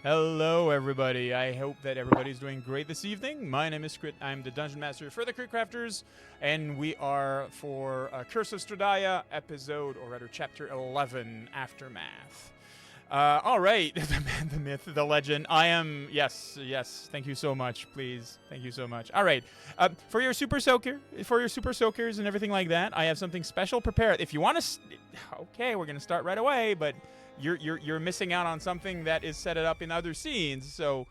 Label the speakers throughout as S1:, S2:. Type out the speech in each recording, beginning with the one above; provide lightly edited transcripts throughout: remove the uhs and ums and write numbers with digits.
S1: Hello, everybody. I hope that everybody's doing great this evening. My name is Crit. I'm the Dungeon Master for the Crit Crafters, and we are for Curse of Strahd episode, or rather, chapter 11, Aftermath. All right, the man, the myth, the legend. I am, yes. Thank you so much, please. Thank you so much. All right, for your super soakers and everything like that, I have something special prepared. If you want to, okay, we're gonna start right away, but you're missing out on something that is set up in other scenes. So,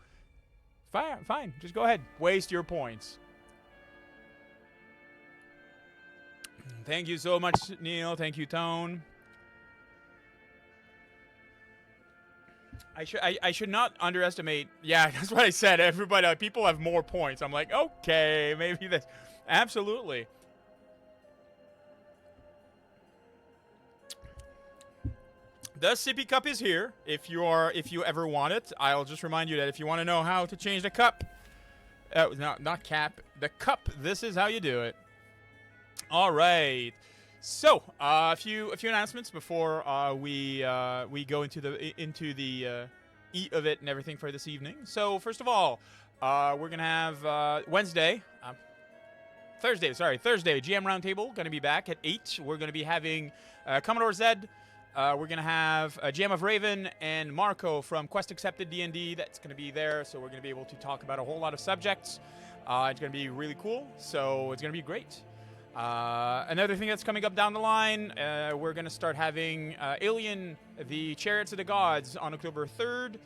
S1: fine, just go ahead, waste your points. Thank you so much, Neil. Thank you, Tone. I should not underestimate. Yeah, that's what I said. Everybody, people have more points. I'm like, okay, maybe this. Absolutely. The sippy cup is here. If you ever want it, I'll just remind you that if you want to know how to change the cup, not cap, the cup. This is how you do it. All right. So, a few announcements before we go into the eat of it and everything for this evening. So, first of all, we're gonna have Thursday, GM Roundtable gonna be back at 8. We're gonna be having Commodore Zed. We're going to have GM of Raven and Marco from Quest Accepted D&D. That's going to be there, so we're going to be able to talk about a whole lot of subjects. It's going to be really cool, so it's going to be great. Another thing that's coming up down the line, we're going to start having Alien, the Chariots of the Gods on October 3rd,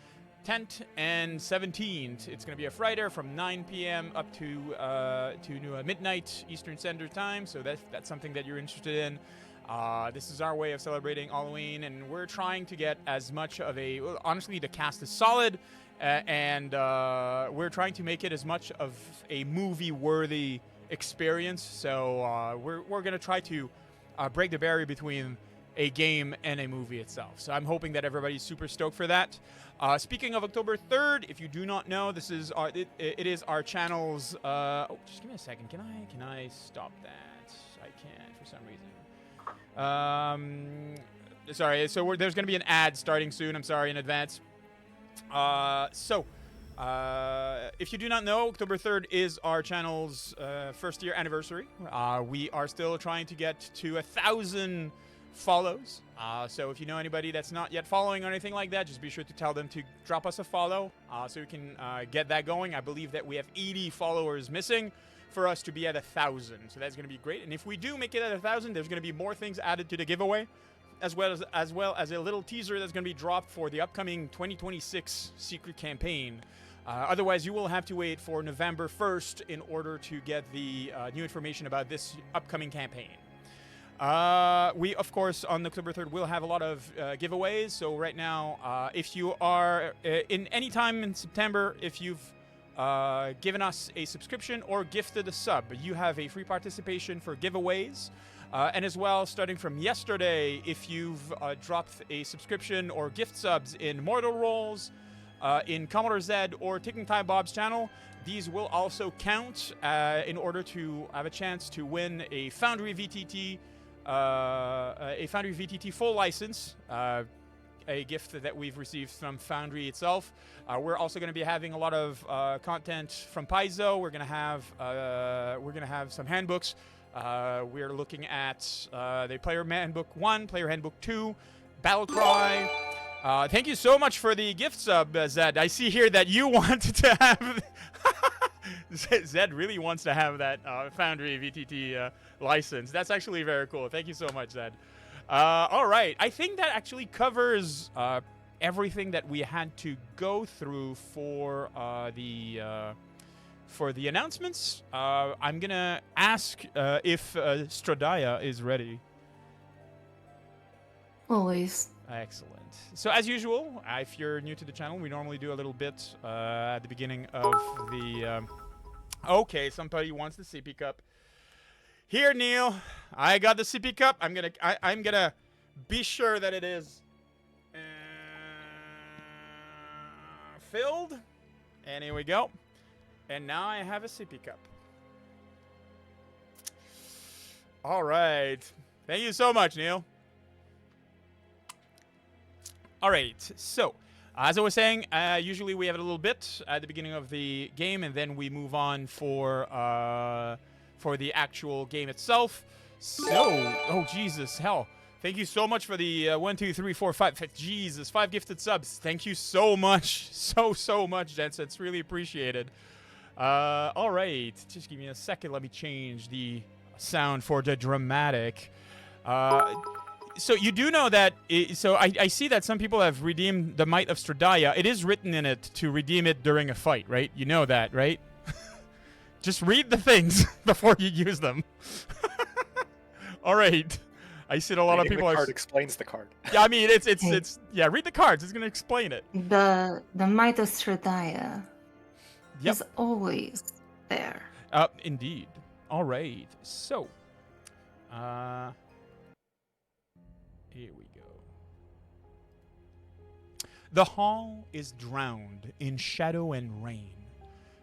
S1: 10th, and 17th. It's going to be a Friday from 9 p.m. up to midnight Eastern Standard Time, so that's something that you're interested in. This is our way of celebrating Halloween, and we're trying to get as much of honestly, the cast is solid, and we're trying to make it as much of a movie-worthy experience. So we're going to try to break the barrier between a game and a movie itself. So I'm hoping that everybody's super stoked for that. Speaking of October 3rd, if you do not know, this is it is our channel's. Just give me a second. Can I stop that? I can't for some reason. Sorry, so there's going to be an ad starting soon. I'm sorry in advance. If you do not know, October 3rd is our channel's first year anniversary. We are still trying to get to 1,000 follows. So if you know anybody that's not yet following or anything like that, just be sure to tell them to drop us a follow so we can get that going. I believe that we have 80 followers missing for us to be at 1,000, so that's going to be great. And if we do make it at 1,000, there's going to be more things added to the giveaway, as well as a little teaser that's going to be dropped for the upcoming 2026 secret campaign. Otherwise, you will have to wait for November 1st in order to get the new information about this upcoming campaign. We, of course, on October 3rd, will have a lot of giveaways. So right now, if you are in any time in September, if you've given us a subscription or gifted a sub, you have a free participation for giveaways. And as well, starting from yesterday, if you've dropped a subscription or gift subs in Mortal Rolls, in Commodore Zed, or Ticking Time Bob's channel, these will also count in order to have a chance to win a Foundry VTT full license. A gift that we've received from Foundry itself. We're also going to be having a lot of content from Paizo. We're going to have some handbooks. We're looking at the Player Handbook 1, Player Handbook 2, Battle Cry. Thank you so much for the gift sub, Zed. I see here that you wanted to have... Zed really wants to have that Foundry VTT license. That's actually very cool. Thank you so much, Zed. All right, I think that actually covers everything that we had to go through for the announcements. I'm gonna ask if Strahd is ready.
S2: Always.
S1: Excellent. So as usual, if you're new to the channel, we normally do a little bit at the beginning of the... Okay, somebody wants the CP cup. Here, Neil, I got the CP cup. I'm gonna be sure that it is filled. And here we go. And now I have a sippy cup. All right. Thank you so much, Neil. All right. So, As I was saying, usually we have a little bit at the beginning of the game, and then we move on for the actual game itself. So, oh Jesus, hell! Thank you so much for the 1, 2, 3, 4, 5. Jesus, 5 gifted subs. Thank you so much, so much, gents. It's really appreciated. All right, just give me a second. Let me change the sound for the dramatic. So you do know that. I see that some people have redeemed the Might of Strahd. It is written in it to redeem it during a fight, right? You know that, right? Just read the things before you use them. All right. I see a lot of people.
S2: The card explains the card.
S1: Yeah, I mean it's yeah. Read the cards. It's gonna explain it.
S3: The Might of Strahd is always there.
S1: Indeed. All right. So, here we go. The hall is drowned in shadow and rain.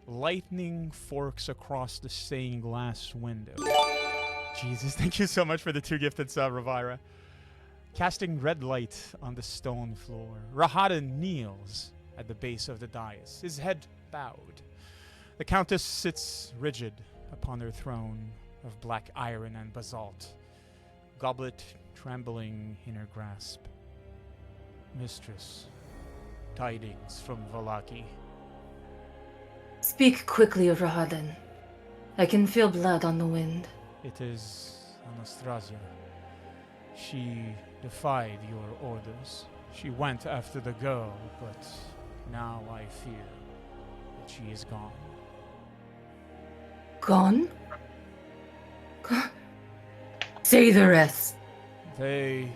S1: Lightning forks across the stained glass window. Jesus, thank you so much for the 2 gifted sub, Ravira. Casting red light on the stone floor, Rahada kneels at the base of the dais, his head bowed. The Countess sits rigid upon her throne of black iron and basalt, goblet trembling in her grasp. Mistress, tidings from Vallaki.
S3: Speak quickly, Rahadan. I can feel blood on the wind.
S1: It is Anastasia. She defied your orders. She went after the girl, but now I fear that she is gone.
S3: Gone? Say the rest.
S1: They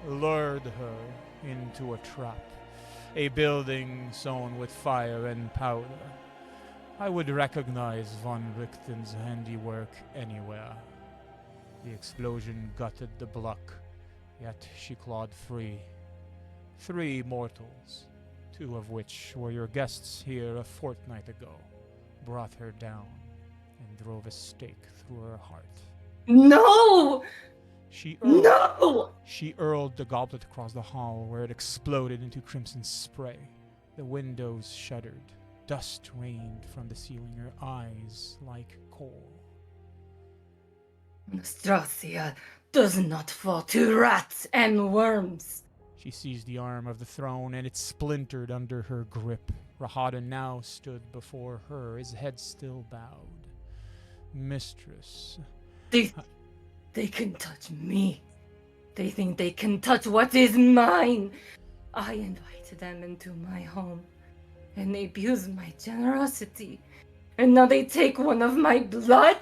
S1: lured her into a trap, a building sown with fire and powder. I would recognize von Richten's handiwork anywhere. The explosion gutted the block, yet she clawed free. 3 mortals, 2 of which were your guests here a fortnight ago, brought her down and drove a stake through her heart.
S3: No!
S1: She hurled the goblet across the hall, where it exploded into crimson spray. The windows shuddered. Dust rained from the ceiling, her eyes like coal.
S3: Anastasia does not fall to rats and worms.
S1: She seized the arm of the throne, and it splintered under her grip. Rahada now stood before her, his head still bowed. Mistress.
S3: They can touch me. They think they can touch what is mine. I invited them into my home, and they abused my generosity. And now they take one of my blood?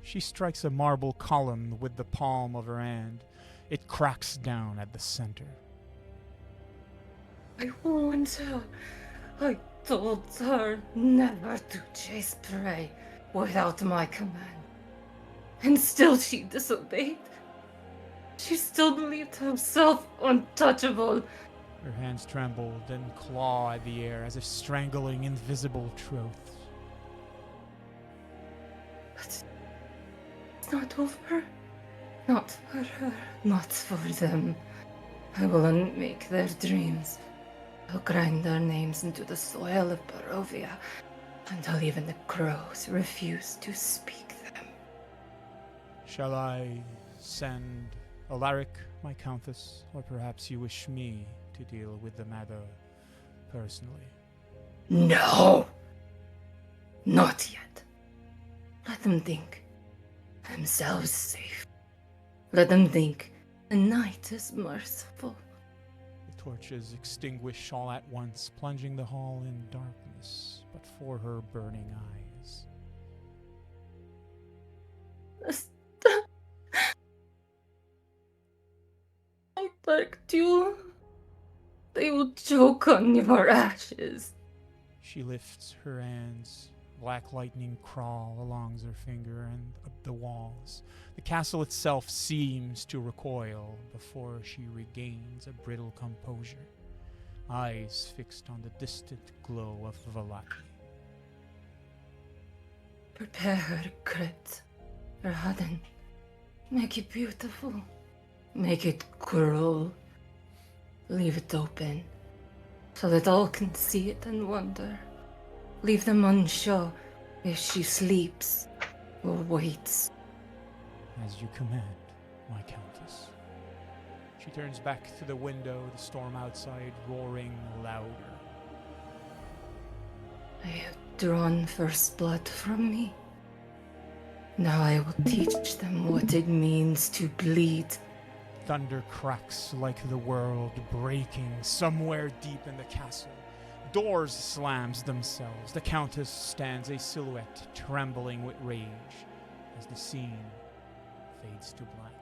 S1: She strikes a marble column with the palm of her hand. It cracks down at the center.
S3: I warned her. I told her never to chase prey without my command. And still she disobeyed. She still believed herself untouchable.
S1: Her hands trembled and claw at the air as if strangling invisible truths.
S3: But it's not over. Not for her, not for them. I will unmake their dreams. I'll grind their names into the soil of Barovia until even the crows refuse to speak them.
S1: Shall I send Alaric, my countess, or perhaps you wish me to deal with the matter personally?
S3: No! Not yet. Let them think themselves safe. Let them think the night is merciful.
S1: The torches extinguish all at once, plunging the hall in darkness, but for her burning eyes.
S3: I begged you. They will choke on your ashes.
S1: She lifts her hands. Black lightning crawl along her finger and up the walls. The castle itself seems to recoil before she regains a brittle composure, eyes fixed on the distant glow of Vallaki.
S3: Prepare her crypt, Rahadan. Make it beautiful. Make it cruel. Leave it open. so that all can see it and wonder. Leave them unsure if she sleeps or waits.
S1: As you command, my countess. She turns back to the window, the storm outside roaring louder.
S3: I have drawn first blood from me. Now I will teach them what it means to bleed.
S1: Thunder cracks like the world breaking somewhere deep in the castle. Doors slams themselves. The countess stands a silhouette, trembling with rage, as the scene fades to black.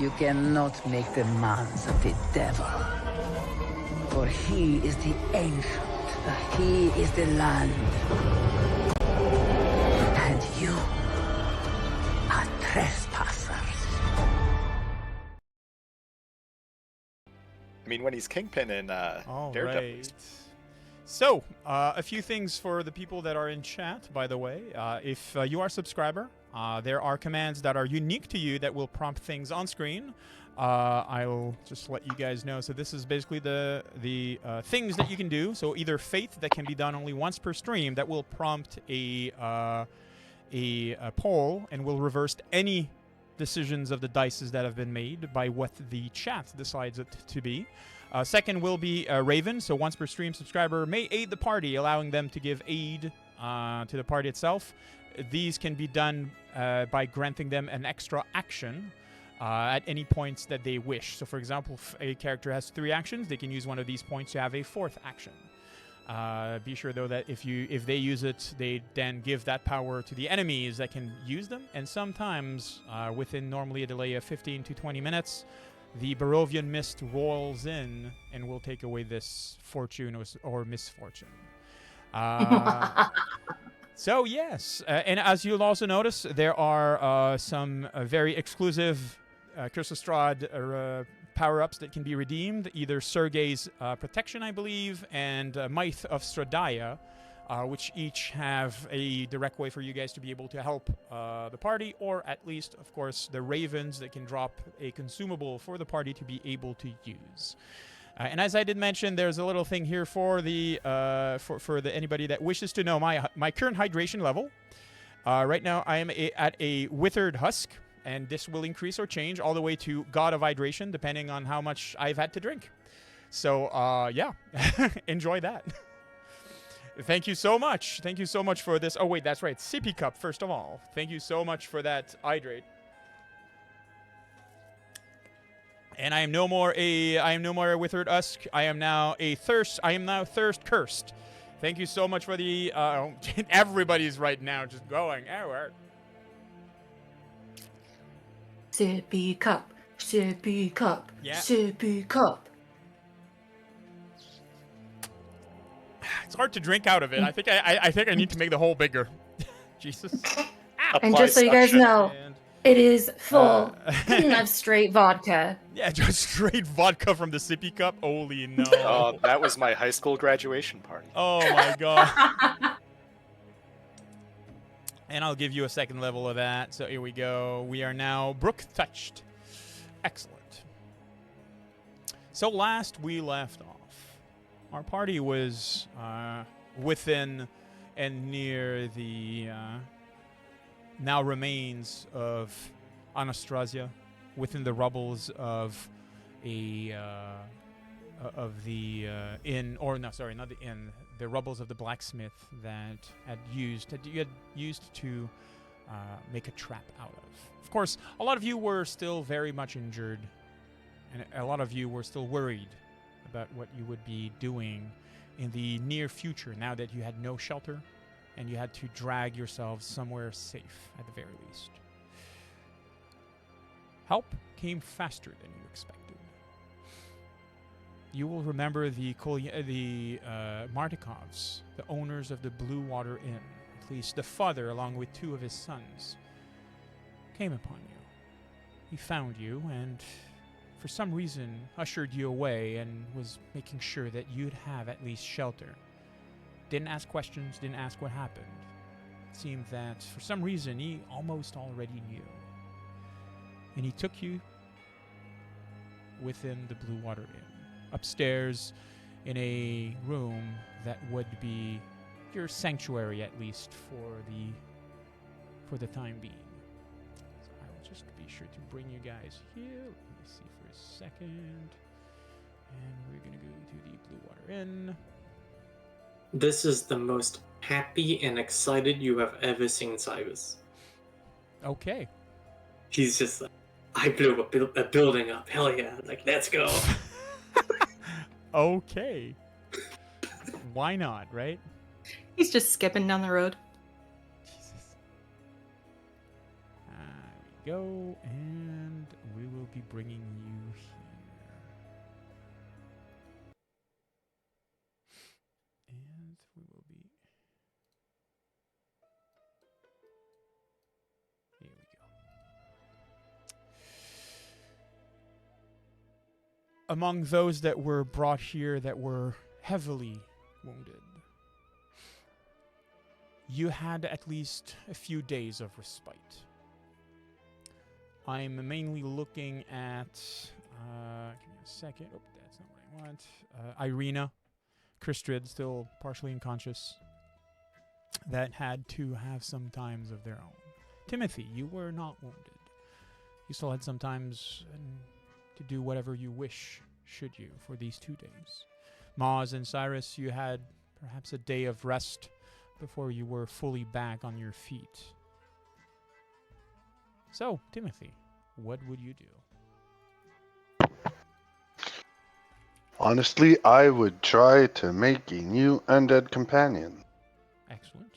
S2: You cannot make demands of the devil. For he is the ancient, he is the land. And you are trespassers.
S4: I mean, when he's Kingpin in
S1: All
S4: Daredevil.
S1: right. So, a few things for the people that are in chat, by the way. If you are a subscriber, there are commands that are unique to you that will prompt things on screen. I'll just let you guys know. So this is basically the things that you can do. So either Faith, that can be done only once per stream, that will prompt a poll and will reverse any decisions of the dices that have been made by what the chat decides it to be. Second will be Raven. So once per stream, subscriber may aid the party, allowing them to give aid to the party itself. These can be done by granting them an extra action at any points that they wish. So for example, if a character has 3 actions, they can use one of these points to have a 4th action. Be sure though that if they use it, they then give that power to the enemies that can use them. And sometimes within normally a delay of 15 to 20 minutes, the Barovian mist rolls in and will take away this fortune or misfortune. So yes, and as you'll also notice, there are some very exclusive Curse of Strahd power-ups that can be redeemed. Either Sergei's Protection, I believe, and Might of Strahd, which each have a direct way for you guys to be able to help the party, or at least, of course, the Ravens that can drop a consumable for the party to be able to use. And as I did mention, there's a little thing here for the anybody that wishes to know my current hydration level. Right now, I am at a withered husk, and this will increase or change all the way to God of Hydration, depending on how much I've had to drink. So, yeah, enjoy that. Thank you so much. Thank you so much for this. Oh, wait, that's right. Sippy cup, first of all. Thank you so much for that hydrate. And I am no more a withered husk. I am now thirst cursed. Thank you so much for the everybody's right now just going.
S3: Sippy cup, sippy cup,
S1: Yeah.
S3: sippy cup.
S1: It's hard to drink out of it. I think I need to make the hole bigger. Jesus.
S3: And just so you guys know,
S1: And,
S3: it is full of straight vodka.
S1: yeah, just straight vodka from the sippy cup. Holy no.
S4: Oh, that was my high school graduation party.
S1: Oh my god. And I'll give you a second level of that. So here we go. We are now Brook touched. Excellent. So last we left off, our party was within and near the now remains of Anastasia, within the rubbles of the inn, or no, sorry, not the inn, the rubbles of the blacksmith that you had used to make a trap out of. Of course, a lot of you were still very much injured, and a lot of you were still worried about what you would be doing in the near future now that you had no shelter and you had to drag yourselves somewhere safe at the very least. Help came faster than you expected. You will remember the Martikovs, the owners of the Blue Water Inn. At least the father, along with 2 of his sons, came upon you. He found you and, for some reason, ushered you away and was making sure that you'd have at least shelter. Didn't ask questions, didn't ask what happened. It seemed that, for some reason, he almost already knew. And he took you within the Blue Water Inn, upstairs in a room that would be your sanctuary, at least for the time being. So I will just be sure to bring you guys here. Let me see for a second. And we're going to go to the Blue Water Inn.
S5: This is the most happy and excited you have ever seen Cyrus.
S1: Okay.
S5: He's just like, I blew a building up. Hell yeah. Like, let's go.
S1: Okay. Why not, right?
S3: He's just skipping down the road.
S1: Jesus. There we go, and we will be bringing you here. And we will be... Here we go. Among those that were brought here that were heavily wounded, you had at least a few days of respite. I'm mainly looking at, give me a second. Oh, that's not what I want. Irina, Strahd, still partially unconscious, that had to have some times of their own. Timothy, you were not wounded. You still had some times to do whatever you wish, should you, for these 2 days. Maz and Cyrus, you had perhaps a day of rest before you were fully back on your feet. So, Timothy, what would you do?
S6: Honestly, I would try to make a new undead companion.
S1: Excellent.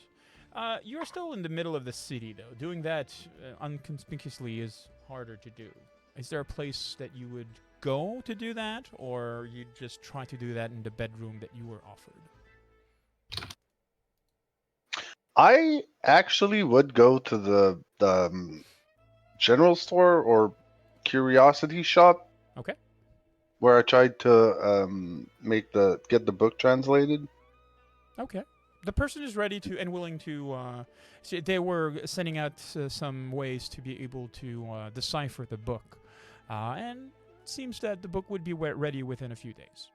S1: You're still in the middle of the city, though. Doing that unconspicuously is harder to do. Is there a place that you would go to do that, or you just try to do that in the bedroom that you were offered?
S6: I actually would go to the general store or curiosity shop.
S1: Okay.
S6: Where I tried to get the book translated.
S1: Okay. The person is ready to and willing to. They were sending out some ways to be able to decipher the book, and it seems that the book would be ready within a few days.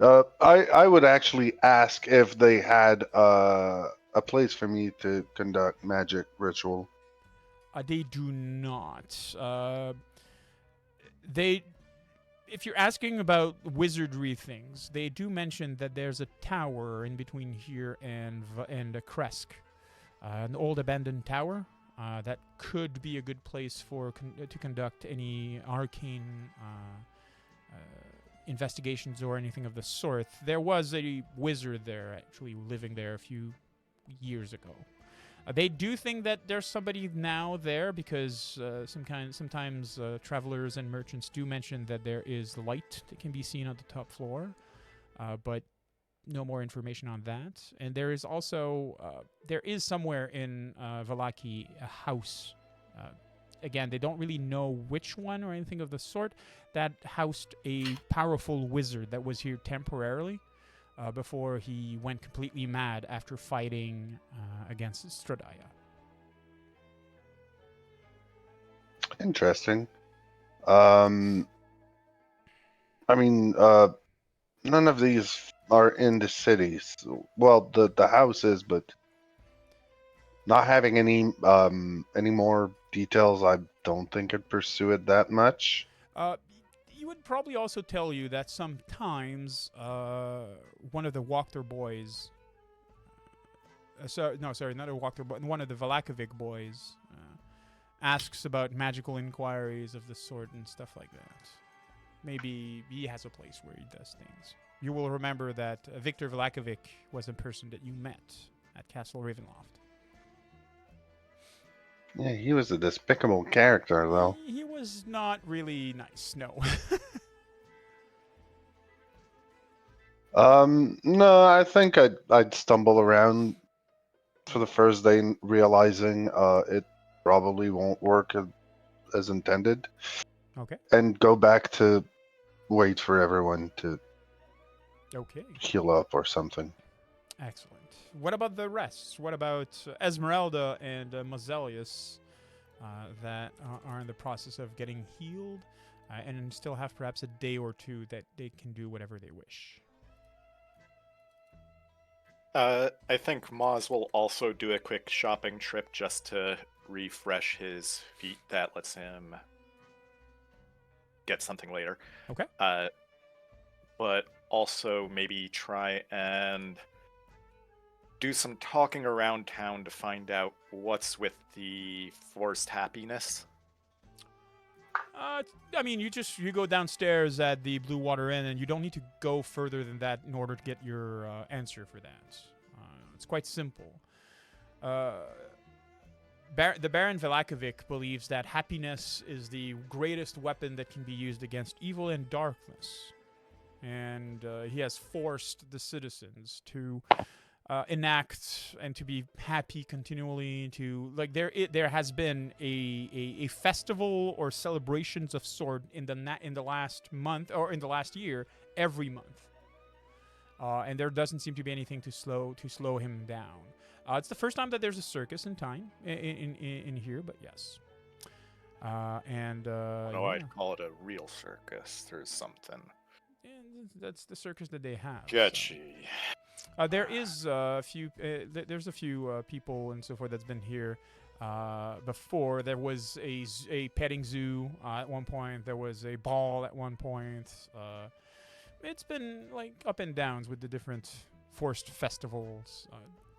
S6: I would actually ask if they had a place for me to conduct magic ritual.
S1: They do not. If you're asking about wizardry things, they do mention that there's a tower in between here and a Kresk, an old abandoned tower that could be a good place to conduct any arcane investigations or anything of the sort. There was a wizard there actually living there a few years ago. They do think that there's somebody now there because sometimes travelers and merchants do mention that there is light that can be seen on the top floor, but no more information on that. And there is also there is somewhere in Vallaki a house. Again, they don't really know which one or anything of the sort, that housed a powerful wizard that was here temporarily. Before he went completely mad after fighting against Strahd.
S6: Interesting. I mean, none of these are in the cities. Well, the house is, but not having any more details, I don't think I'd pursue it that much.
S1: He would probably also tell you that sometimes one of the Walker boys sorry, not a walker, but one of the Valakovic boys asks about magical inquiries of the sort and stuff like that. Maybe he has a place where he does things. You will remember that Victor Valakovic was a person that you met at Castle Ravenloft.
S6: Yeah, he was a despicable character, though.
S1: He was not really nice, no.
S6: No, I think I'd stumble around for the first day, realizing it probably won't work as intended,
S1: Okay.
S6: and go back to wait for everyone to
S1: Okay.
S6: heal up or something.
S1: Excellent. What about the rest? What about Esmeralda and Mozelius that are in the process of getting healed and still have perhaps a day or two that they can do whatever they wish?
S4: I think Moz will also do a quick shopping trip just to refresh his feet. That lets him get something later.
S1: Okay.
S4: But also maybe try and do some talking around town to find out what's with the forced happiness.
S1: I mean, you go downstairs at the Blue Water Inn, and you don't need to go further than that in order to get your answer for that. It's quite simple. The Baron Valakovic believes that happiness is the greatest weapon that can be used against evil and darkness. And he has forced the citizens to enact and to be happy continually. There has been a festival or celebrations of sort in the last month or in the last year every month. And there doesn't seem to be anything to slow him down. It's the first time that there's a circus in here, but yes.
S4: I'd call it a real circus. There's something.
S1: And that's the circus that they have.
S4: Sketchy.
S1: There is a few. There's a few people and so forth that's been here before. There was a petting zoo at one point. There was a ball at one point. It's been like up and downs with the different forced festivals.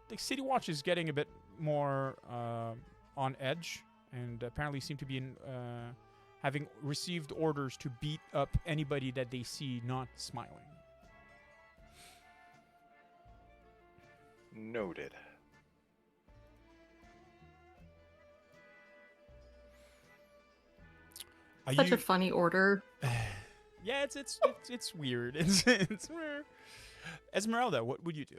S1: The City Watch is getting a bit more on edge, and apparently seem to be having received orders to beat up anybody that they see not smiling.
S4: Noted.
S3: Such a funny order.
S1: Yeah, it's weird. It's weird. Esmeralda, what would you do?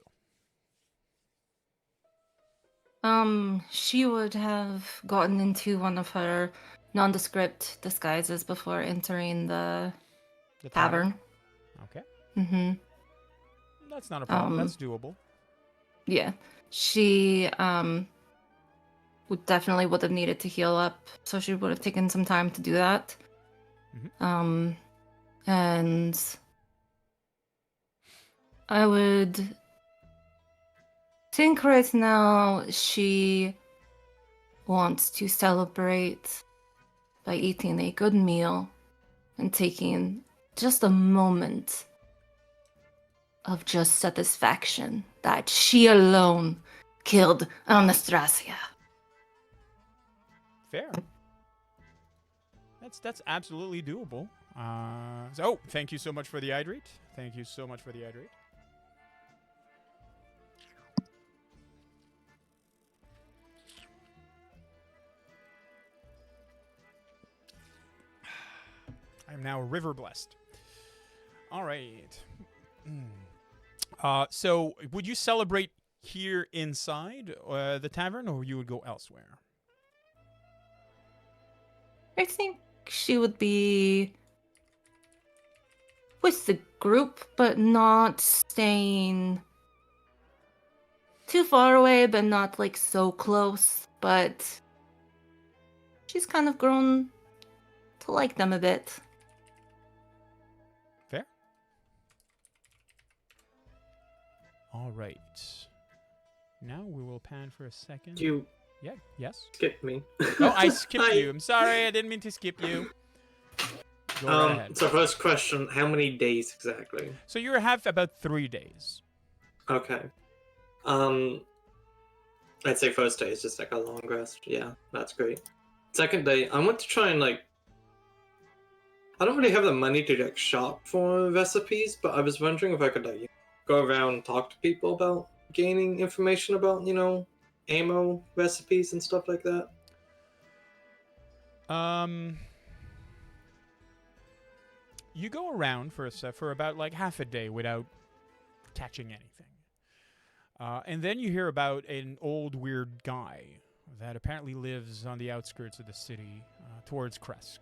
S3: She would have gotten into one of her nondescript disguises before entering the tavern.
S1: Okay.
S3: Mm-hmm.
S1: That's not a problem. That's doable.
S3: Yeah. She would have needed to heal up, so she would have taken some time to do that.
S1: Mm-hmm.
S3: And I would think right now she wants to celebrate by eating a good meal and taking just a moment of just satisfaction that she alone killed Anastasia.
S1: Fair. That's absolutely doable. So, thank you so much for the hydrate. Thank you so much for the hydrate. I'm now river blessed. All right. So, would you celebrate here inside the tavern, or you would go elsewhere?
S3: I think she would be with the group, but not staying too far away, but not like so close. But she's kind of grown to like them a bit.
S1: Fair. All right. Now we will pan for a second.
S5: You
S1: Yeah, yes.
S5: skip me.
S1: Oh, I skipped you. I'm sorry. I didn't mean to skip you. Go right ahead.
S5: So first question, how many days exactly?
S1: So you have about 3 days.
S5: Okay. I'd say first day is just like a long rest. Yeah, that's great. Second day, I want to try and like. I don't really have the money to like shop for recipes, but I was wondering if I could like go around and talk to people about gaining information about ammo recipes and stuff like that.
S1: You go around for about like half a day without catching anything. And then you hear about an old weird guy that apparently lives on the outskirts of the city towards Kresk.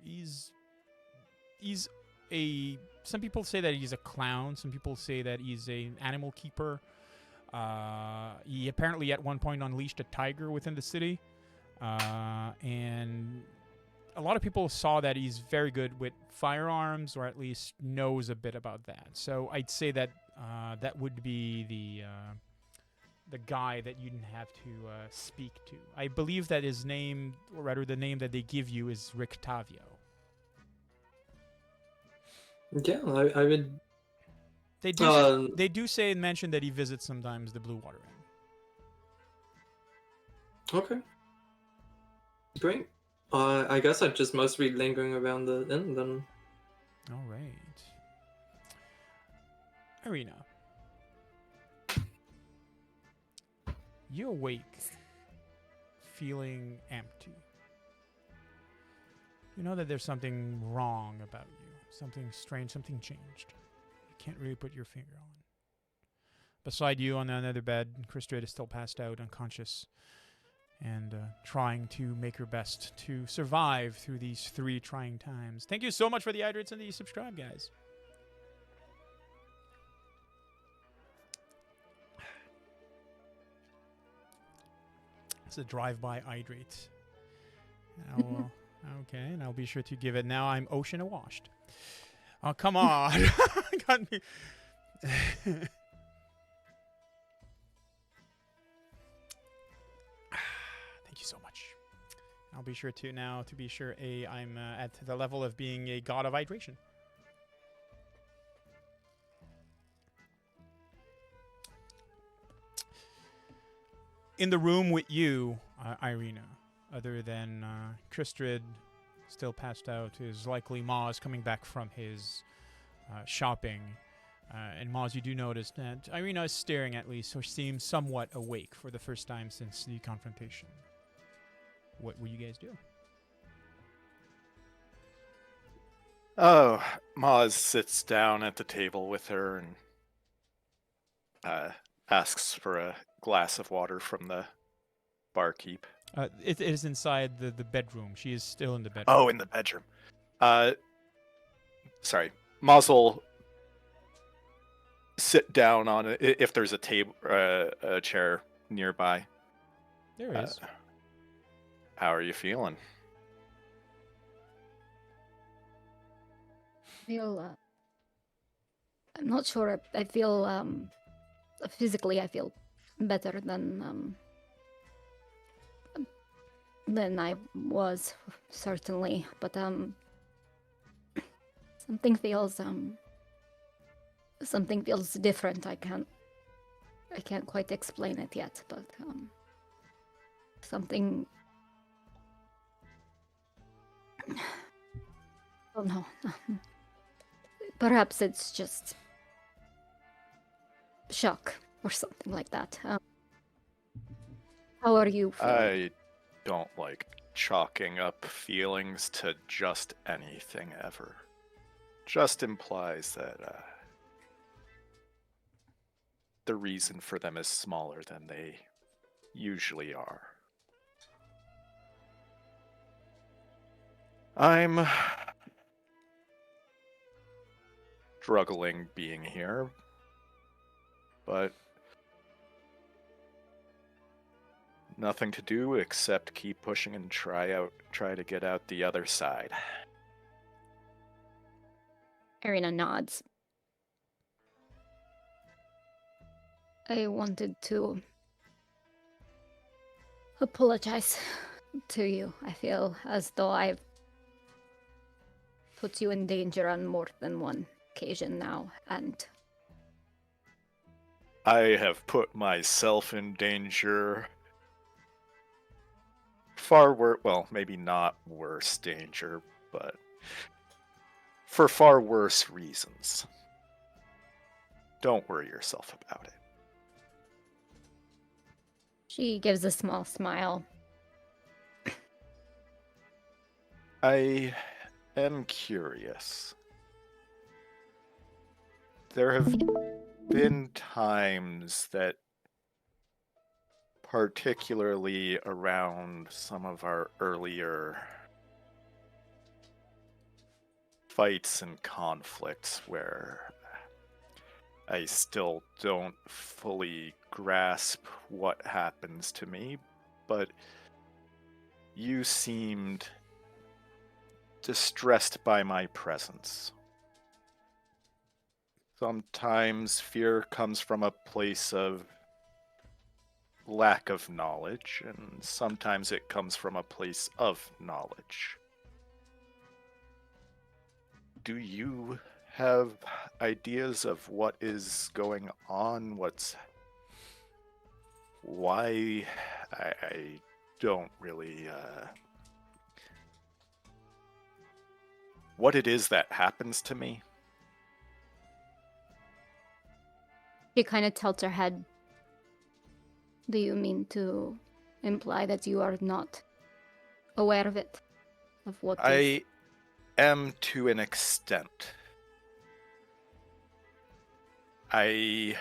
S1: He's some people say that he's a clown. Some people say that he's an animal keeper. He apparently at one point unleashed a tiger within the city. And a lot of people saw that he's very good with firearms, or at least knows a bit about that. So I'd say that that would be the guy that you'd have to speak to. I believe that his name, or rather the name that they give you, is Rictavio.
S5: Yeah, I would.
S1: They do say and mention that he visits sometimes the Blue Water Inn.
S5: Okay. Great. I guess I'd just mostly be lingering around the inn then.
S1: All right. Irina. You awake, feeling empty. You know that there's something wrong about you. Something strange, something changed. You can't really put your finger on. Beside you on another bed, Strahd is still passed out, unconscious, and trying to make her best to survive through these 3 trying times. Thank you so much for the hydrates and the subscribe, guys. It's a drive-by hydrate. Okay, and I'll be sure to give it. Now I'm ocean awashed. Oh, come on. Got me. Thank you so much. I'll be sure to now, to be sure, I'm at the level of being a god of hydration. In the room with you, Irina, other than Strahd still passed out, is likely Maz coming back from his shopping. And Maz, you do notice that Irina is staring at least, so she seems somewhat awake for the first time since the confrontation. What will you guys do?
S4: Oh, Maz sits down at the table with her and asks for a glass of water from the barkeep.
S1: It is inside the bedroom. She is still in the bedroom.
S4: Oh, in the bedroom. Sorry. Maz will sit down on it if there's a table, a chair nearby.
S1: There is.
S4: How are you feeling?
S7: I'm not sure. I feel physically I feel better than I was, certainly, but something feels different. I can't quite explain it yet, but something. Oh no. Perhaps it's just shock or something like that. How are you feeling?
S4: I don't like chalking up feelings to just anything ever. Just implies that the reason for them is smaller than they usually are. I'm struggling being here, but nothing to do except keep pushing and try to get out the other side.
S7: Irina nods. I wanted to apologize to you. I feel as though I've put you in danger on more than one occasion now, and
S4: I have put myself in danger. Far worse, well, maybe not worse danger, but for far worse reasons. Don't worry yourself about it.
S7: She gives a small smile.
S4: I am curious. There have been times that, particularly around some of our earlier fights and conflicts, where I still don't fully grasp what happens to me, but you seemed distressed by my presence. Sometimes fear comes from a place of lack of knowledge, and sometimes it comes from a place of knowledge. Do you have ideas of what is going on? Why? I don't really, what it is that happens to me?
S7: She kind of tilts her head. Do you mean to imply that you are not aware of it? Of what is...
S4: I am to an extent.
S7: I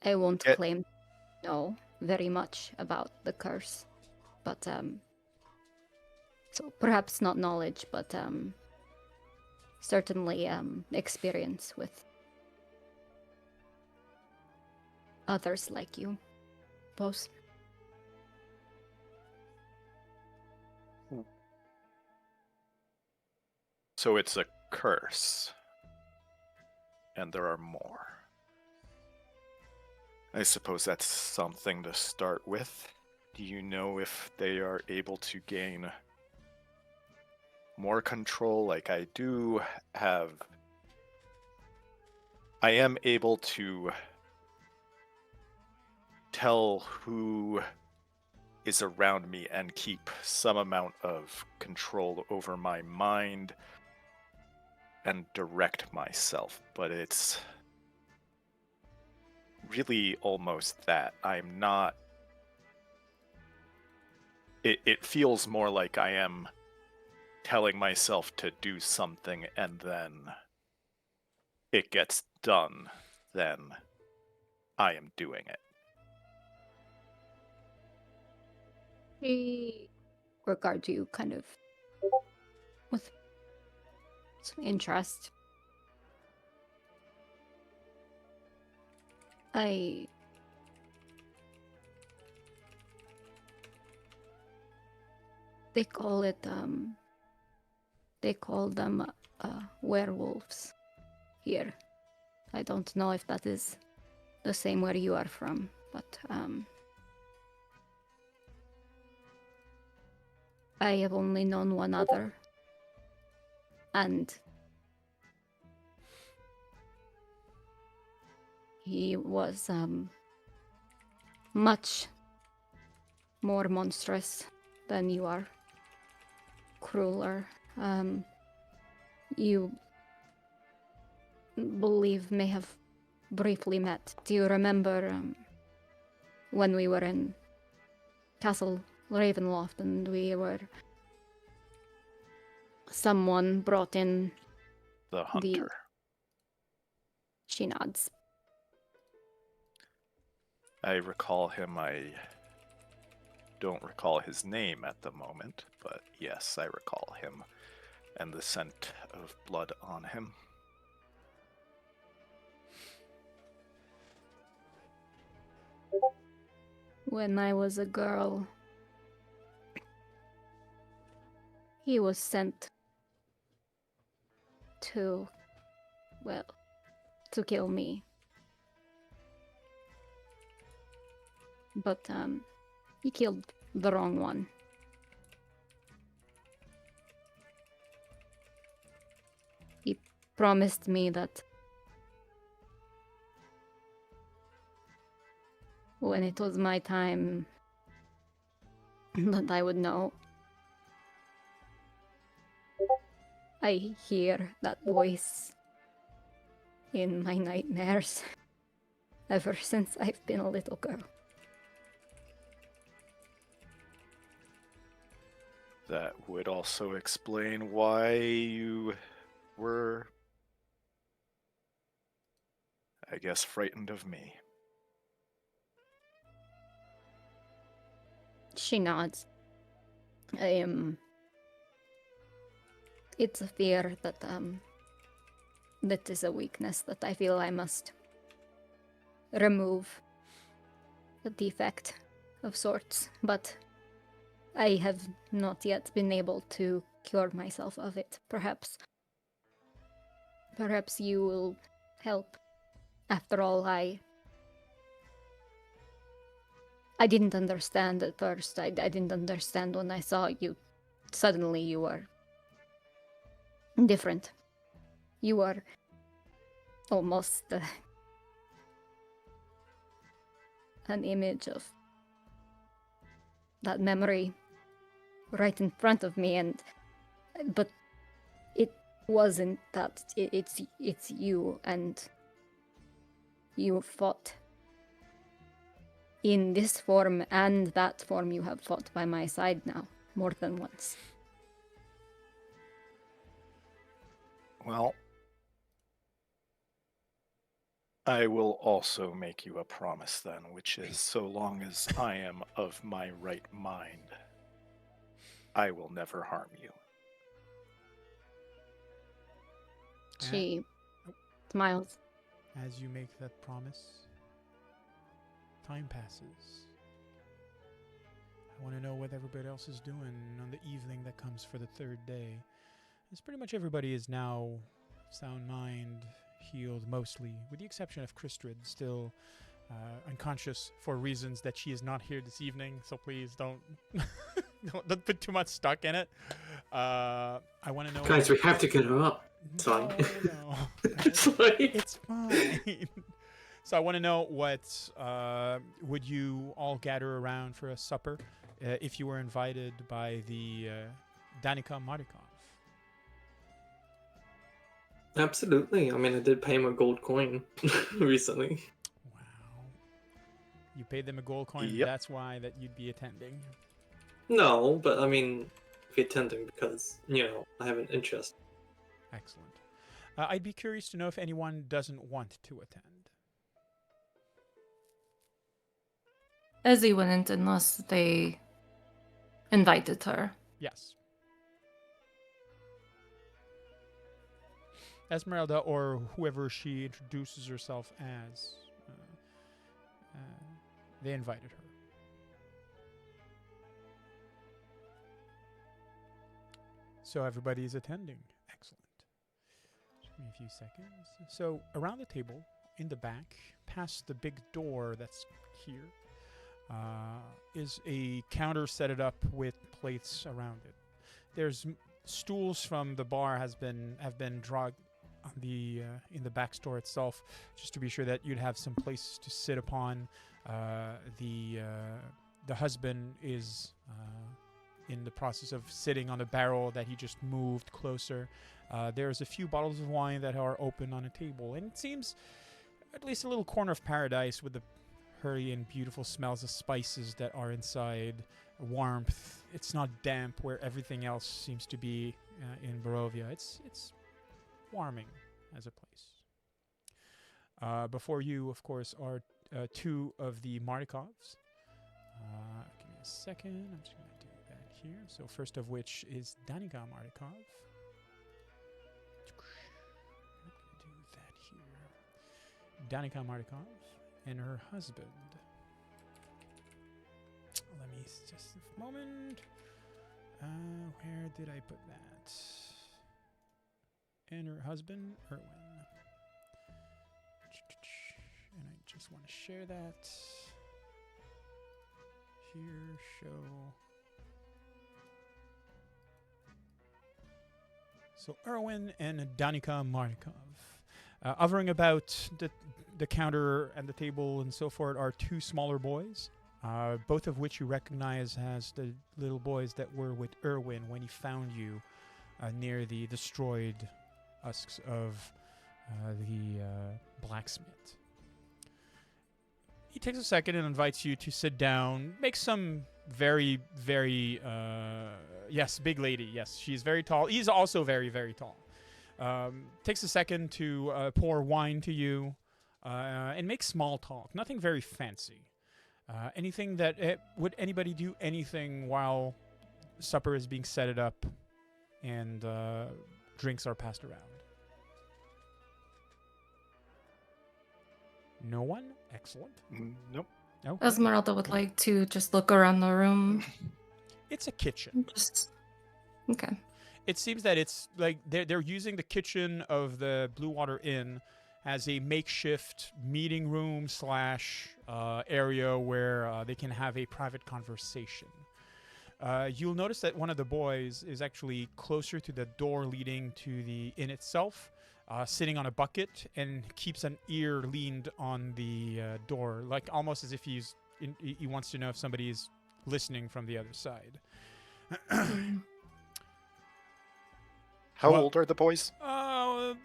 S7: won't
S4: It-
S7: claim to know very much about the curse, but so perhaps not knowledge, but certainly experience with others like you, both.
S4: So it's a curse, and there are more. I suppose that's something to start with. Do you know if they are able to gain more control? Like I do have... I am able to tell who is around me and keep some amount of control over my mind and direct myself, but it's really almost that. I'm not... It feels more like I am telling myself to do something and then it gets done than I am doing it.
S7: She regards you kind of with some interest. They call it they call them werewolves here. I don't know if that is the same where you are from, but I have only known one other, and he was much more monstrous than you are. Crueler. You believe may have briefly met. Do you remember when we were in Castle Ravenloft and someone brought in
S4: The hunter.
S7: She nods.
S4: I recall him. I don't recall his name at the moment, but yes, I recall him and the scent of blood on him.
S7: When I was a girl, he was sent to kill me. But he killed the wrong one. He promised me that when it was my time, that I would know. I hear that voice in my nightmares ever since I've been a little girl.
S4: That would also explain why you were, I guess, frightened of me.
S7: She nods. It's a fear that is a weakness that I feel I must remove, a defect of sorts, but I have not yet been able to cure myself of it. Perhaps you will help. After all, I didn't understand at first. I didn't understand when I saw you. Suddenly you were different. You were almost an image of that memory right in front of me, but it wasn't that. It's you, and you fought in this form and that form. You have fought by my side now more than once.
S4: Well, I will also make you a promise then, which is so long as I am of my right mind, I will never harm you.
S7: She smiles.
S1: As you make that promise, time passes. I want to know what everybody else is doing on the evening that comes for the third day. As pretty much everybody is now sound mind, healed mostly, with the exception of Strahd, still unconscious for reasons that she is not here this evening. So please don't don't put too much stock in it. I want to know.
S5: Guys, we have to get her up.
S1: No,
S5: Sorry.
S1: no.
S5: Sorry.
S1: It's fine. So I want to know what would you all gather around for a supper if you were invited by the Danica Marikov?
S5: Absolutely. I mean, I did pay him a gold coin recently.
S1: Wow. You paid them a gold coin,
S4: Yep.
S1: that's why that you'd be attending.
S5: No, but I mean, be attending because, I have an interest.
S1: Excellent. I'd be curious to know if anyone doesn't want to attend.
S3: Ezzy wouldn't unless they invited her.
S1: Yes. Esmeralda, or whoever she introduces herself as, they invited her. So everybody is attending. Excellent. Just give me a few seconds. So around the table, in the back, past the big door that's here, is a counter set up with plates around it. There's stools from the bar have been dragged on the in the back store itself, just to be sure that you'd have some place to sit upon. The husband is in the process of sitting on a barrel that he just moved closer. There's a few bottles of wine that are open on a table, and it seems at least a little corner of paradise with the hurry and beautiful smells of spices that are inside, warmth. It's not damp where everything else seems to be in Barovia. It's warming as a place. Before you, of course, are two of the Markovs. Give me a second. I'm just going to do that here. So first of which is Danica Markov. I'm going to do that here. Danica Markov and her husband. Let me just a moment. Where did I put that? And her husband, Erwin. And I just want to share that. Here, show. So Erwin and Danica Marnikov. Hovering about the counter and the table and so forth are two smaller boys, both of which you recognize as the little boys that were with Erwin when he found you near the destroyed husks of the blacksmith. He takes a second and invites you to sit down. Makes some very, very, yes, big lady. Yes, she's very tall. He's also very, very tall. Takes a second to pour wine to you and make small talk. Nothing very fancy. Anything that would anybody do anything while supper is being set up and drinks are passed around? No one? Excellent.
S4: Nope.
S1: Okay.
S3: Esmeralda would like to just look around the room.
S1: It's a kitchen.
S3: Just okay.
S1: It seems that it's like they're using the kitchen of the Blue Water Inn as a makeshift meeting room / area where they can have a private conversation. You'll notice that one of the boys is actually closer to the door leading to the inn itself, sitting on a bucket and keeps an ear leaned on the door, like almost as if he wants to know if somebody is listening from the other side.
S4: How old are the boys?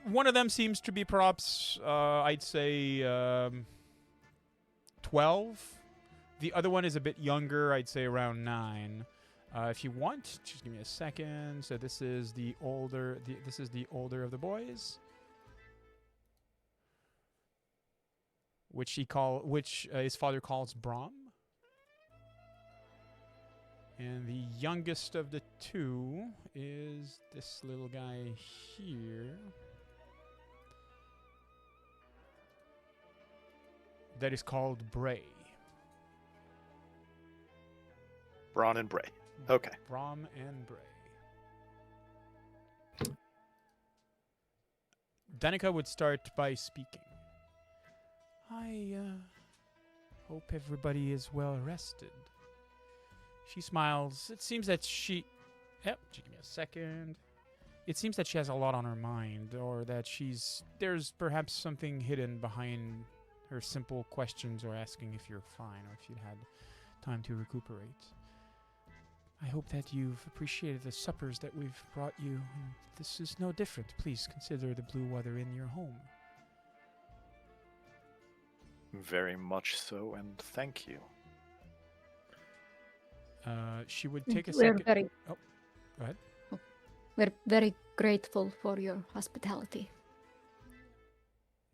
S1: One of them seems to be perhaps, I'd say, 12. The other one is a bit younger, I'd say around 9. If you want, just give me a second. So this is the older. This is the older of the boys, which his father calls Brom. And the youngest of the two is this little guy here. That is called Bray.
S4: Braun and Bray. Okay.
S1: Brom and Bray. Danica would start by speaking. I hope everybody is well rested. She smiles. It seems that she... Yep, give me a second. It seems that she has a lot on her mind, or that there's perhaps something hidden behind her simple questions or asking if you're fine or if you'd had time to recuperate. I hope that you've appreciated the suppers that we've brought you. And this is no different. Please consider the Blue Water in your home.
S4: Very much so, and thank you.
S1: She would take a
S7: We're
S1: second.
S7: very,
S1: Oh, go ahead.
S7: we're very grateful for your hospitality.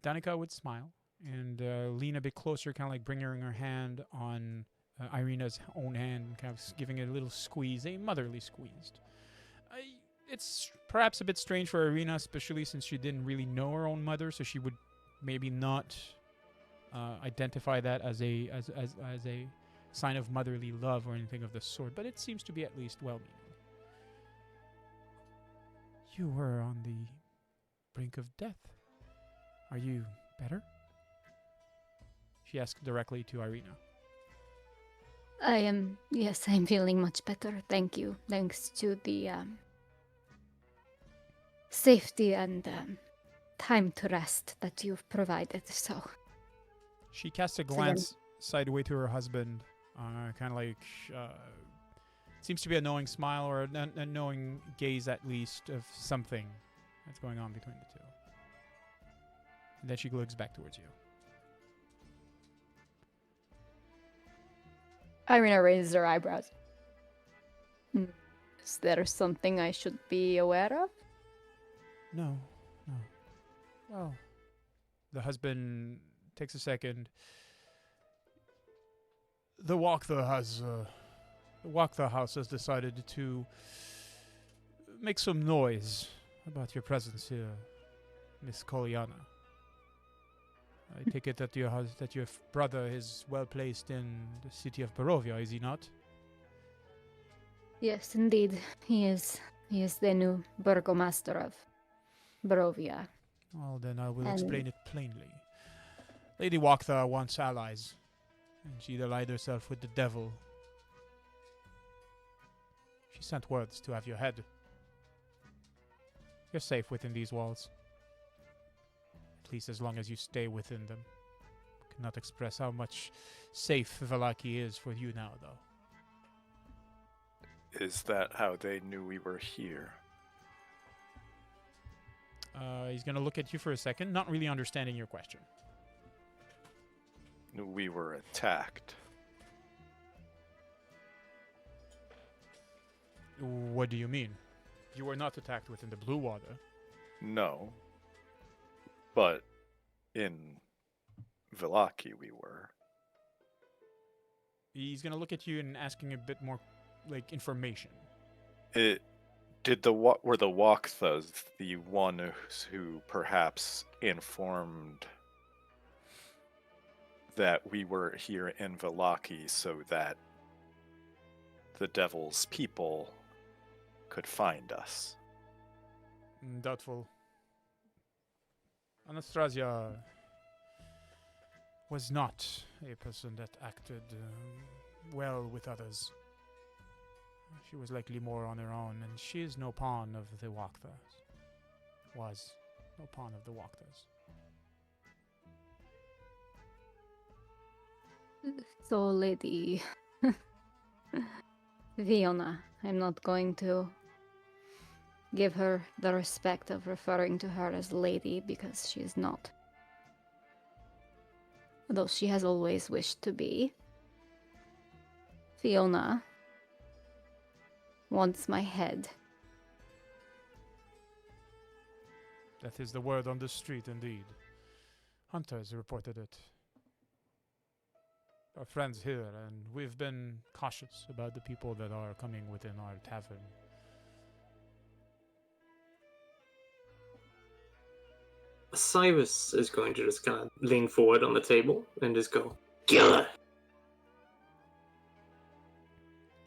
S1: Danica would smile and lean a bit closer, kind of like bringing her hand on Irina's own hand, kind of giving it a little squeeze, a motherly squeeze. It's perhaps a bit strange for Irina, especially since she didn't really know her own mother, so she would maybe not identify that as a sign of motherly love or anything of the sort, but it seems to be at least well-meaning. You were on the brink of death. Are you better? She asked directly to Irina.
S7: Yes, I'm feeling much better. Thank you. Thanks to the safety and time to rest that you've provided. So
S1: She casts a glance sideways to her husband, kind of like, seems to be a knowing smile or a knowing gaze at least of something that's going on between the two. And then she looks back towards you.
S7: Irina raises her eyebrows. Is there something I should be aware of?
S1: No. Well, the husband takes a second. The Walktha house has decided to make some noise about your presence here, Miss Koliana. I take it that your brother is well placed in the city of Barovia, is he not?
S7: Yes, indeed. He is the new burgomaster of Barovia.
S1: Well, then I will explain it plainly. Lady Walktha wants allies, and she allied herself with the devil. She sent words to have your head. You're safe within these walls. At least as long as you stay within them. Cannot express how much safe Valaki is for you now, though.
S4: Is that how they knew we were here?
S1: He's gonna look at you for a second, not really understanding your question.
S4: Knew we were attacked.
S1: What do you mean? You were not attacked within the blue water.
S4: No. But in Villaki we were.
S1: He's gonna look at you and asking a bit more, like, information.
S4: Were the Wakthas the one who perhaps informed that we were here in Villaki so that the devil's people could find us?
S1: Doubtful. Anastasia was not a person that acted well with others. She was likely more on her own, and she is no pawn of the Wakthas. Was no pawn of the Wakthas.
S7: So, Lady Fiona, I'm not going to give her the respect of referring to her as lady because she is not. Though she has always wished to be. Fiona wants my head.
S1: That is the word on the street, indeed. Hunters reported it. Our friends here, and we've been cautious about the people that are coming within our tavern.
S5: Cyrus is going to just kind of lean forward on the table and just go, "Kill her!"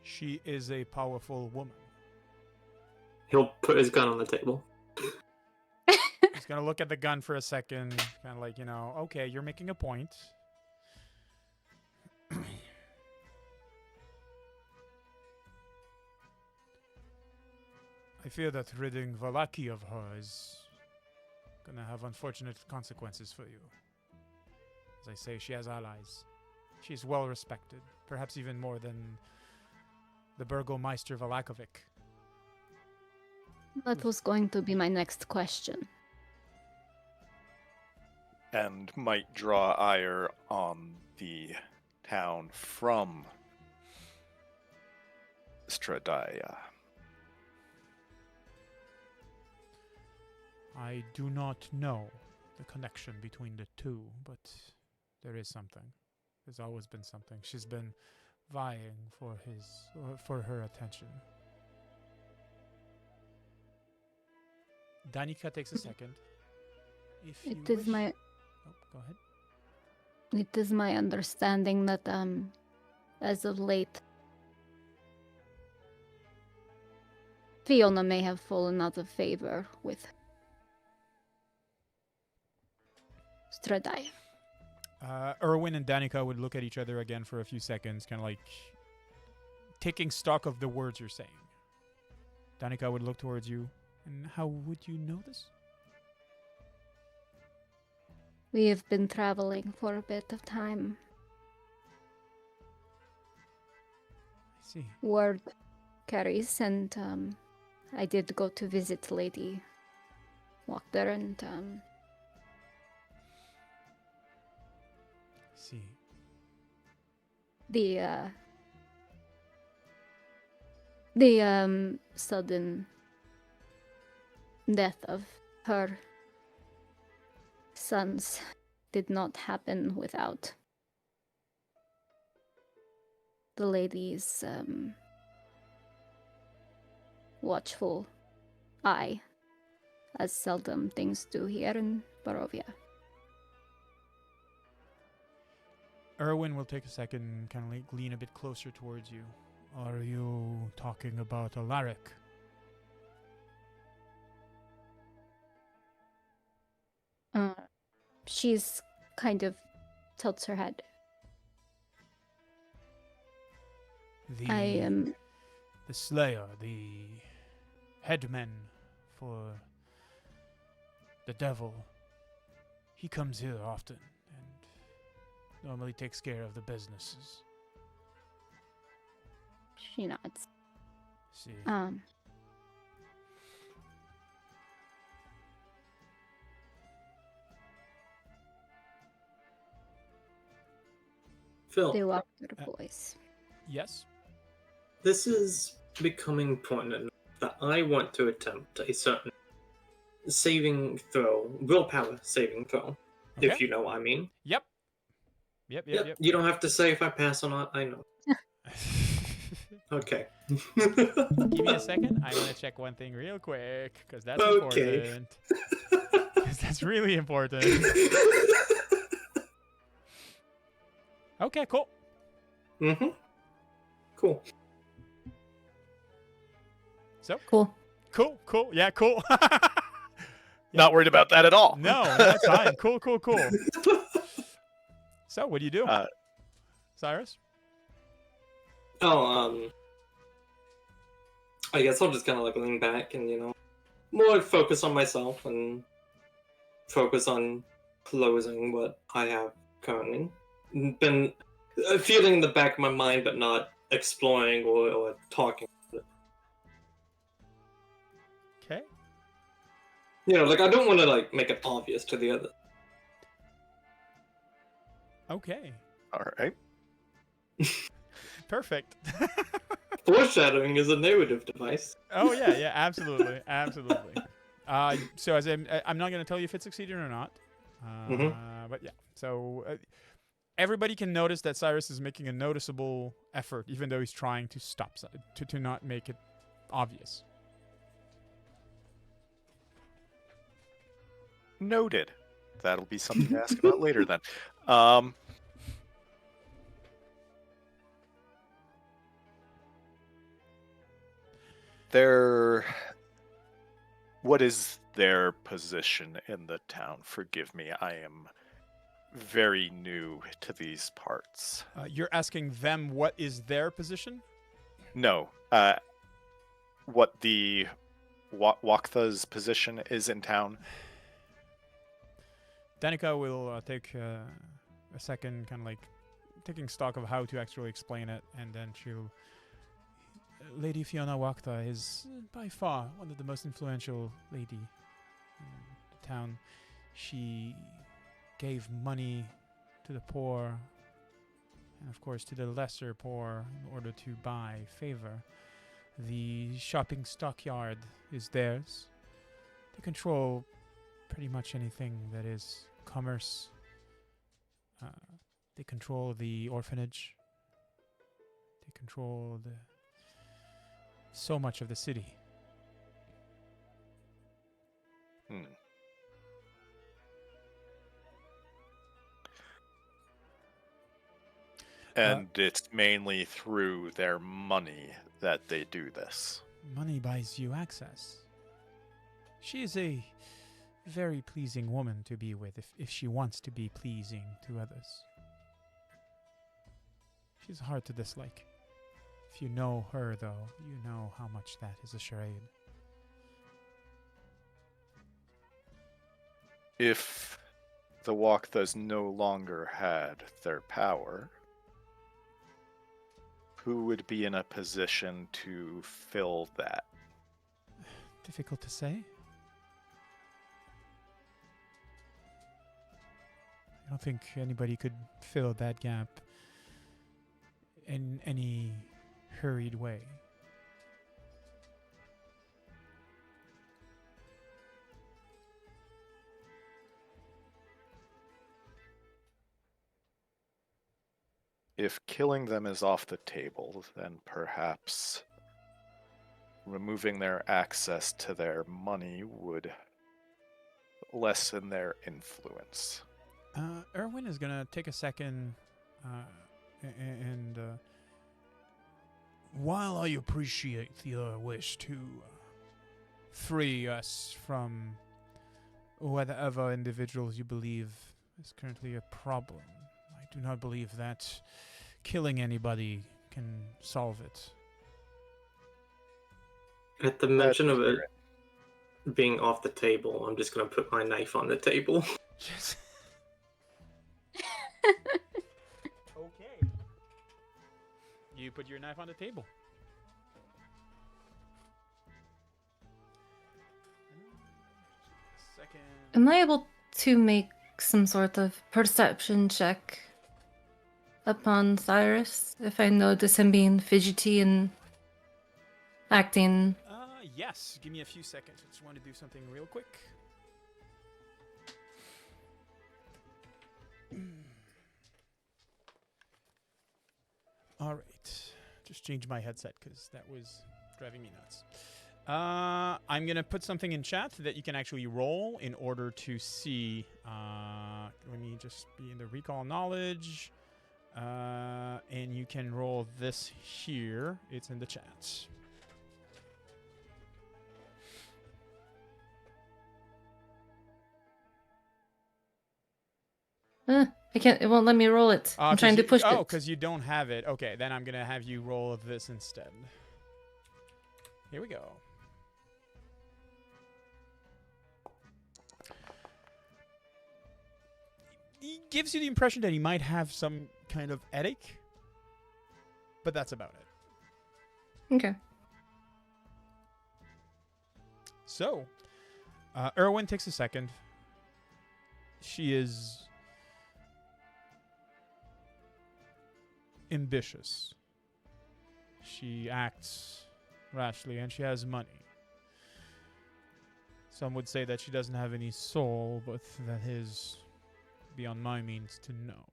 S1: She is a powerful woman.
S5: He'll put his gun on the table.
S1: He's gonna look at the gun for a second, kind of like, okay, you're making a point. I fear that ridding Vallaki of her is gonna have unfortunate consequences for you. As I say, she has allies. She's well respected, perhaps even more than the Burgomeister Valakovic.
S7: That was going to be my next question.
S4: And might draw ire on the town from Stradaya.
S1: I do not know the connection between the two, but there is something. There's always been something. She's been vying for her attention. Danica takes a second. If you
S7: It is
S1: wish-
S7: my
S1: Oh, go ahead.
S7: It is my understanding that as of late Fiona may have fallen out of favor with Stradai.
S1: Erwin and Danica would look at each other again for a few seconds, kind of like taking stock of the words you're saying. Danica would look towards you, and how would you know this?
S7: We have been traveling for a bit of time.
S1: I see.
S7: Word carries, and I did go to visit Lady Wachter, and
S1: I see.
S7: the sudden death of her sons did not happen without the lady's watchful eye, as seldom things do here in Barovia.
S1: Erwin will take a second and kind of like lean a bit closer towards you. Are you talking about Alaric?
S7: She's kind of tilts her head. I am
S1: The Slayer, the headman for the devil, he comes here often and normally takes care of the businesses.
S7: She nods.
S1: See.
S5: Phil,
S7: They walk to the boys.
S1: Yes?
S5: this is becoming important enough that I want to attempt a certain saving throw, willpower saving throw,
S1: Okay.
S5: if you know what I mean.
S1: Yep. Yep.
S5: You don't have to say if I pass or not, I know. Okay.
S1: Give me a second. I want to check one thing real quick because that's
S5: Okay.
S1: important. 'Cause that's really important. Okay, cool.
S5: Mm-hmm. Cool.
S1: So,
S3: Cool.
S1: cool. Yeah, cool.
S4: Not worried about that at all.
S1: No, that's fine. Cool. So, what do you do, Cyrus?
S5: Oh, I guess I'll just kind of like lean back and, more focus on myself and focus on closing what I have currently. Been feeling in the back of my mind, but not exploring or talking.
S1: Okay.
S5: Like I don't want to like make it obvious to the other.
S1: Okay.
S4: All right.
S1: Perfect.
S5: Foreshadowing is a narrative device.
S1: Oh yeah, absolutely. So as I'm not going to tell you if it succeeded or not. But yeah. So everybody can notice that Cyrus is making a noticeable effort, even though he's trying to stop to not make it obvious.
S4: Noted. That'll be something to ask about later then. What is their position in the town? Forgive me, I am very new to these parts.
S1: You're asking them what is their position?
S4: No, what the Waktha's position is in town.
S1: Danica will take a second, kind of like taking stock of how to actually explain it, and then she'll. Lady Fiona Waktha is by far one of the most influential lady in the town. She gave money to the poor, and of course to the lesser poor, in order to buy favor. The shopping stockyard is theirs. They control pretty much anything that is commerce. They control the orphanage. They control so much of the city.
S4: And it's mainly through their money that they do this.
S1: Money buys you access. She is a very pleasing woman to be with if she wants to be pleasing to others. She's hard to dislike. If you know her, though, you know how much that is a charade.
S4: If the Wakthas no longer had their power, who would be in a position to fill that?
S1: Difficult to say. I don't think anybody could fill that gap in any hurried way.
S4: If killing them is off the table, then perhaps removing their access to their money would lessen their influence.
S1: Erwin is going to take a second and while I appreciate your wish to free us from whatever individuals you believe is currently a problem, I do not believe that killing anybody can solve it.
S5: At the mention of it, being off the table, I'm just gonna put my knife on the table.
S1: Yes. Okay. You put your knife on the table. Second.
S3: Am I able to make some sort of perception check upon Cyrus if I notice him being fidgety and acting?
S1: Yes. Give me a few seconds. I just want to do something real quick. All right. Just change my headset because that was driving me nuts. I'm going to put something in chat that you can actually roll in order to see. Let me just be in the recall knowledge. And you can roll this here. It's in the chat.
S3: I can't. It won't let me roll it. I'm trying to push it.
S1: Oh, because you don't have it. Okay, then I'm going to have you roll this instead. Here we go. He gives you the impression that he might have some kind of headache, but that's about it.
S3: Okay.
S1: So, Erwin takes a second. She is ambitious. She acts rashly, and she has money. Some would say that she doesn't have any soul, but that is beyond my means to know.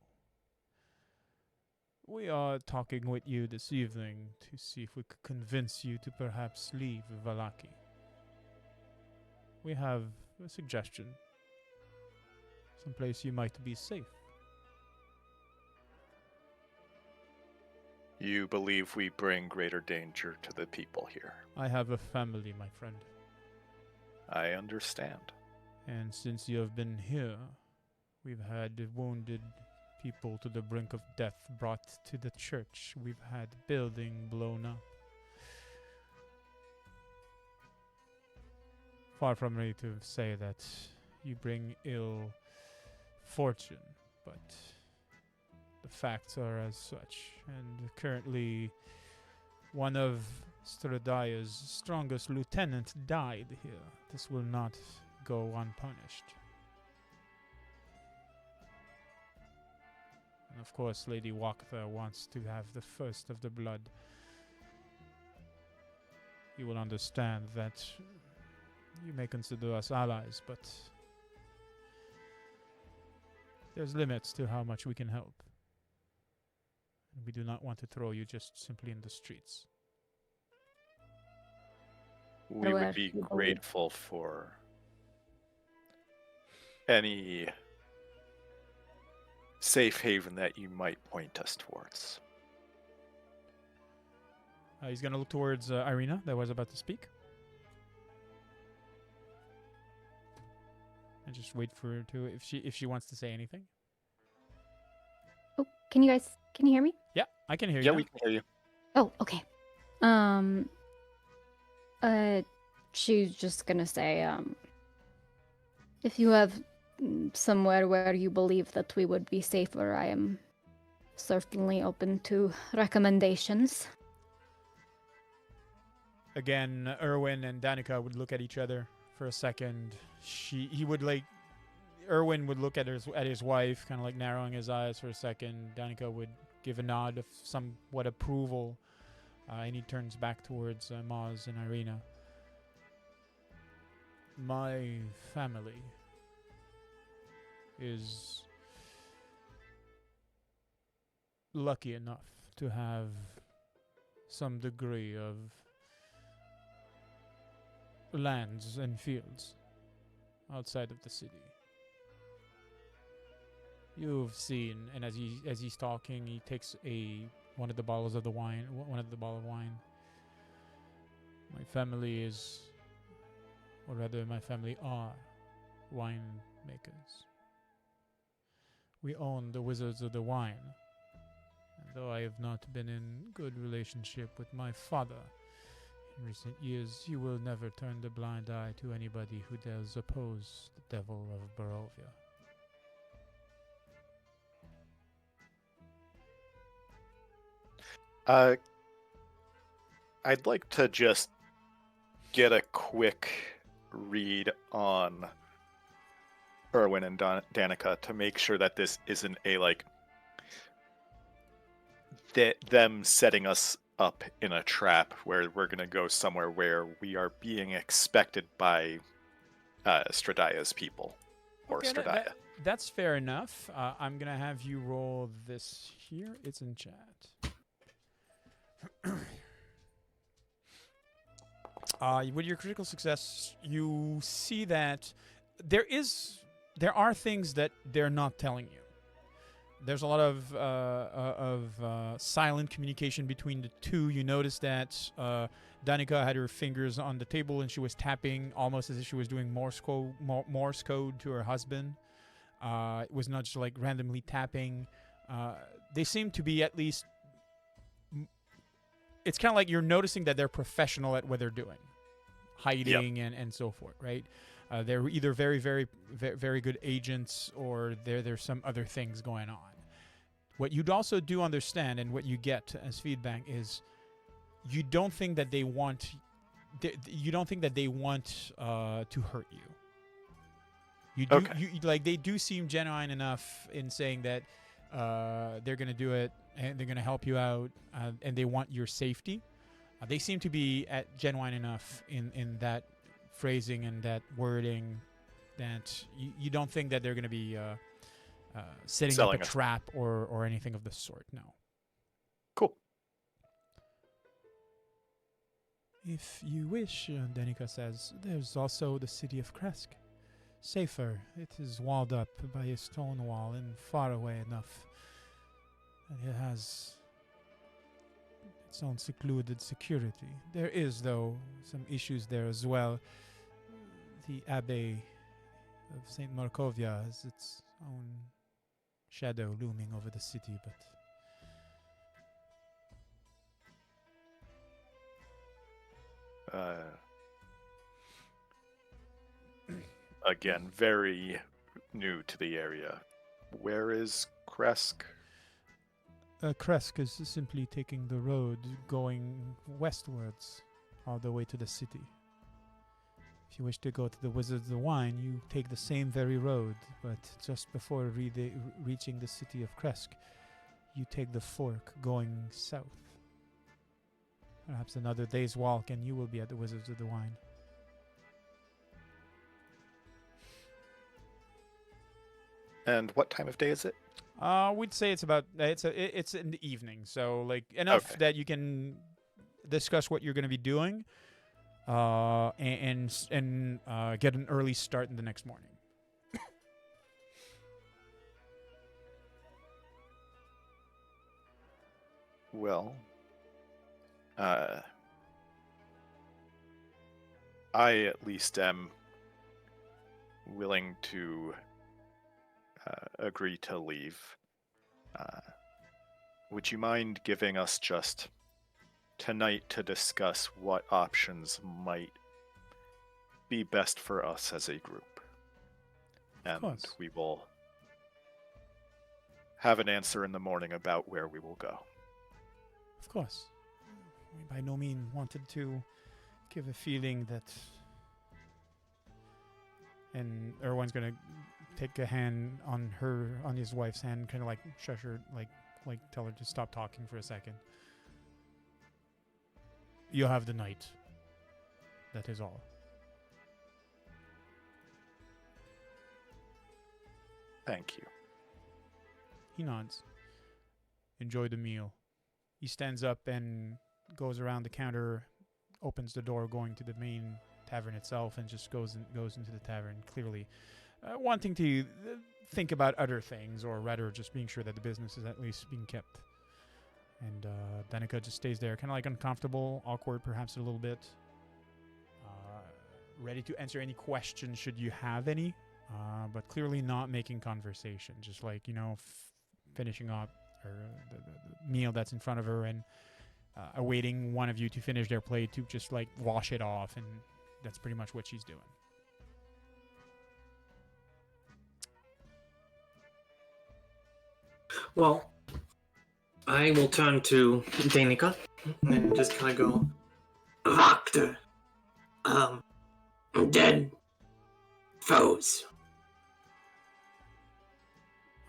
S1: We are talking with you this evening to see if we could convince you to perhaps leave Valaki. We have a suggestion. Someplace you might be safe.
S4: You believe we bring greater danger to the people here.
S1: I have a family, my friend.
S4: I understand.
S1: And since you have been here, we've had wounded people to the brink of death brought to the church. We've had building blown up. Far from ready to say that you bring ill fortune, but the facts are as such. And currently, one of Strahda's strongest lieutenant died here. This will not go unpunished. And of course, Lady Wakta wants to have the first of the blood. You will understand that you may consider us allies, but there's limits to how much we can help. And we do not want to throw you just simply in the streets.
S4: We would be grateful for any safe haven that you might point us towards.
S1: He's going to look towards Irina that was about to speak. And just wait for her to, if she wants to say anything.
S7: Oh, can you hear me?
S1: Yeah, I can hear you.
S4: Yeah,
S1: now.
S4: we can hear you.
S7: Oh, okay. She's just gonna say, if you have somewhere where you believe that we would be safer, I am certainly open to recommendations.
S1: Again, Erwin and Danica would look at each other for a second. Erwin would look at his wife, kind of like narrowing his eyes for a second. Danica would give a nod of somewhat approval, and he turns back towards Maz and Irina. My family is lucky enough to have some degree of lands and fields outside of the city. You've seen, and as he's talking, he takes one of the bottles of wine. My family is, or rather, my family are wine makers. We own the Wizards of the Wine, and though I have not been in good relationship with my father in recent years, you will never turn the blind eye to anybody who dares oppose the devil of Barovia.
S4: I'd like to just get a quick read on Erwin and Danica to make sure that this isn't a them setting us up in a trap where we're gonna go somewhere where we are being expected by Strahdia's people or
S1: Okay,
S4: Strahdia.
S1: that's fair enough. I'm gonna have you roll this here. It's in chat. With your critical success, you see that there are things that they're not telling you. There's a lot of silent communication between the two. You notice that Danica had her fingers on the table and she was tapping almost as if she was doing Morse code to her husband. It was not just like randomly tapping. They seem to be at least. It's kind of like you're noticing that they're professional at what they're doing, hiding and so forth, right? They're either very, very, very, very good agents or there's some other things going on. What you'd also do understand and what you get as feedback is you don't think that they want to hurt you. You do they do seem genuine enough in saying that they're going to do it and they're going to help you out and they want your safety. They seem to be genuine enough in that phrasing and that wording that you don't think that they're going to be setting up a trap or anything of the sort. No.
S4: Cool.
S1: If you wish, Danica says, there's also the city of Kresk. Safer. It is walled up by a stone wall and far away enough. And it has its own secluded security. There is, though, some issues there as well. The Abbey of St. Markovia has its own shadow looming over the city, but...
S4: Again, very new to the area. Where is Kresk?
S1: Kresk is simply taking the road going westwards all the way to the city. If you wish to go to the Wizards of the Wine, you take the same very road, but just before reaching the city of Kresk, you take the fork going south. Perhaps another day's walk and you will be at the Wizards of the Wine.
S4: And what time of day is it?
S1: We'd say it's in the evening, so like enough that you can discuss what you're going to be doing, and get an early start in the next morning.
S4: Well, I at least am willing to agree to leave. Would you mind giving us just tonight to discuss what options might be best for us as a group? And we will have an answer in the morning about where we will go.
S1: Of course. We by no means wanted to give a feeling that... And Erwin's going to take a hand on his wife's hand, kind of like shush her, like tell her to stop talking for a second. You'll have the night. That is all.
S4: Thank you.
S1: He nods. Enjoy the meal. He stands up and goes around the counter, opens the door going to the main tavern itself, and just goes into the tavern, clearly wanting to think about other things, or rather just being sure that the business is at least being kept. And Danica just stays there, kind of like uncomfortable, awkward perhaps a little bit, ready to answer any questions should you have any, but clearly not making conversation, just like, finishing up the meal that's in front of her and awaiting one of you to finish their play to just like wash it off, and that's pretty much what she's doing.
S5: Well, I will turn to Danica and just kind of go, Victor, dead foes.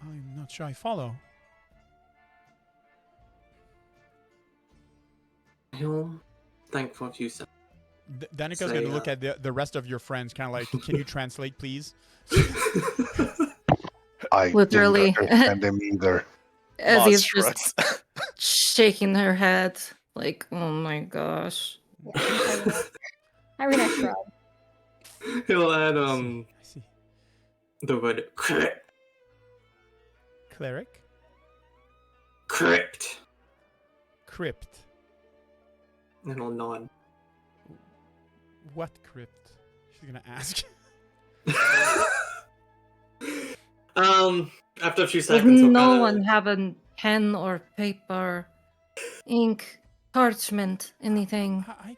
S1: I'm not sure I follow.
S5: He'll think for a few seconds.
S1: Danica's
S5: Say,
S1: going to look at the rest of your friends, kind of like, can you translate, please?
S6: I
S3: Literally.
S6: didn't understand him either.
S3: As
S4: Maz
S3: he's
S4: shrugs.
S3: just shaking her head, like, oh my gosh.
S7: Irina shrug.
S5: He'll add
S1: I see.
S5: the word crypt.
S1: Cleric?
S5: Crypt.
S1: Crypt.
S5: And he'll nod.
S1: What crypt? She's going to ask.
S5: After a few
S3: Does
S5: seconds, he'll
S3: no
S5: kinda-
S3: one have a pen or paper, ink, parchment, anything?
S1: I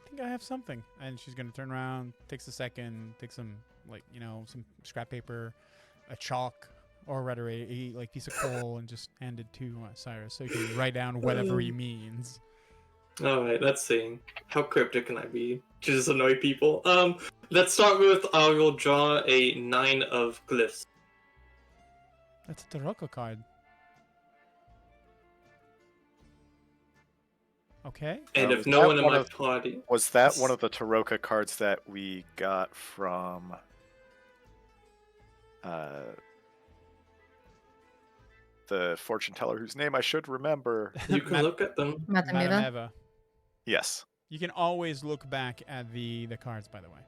S1: think I have something. And she's gonna turn around, takes a second, take some some scrap paper, a chalk, or rather a like piece of coal, and just hand it to Cyrus so he can write down whatever he means.
S5: Alright, let's see. How cryptic can I be? To just annoy people. Let's start with I will draw a 9 of glyphs.
S1: That's a Taroko card. Okay.
S5: And
S4: Was
S5: if no
S4: that
S5: one in
S4: one
S5: my
S4: of-
S5: party
S4: Was that one of the Taroka cards that we got from the fortune teller whose name I should remember?
S5: you can look at them.
S1: Madam
S3: Matamida?
S1: Eva.
S4: Yes.
S1: You can always look back at the cards, by the way.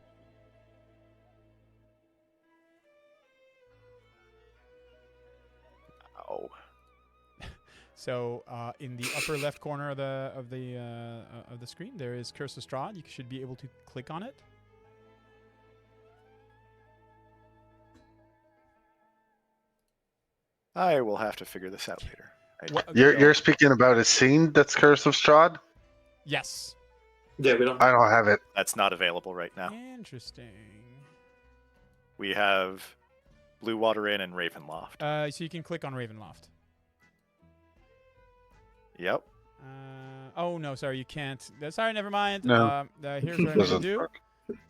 S4: Oh.
S1: So in the upper left corner of the screen, there is Curse of Strahd. You should be able to click on it.
S4: I will have to figure this out later. I
S1: What-
S6: You're speaking about a scene that's Curse of Strahd?
S1: Yes.
S5: Yeah, we don't.
S6: I don't have it.
S4: That's not available right now.
S1: Interesting.
S4: We have Blue Water Inn and Ravenloft.
S1: So you can click on Ravenloft.
S4: Yep.
S1: Oh no, sorry, you can't. Sorry, never mind.
S6: No.
S1: Here's what I'm gonna do.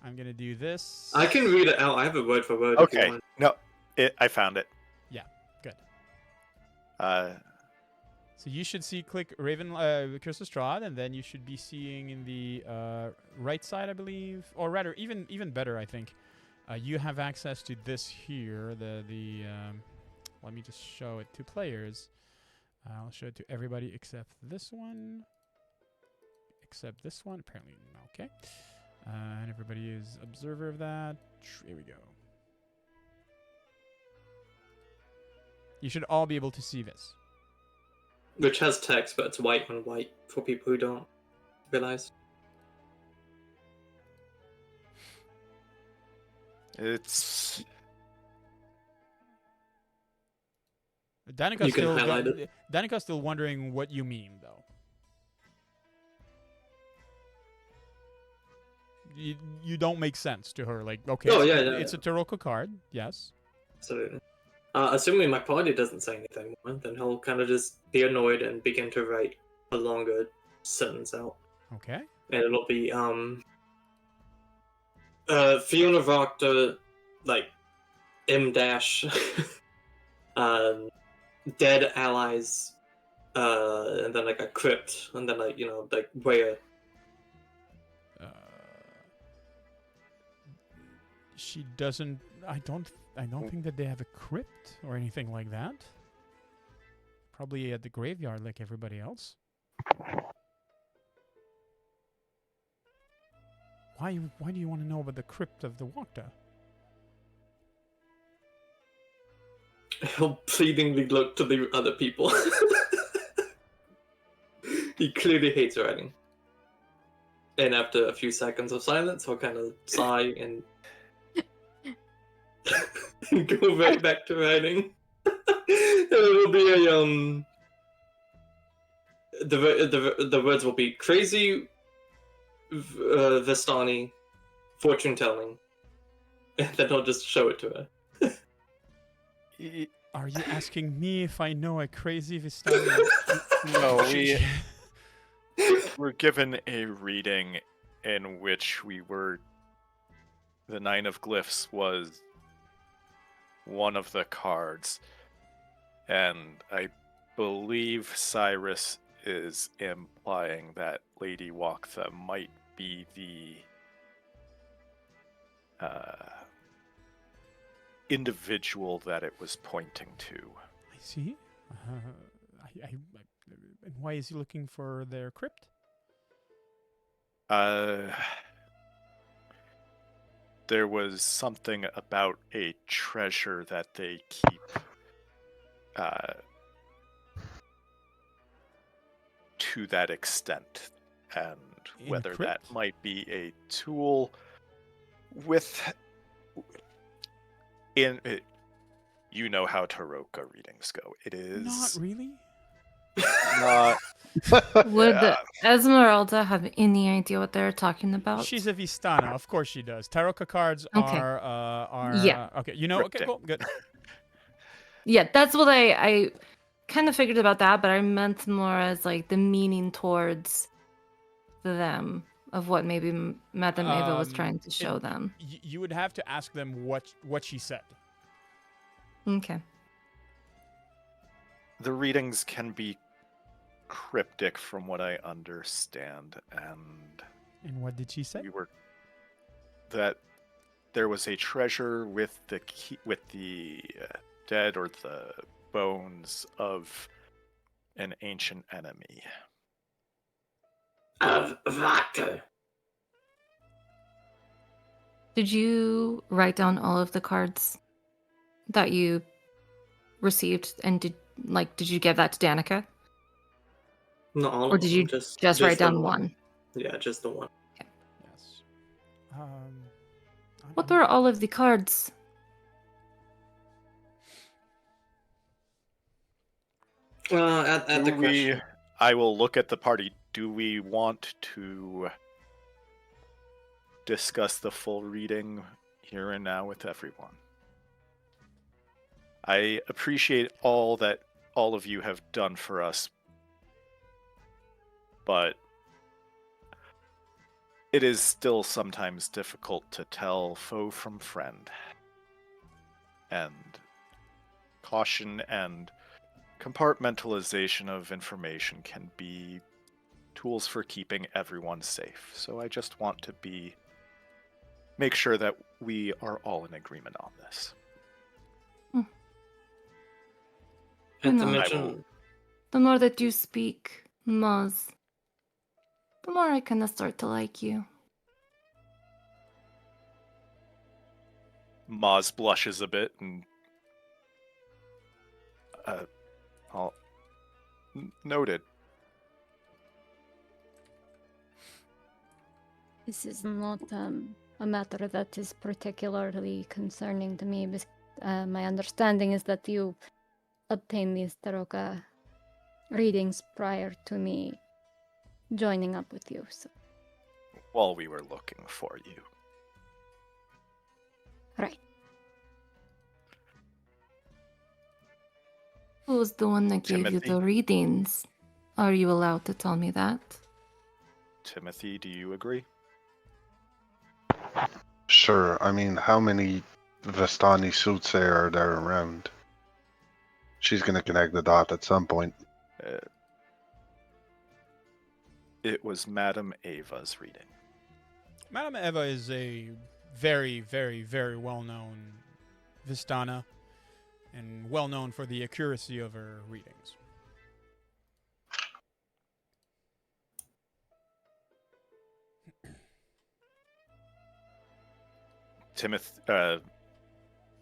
S1: I'm gonna do this.
S5: I can read it out. I have a word for word. If you
S4: Okay.
S5: want.
S4: No, I found it.
S1: Yeah, good.
S4: So
S1: you should see click Curse of Strahd, and then you should be seeing in the right side, I believe, or rather, even better, I think. You have access to this here. Let me just show it to players. I'll show it to everybody except this one. Except this one. Apparently, okay. And everybody is observer of that. Here we go. You should all be able to see this.
S5: Which has text, but it's white on white for people who don't realize.
S4: it's
S1: Danica's
S5: You can highlight it.
S1: Danica's still wondering what you mean, though. You don't make sense to her. Like, okay,
S5: Oh,
S1: it's
S5: yeah.
S1: a Taroko card, yes.
S5: So, assuming my party doesn't say anything more, then he'll kind of just be annoyed and begin to write a longer sentence out.
S1: Okay.
S5: And it'll be, Fiona Proctor, like, M dash, dead allies, and then, like, a crypt, and then, like, like, where.
S1: She doesn't. I don't think that they have a crypt or anything like that. Probably at the graveyard, like everybody else. Why do you want to know about the crypt of the Wakta?
S5: He'll pleadingly look to the other people. He clearly hates writing. And after a few seconds of silence, he'll kind of sigh and go right back to writing. And it'll be the words will be crazy Vistani fortune telling, and then I'll just show it to her.
S1: Are you asking me if I know a crazy Vistani?
S4: No, we were given a reading in which the Nine of Glyphs was one of the cards, and I believe Cyrus is implying that Lady Waktha might be the individual that it was pointing to.
S1: I see. And why is he looking for their crypt?
S4: There was something about a treasure that they keep to that extent, and
S1: In a
S4: whether that
S1: crypt?
S4: might be a tool with you know how Taroka readings go. It is
S1: Not really.
S4: not
S3: Would
S4: uh,
S3: Esmeralda have any idea what they're talking about?
S1: She's a Vistana, of course she does. Taroka cards
S3: Okay.
S1: are
S3: Yeah.
S1: okay. You know, okay,
S4: Cryptic.
S1: cool, good.
S3: Yeah, that's what I kind of figured about that, but I meant more as like the meaning towards them of what maybe Madame Eva was trying to show them.
S1: You would have to ask them what she said.
S3: Okay.
S4: the readings can be cryptic from what I understand, and
S1: And what did she say?
S4: that there was a treasure with the dead or the bones of an ancient enemy.
S5: Of vodka.
S3: Did you write down all of the cards that you received, and did you give that to Danica,
S5: Not all
S3: or
S5: of
S3: did
S5: them,
S3: you
S5: just
S3: write
S5: the
S3: down one?
S5: Yeah, just the one.
S1: Yes.
S3: What are all of the cards?
S5: At the question.
S4: I will look at the party. Do we want to discuss the full reading here and now with everyone? I appreciate all that all of you have done for us, but it is still sometimes difficult to tell foe from friend. And caution and compartmentalization of information can be tools for keeping everyone safe. So I just want to make sure that we are all in agreement on this.
S5: And to
S3: No.
S5: mention,
S3: The more that you speak, Maz, the more I kind of start to like you.
S4: Maz blushes a bit and noted.
S7: This is not a matter that is particularly concerning to me. My understanding is that you obtained these Taroka readings prior to me joining up with you. So.
S4: While we were looking for you.
S7: Right.
S3: Who was the one that gave you
S4: Timothy.
S3: the readings? Are you allowed to tell me that?
S4: Timothy, do you agree?
S6: Sure. I mean, how many Vistani soothsayer are there around? She's gonna connect the dot at some point.
S4: It was Madame Ava's reading.
S1: Madame Eva is a very, very, very well-known Vistana and well-known for the accuracy of her readings.
S4: Timothy,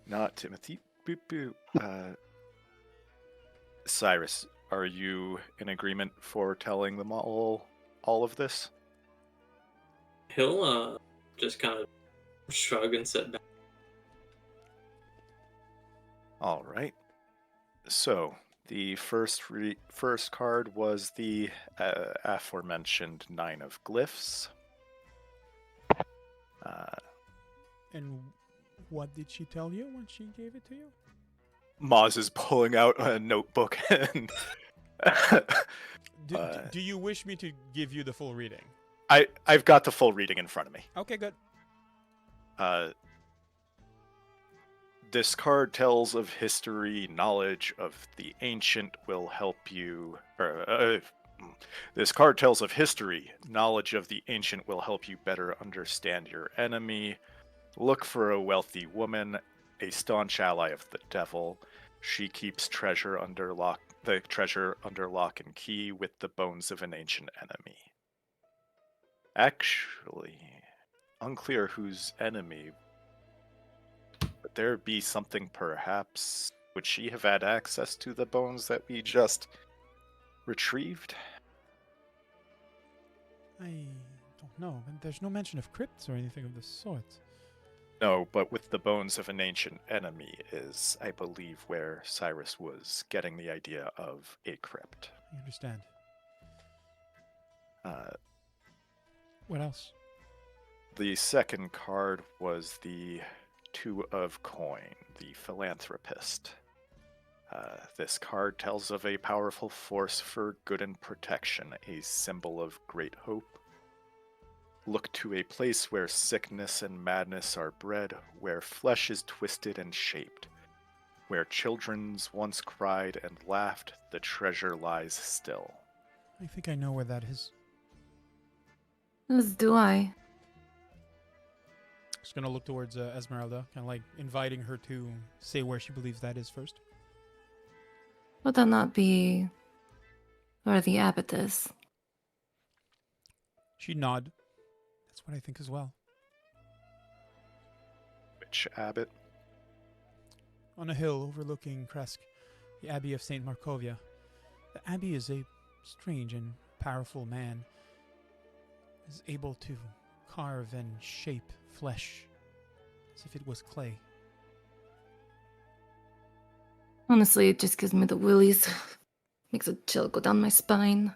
S4: not Timothy. Boop, boop. Cyrus, are you in agreement for telling them all of this?
S5: he'll just kind of shrug and sit down.
S4: All right. So, The first card was the aforementioned Nine of Glyphs.
S1: And what did she tell you when she gave it to you?
S4: Maz is pulling out a notebook and
S1: Do you wish me to give you the full reading?
S4: I've got the full reading in front of me.
S1: Okay, good.
S4: This card tells of history, knowledge of the ancient will help you. This card tells of history, knowledge of the ancient will help you better understand your enemy. Look for a wealthy woman, a staunch ally of the devil. She keeps treasure under lock and key with the bones of an ancient enemy. Actually, unclear whose enemy. Would there be something perhaps? Would she have had access to the bones that we just retrieved?
S1: I don't know. There's no mention of crypts or anything of the sort.
S4: No, but with the bones of an ancient enemy is, I believe, where Cyrus was getting the idea of a crypt.
S1: I understand. What else?
S4: The second card was the Two of Coin, the Philanthropist. This card tells of a powerful force for good and protection, a symbol of great hope. Look to a place where sickness and madness are bred, where flesh is twisted and shaped. Where children once cried and laughed, the treasure lies still.
S1: I think I know where that is.
S3: As do I.
S1: Just gonna look towards Esmeralda, kind of like inviting her to say where she believes that is first.
S3: Would that not be where the abbot is?
S1: She'd nod. That's what I think as well.
S4: Which abbot?
S1: On a hill overlooking Kresk, the Abbey of St. Markovia. The Abbey is a strange and powerful man. Is able to carve and shape flesh as if it was clay.
S3: Honestly, it just gives me the willies. Makes a chill go down my spine.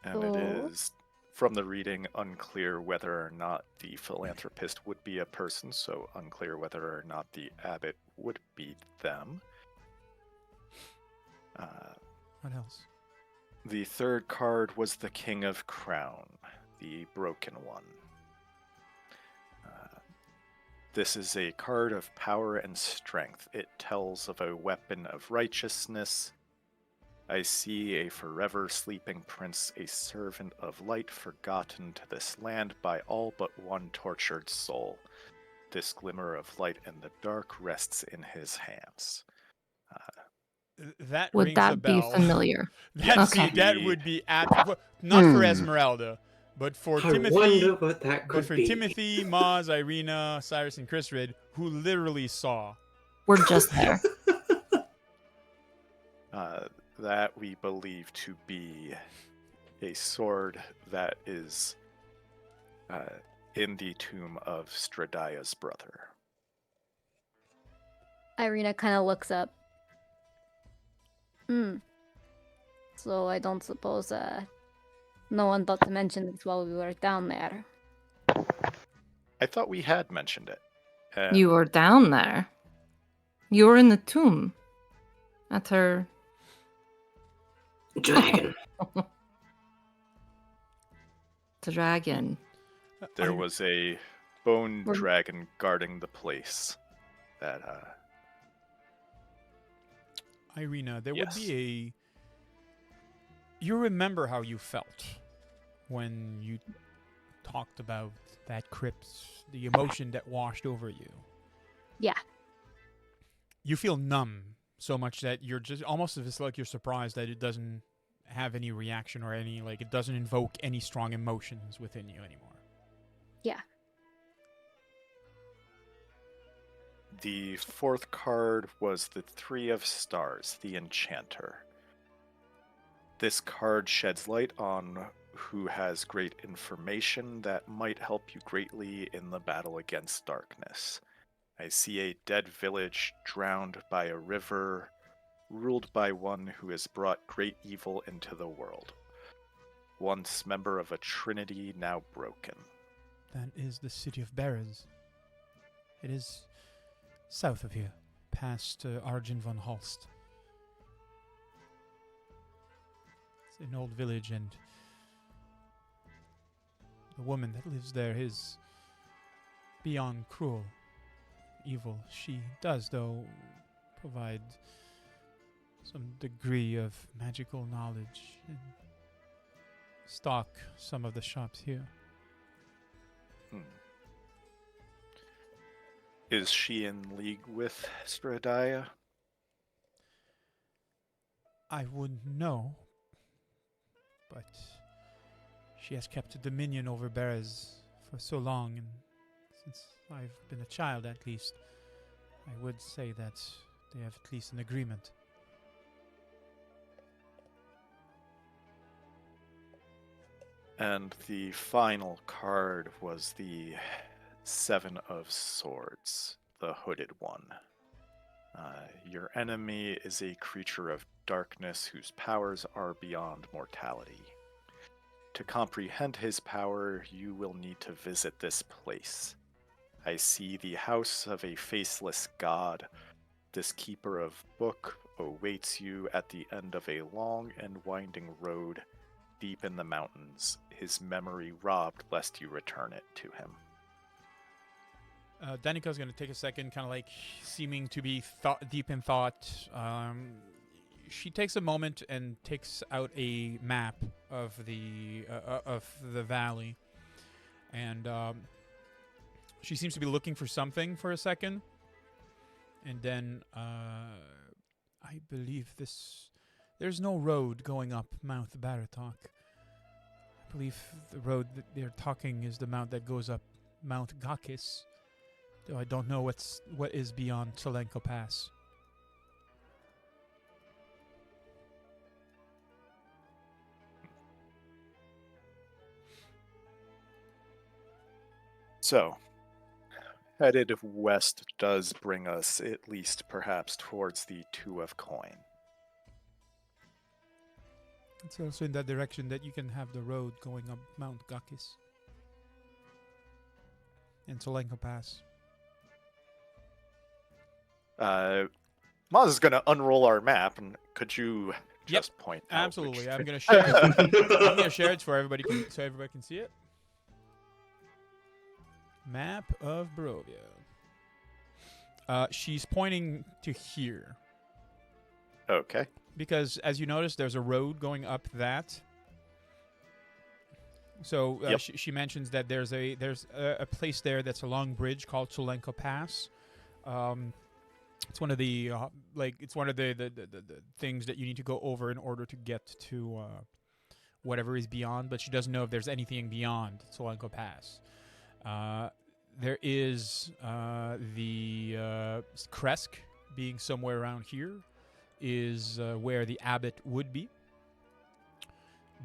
S4: And it is, from the reading, unclear whether or not the philanthropist would be a person, so unclear whether or not the abbot would be them.
S1: What else?
S4: The third card was the King of Crown, the Broken One. This is a card of power and strength. It tells of a weapon of righteousness. I see a forever sleeping prince, a servant of light forgotten to this land by all but one tortured soul. This glimmer of light in the dark rests in his hands.
S1: That
S3: Would
S1: rings
S3: that
S1: a
S3: be
S1: bell.
S3: familiar?
S1: See, that would be not for Esmeralda, but for
S5: I
S1: Timothy.
S5: wonder what that
S1: But
S5: could
S1: for
S5: be.
S1: Timothy, Maz, Irina, Cyrus, and Chrisrid, who literally saw.
S3: We're just there.
S4: That we believe to be a sword that is in the tomb of Strahdia's brother.
S7: Irina kind of looks up. So I don't suppose no one thought to mention this while we were down there.
S4: I thought we had mentioned it.
S3: You were down there. You were in the tomb. At her...
S5: Dragon.
S3: Dragon.
S4: There was a bone
S7: We're-
S4: dragon guarding the place. That
S1: Irina, there
S4: Yes.
S1: would be a. You remember how you felt when you talked about that crypt, the emotion that washed over you.
S7: Yeah.
S1: You feel numb so much that you're just almost it's like you're surprised that it doesn't have any reaction or any like it doesn't invoke any strong emotions within you anymore.
S7: Yeah.
S4: the fourth card was the Three of Stars, the Enchanter. This card sheds light on who has great information that might help you greatly in the battle against darkness. I see a dead village drowned by a river, ruled by one who has brought great evil into the world. Once member of a trinity, now broken.
S1: That is the city of Berez. It is south of here, past Argent von Holst. It's an old village, and the woman that lives there is beyond cruel, evil. She does, though, provide some degree of magical knowledge and stock some of the shops here.
S4: Is she in league with Strahd?
S1: I wouldn't know, but she has kept a dominion over Berez for so long, and since I've been a child at least, I would say that they have at least an agreement.
S4: And the final card was the Seven of Swords, the hooded one. Your enemy is a creature of darkness whose powers are beyond mortality. To comprehend his power, you will need to visit this place. I see the house of a faceless god. This keeper of book awaits you at the end of a long and winding road deep in the mountains, his memory robbed lest you return it to him.
S1: Danika's going to take a second, kind of like seeming to be deep in thought. She takes a moment and takes out a map of the valley, and she seems to be looking for something for a second, and then I believe there's no road going up Mount Baratok. I believe the road that they're talking is the mount that goes up Mount Gakis. Though I don't know what is beyond Tsolenko Pass.
S4: So, headed west does bring us at least perhaps towards the Two of Coin.
S1: It's also in that direction that you can have the road going up Mount Gakis and Tsolenko Pass.
S4: Maz is going to unroll our map, and could you just point out?
S1: Absolutely, I'm going to share. I'm going to share it for everybody, so everybody can see it. Map of Barovia. She's pointing to here.
S4: Okay.
S1: Because as you notice, there's a road going up that. So she mentions that there's a place there that's a long bridge called Tsolenko Pass. It's one of the the things that you need to go over in order to get to whatever is beyond. But she doesn't know if there's anything beyond Tsolenko Pass. There is the Kresk being somewhere around here is where the abbot would be.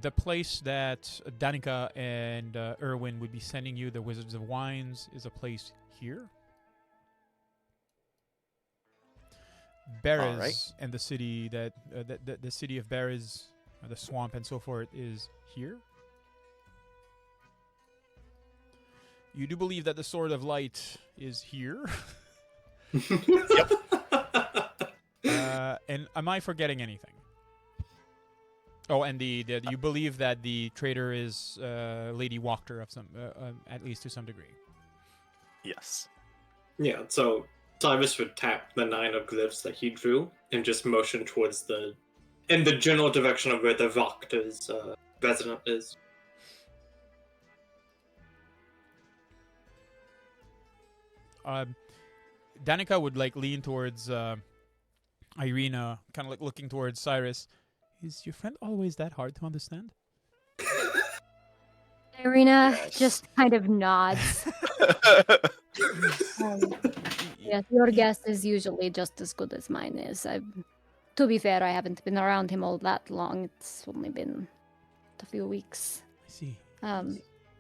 S1: The place that Danica and Erwin would be sending you, the Wizards of Wines, is a place here. Berez, right. And the city that the city of Berez, the swamp and so forth, is here. You do believe that the Sword of Light is here.
S4: Yep.
S1: And am I forgetting anything? Oh, and the you believe that the traitor is Lady Wachter of some, at least to some degree.
S4: Yes.
S5: Yeah. So Cyrus would tap the 9 of glyphs that he drew and just motion towards in the general direction of where the Wachter's resident is.
S1: Danica would lean towards Irina, kind of looking towards Cyrus. Is your friend always that hard to understand?
S7: Irina just kind of nods. Yes, your guess is usually just as good as mine is. To be fair, I haven't been around him all that long. It's only been a few weeks.
S1: see.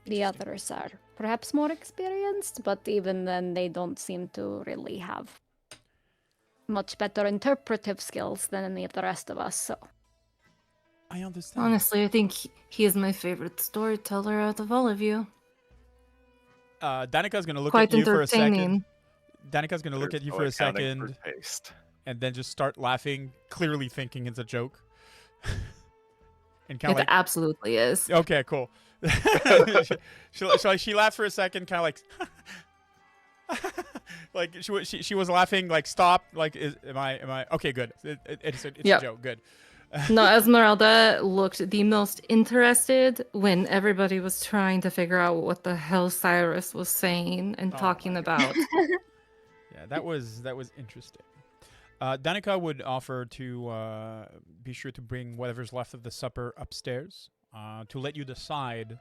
S7: The others are perhaps more experienced, but even then, they don't seem to really have much better interpretive skills than any of the rest of us. So
S1: I understand.
S3: Honestly, I think he is my favorite storyteller out of all of you.
S1: Danika's gonna look
S3: Quite
S1: at you for a second.
S3: entertaining.
S1: Danika's gonna look
S4: There's
S1: at you
S4: no
S1: for a
S4: accounting
S1: second,
S4: for taste.
S1: and then just start laughing, clearly thinking it's a joke. And kind
S3: It
S1: of like,
S3: absolutely is.
S1: okay, cool. she laughs for a second, kind of like, like she was laughing, like stop, like am I okay? Good. It's
S3: Yep.
S1: a joke. Good.
S3: No, Esmeralda looked the most interested when everybody was trying to figure out what the hell Cyrus was saying and
S1: Oh
S3: talking
S1: my
S3: about.
S1: Yeah, that was interesting. Danica would offer to be sure to bring whatever's left of the supper upstairs to let you decide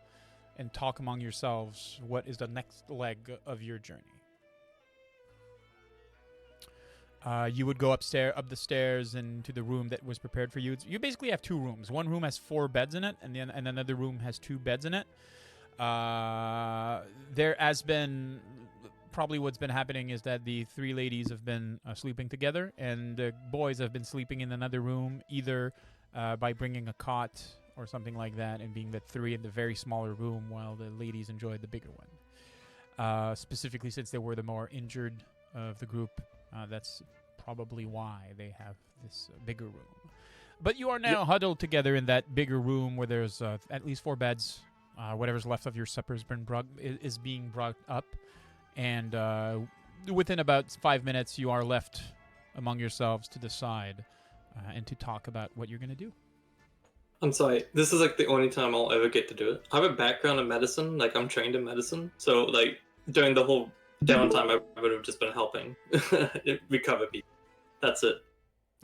S1: and talk among yourselves what is the next leg of your journey. You would go up the stairs into the room that was prepared for you. You basically have two rooms. One room has 4 beds in it, and another room has 2 beds in it. There has been probably what's been happening is that the 3 ladies have been sleeping together, and the boys have been sleeping in another room, either by bringing a cot or something like that, and being the 3 in the very smaller room, while the ladies enjoyed the bigger one. Specifically, since they were the more injured of the group, that's probably why they have this bigger room. But you are now huddled together in that bigger room where there's at least 4 beds. Whatever's left of your supper is being brought up. And within about 5 minutes, you are left among yourselves to decide and to talk about what you're going to do.
S5: I'm sorry, this is like the only time I'll ever get to do it. I have a background in medicine, like I'm trained in medicine, so like during the whole downtime I would have just been helping recover people. That's it.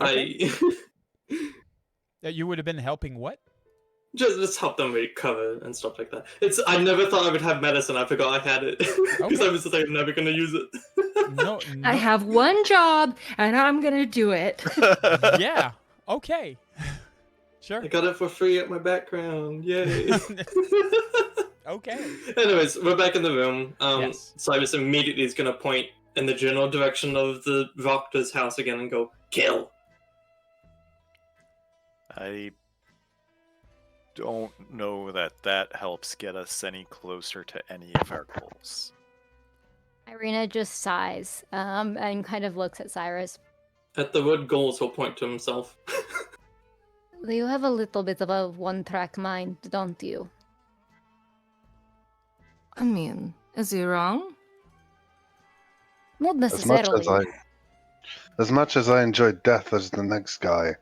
S1: Okay. You would have been helping what?
S5: Just help them recover and stuff like that. I never thought I would have medicine. I forgot I had it because
S1: Okay.
S5: I was just like never gonna use it.
S1: No.
S3: I have one job and I'm gonna do it.
S1: Yeah. Okay. Sure.
S5: I got it for free at my background. Yay.
S1: Okay.
S5: Anyways, we're back in the room.
S1: Yes.
S5: Cyrus immediately is gonna point in the general direction of the Voctor's house again and go, kill.
S4: I don't know that helps get us any closer to any of our goals.
S7: Irina just sighs and kind of looks at Cyrus.
S5: At the word goals, he'll point to himself.
S7: You have a little bit of a one-track mind, don't you?
S3: I mean, is he wrong?
S7: Not
S6: As much
S7: necessarily.
S6: as much as I enjoyed death as the next guy,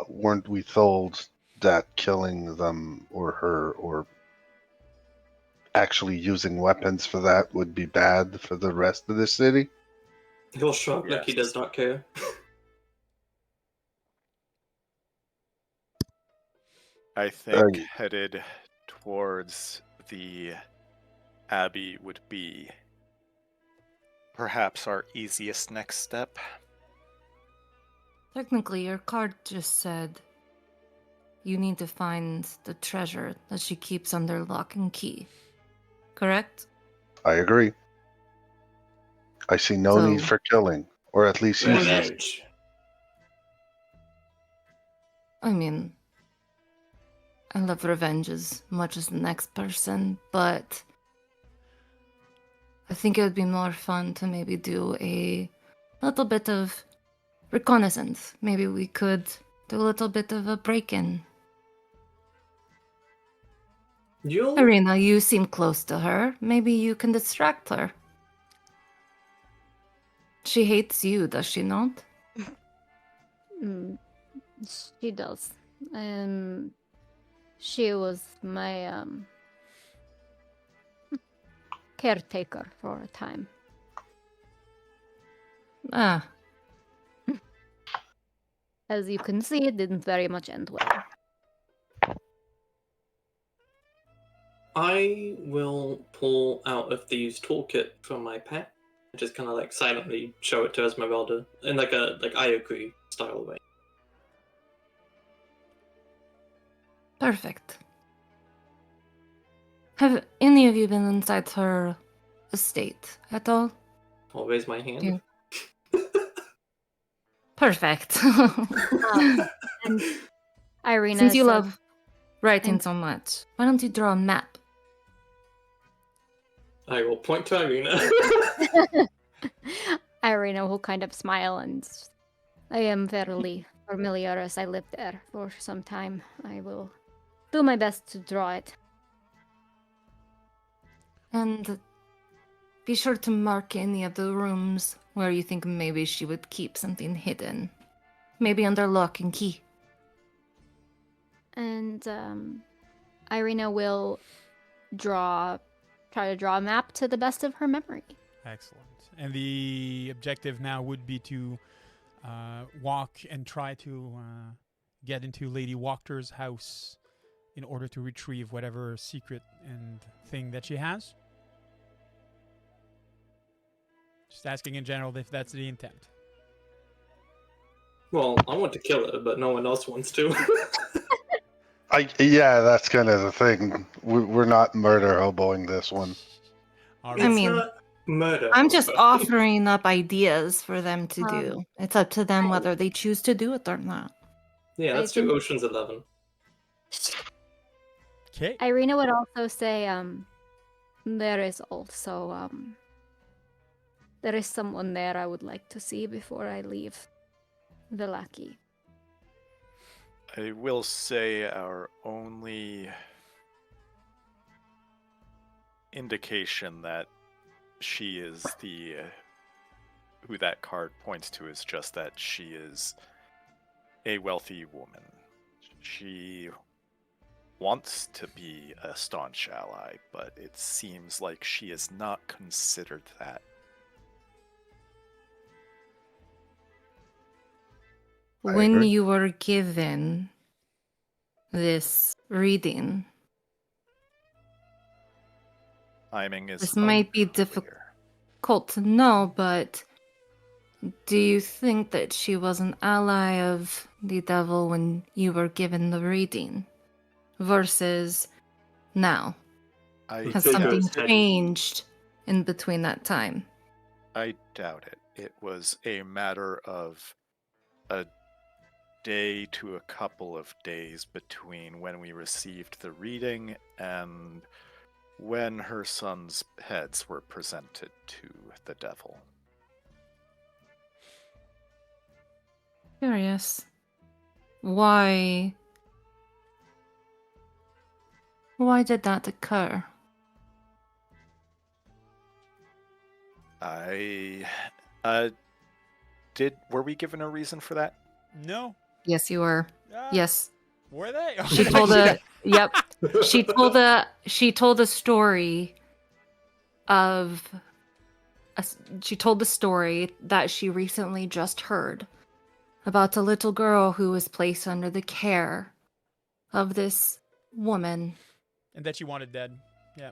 S6: weren't we told that killing them or her or actually using weapons for that would be bad for the rest of the city?
S5: He'll shrug like he
S4: Yes.
S5: does not care.
S4: I think headed towards the Abbey would be perhaps our easiest next step.
S3: Technically, your card just said you need to find the treasure that she keeps under lock and key. Correct?
S6: I agree. I see no need
S3: So-
S6: for killing, or at least using
S5: Revenge.
S3: I mean, I love revenge as much as the next person, but I think it would be more fun to maybe do a little bit of reconnaissance. Maybe we could do a little bit of a break-in.
S5: You'll
S3: Irina, you seem close to her. Maybe you can distract her. She hates you, does she not?
S7: Mm, she does. She was my caretaker for a time.
S3: Ah,
S7: As you can see, it didn't very much end well.
S5: I will pull out a thieves toolkit from my pack and just kind of like silently show it to Esmeralda in like a Ayakui style way.
S3: perfect. Have any of you been inside her estate at all?
S5: I'll raise my hand.
S3: Yeah. Perfect.
S7: And Irina
S3: Since you
S7: said,
S3: love writing
S7: And-
S3: so much, why don't you draw a map?
S5: I will point to Irina.
S7: Irina will kind of smile and I am fairly familiar as I lived there for some time. I will do my best to draw it.
S3: And be sure to mark any of the rooms where you think maybe she would keep something hidden. Maybe under lock and key.
S7: And Irina will try to draw a map to the best of her memory.
S1: Excellent. And the objective now would be to walk and try to get into Lady Walker's house in order to retrieve whatever secret and thing that she has. Just asking in general if that's the intent.
S5: Well, I want to kill her, but no one else wants to.
S6: Yeah, that's kind of the thing. We're not murder hoboing this one.
S1: All
S5: It's
S1: right.
S3: mean,
S5: not murder.
S3: I'm just
S5: but-
S3: offering up ideas for them to do. It's up to them
S7: I-
S3: whether they choose to do it or not.
S5: Yeah,
S7: I
S5: let's do
S7: think-
S5: Ocean's 11.
S1: Okay.
S7: Irina would also say, there is also, there is someone there I would like to see before I leave Villaki.
S4: I will say our only indication that she is the who that card points to is just that she is a wealthy woman. She wants to be a staunch ally, but it seems like she is not considered that.
S6: I
S3: When
S6: agree.
S3: you were given this reading,
S4: Timing is
S3: This might be
S4: unclear.
S3: difficult to know, but do you think that she was an ally of the devil when you were given the reading versus now?
S4: I
S3: Has
S5: Take
S3: something
S5: those head-
S3: changed in between that time?
S4: I doubt it. It was a matter of a day to a couple of days between when we received the reading and when her son's heads were presented to the devil.
S3: Curious. Why did that occur?
S4: Were we given a reason for that?
S1: No.
S3: Yes, you were.
S1: Ah,
S3: Yes.
S1: Were they?
S3: She told a yep. She told a story of she told the story that she recently just heard about a little girl who was placed under the care of this woman
S1: And that she wanted dead. Yeah.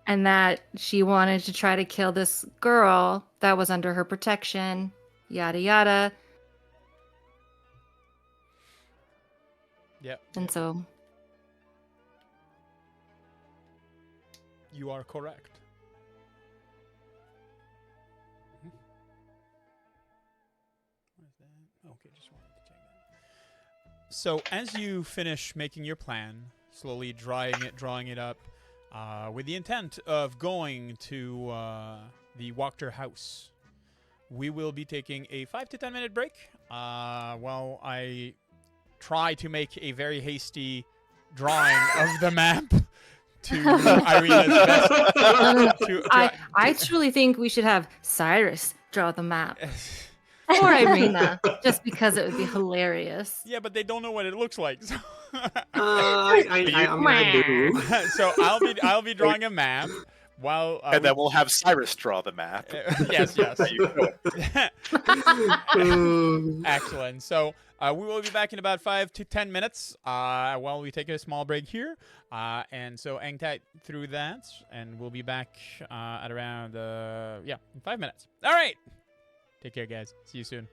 S3: and that she wanted to try to kill this girl that was under her protection, yada yada.
S1: Yeah.
S3: And so
S1: You are correct. What is that? Okay, just wanted to check that. So as you finish making your plan, slowly drawing it up, with the intent of going to the Wachter house, we will be taking a 5 to 10 minute break while I try to make a very hasty drawing of the map to Irina's best.
S3: I truly think we should have Cyrus draw the map. Or Irina, just because it would be hilarious.
S1: Yeah, but they don't know what it looks like. So,
S5: I mean, I do.
S1: so I'll be drawing a map while
S4: And then we'll have Cyrus draw the map.
S1: yes.
S4: There you go.
S1: Excellent. So we will be back in about 5 to 10 minutes while we take a small break here. And so hang tight through that, and we'll be back at around in 5 minutes. All right. Take care, guys. See you soon.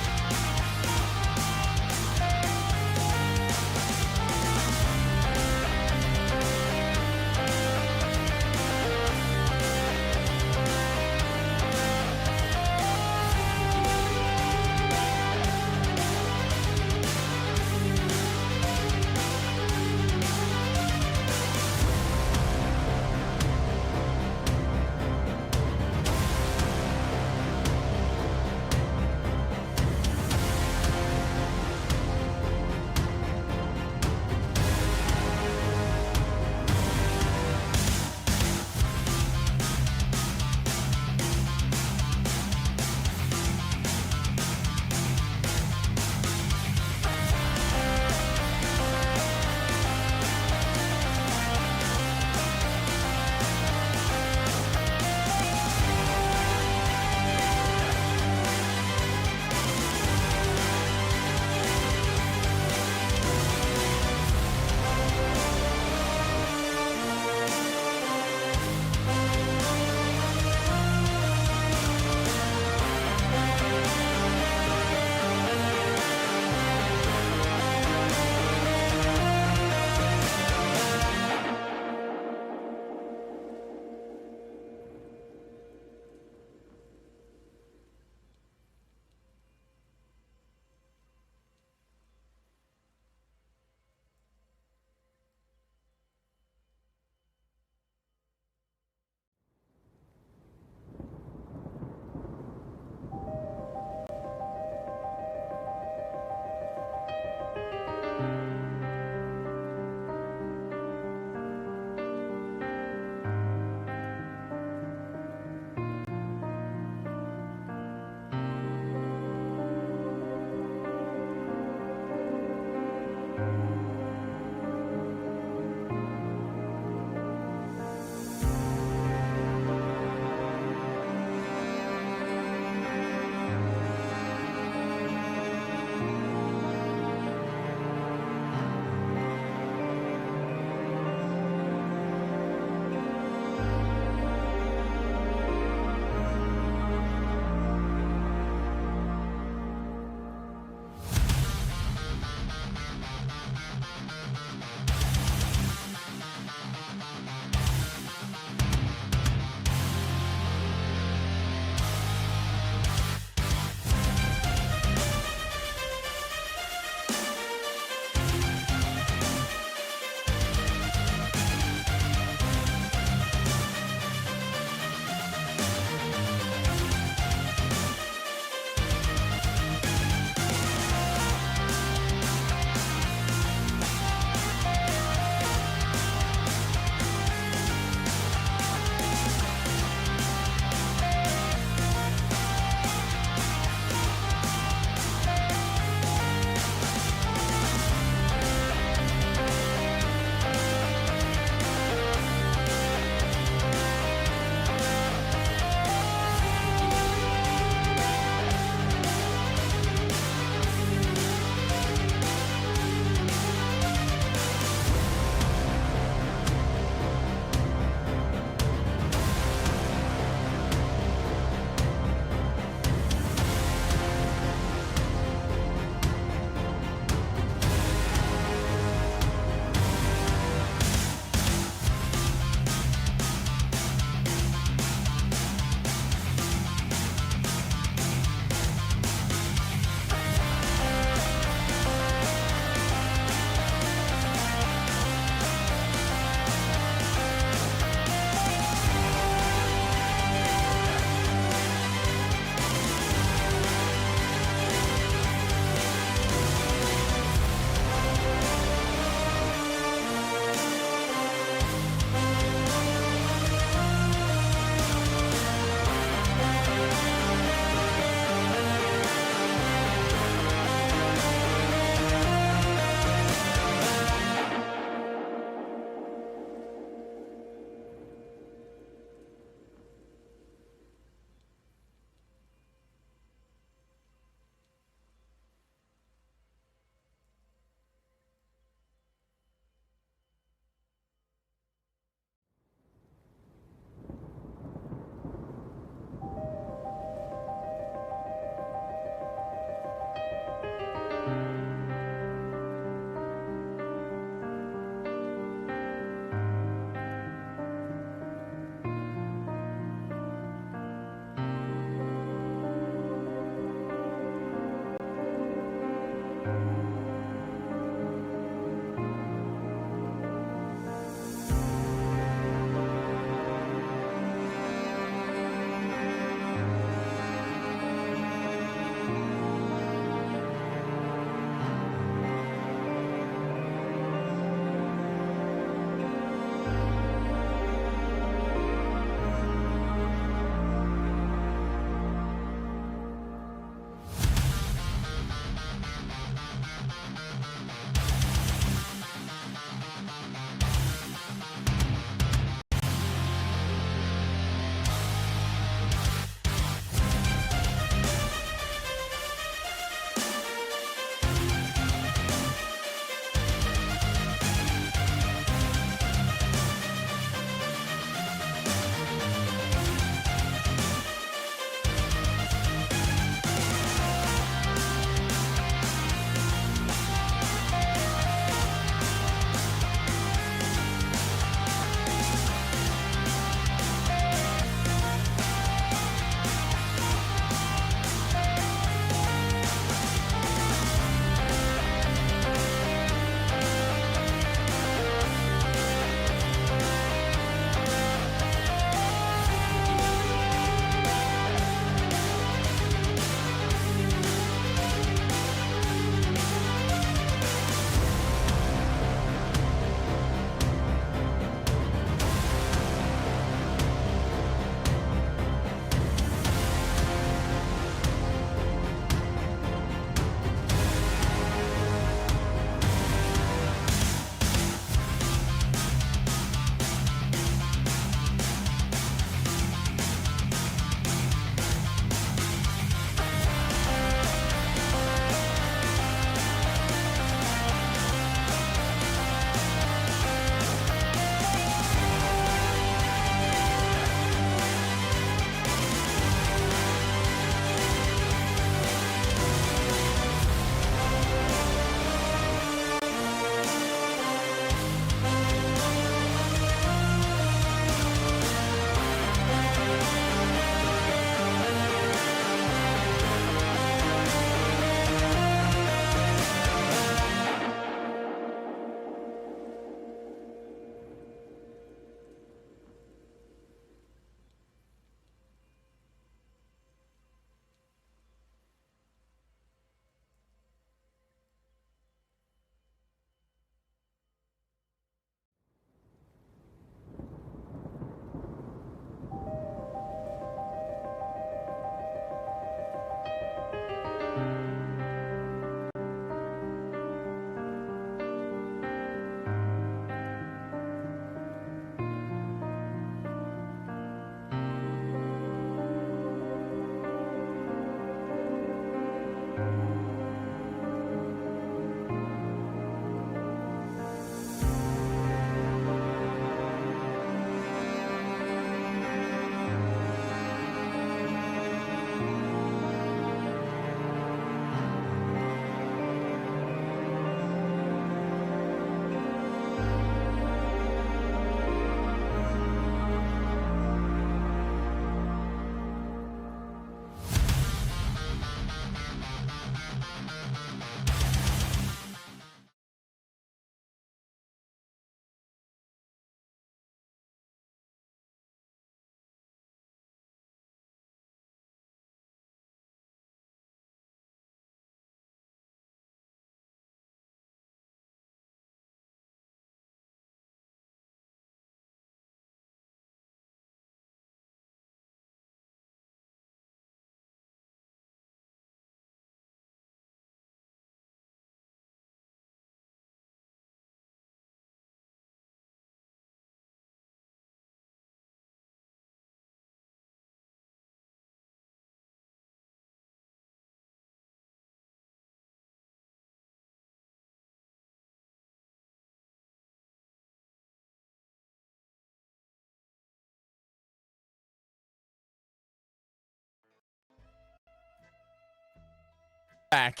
S1: back.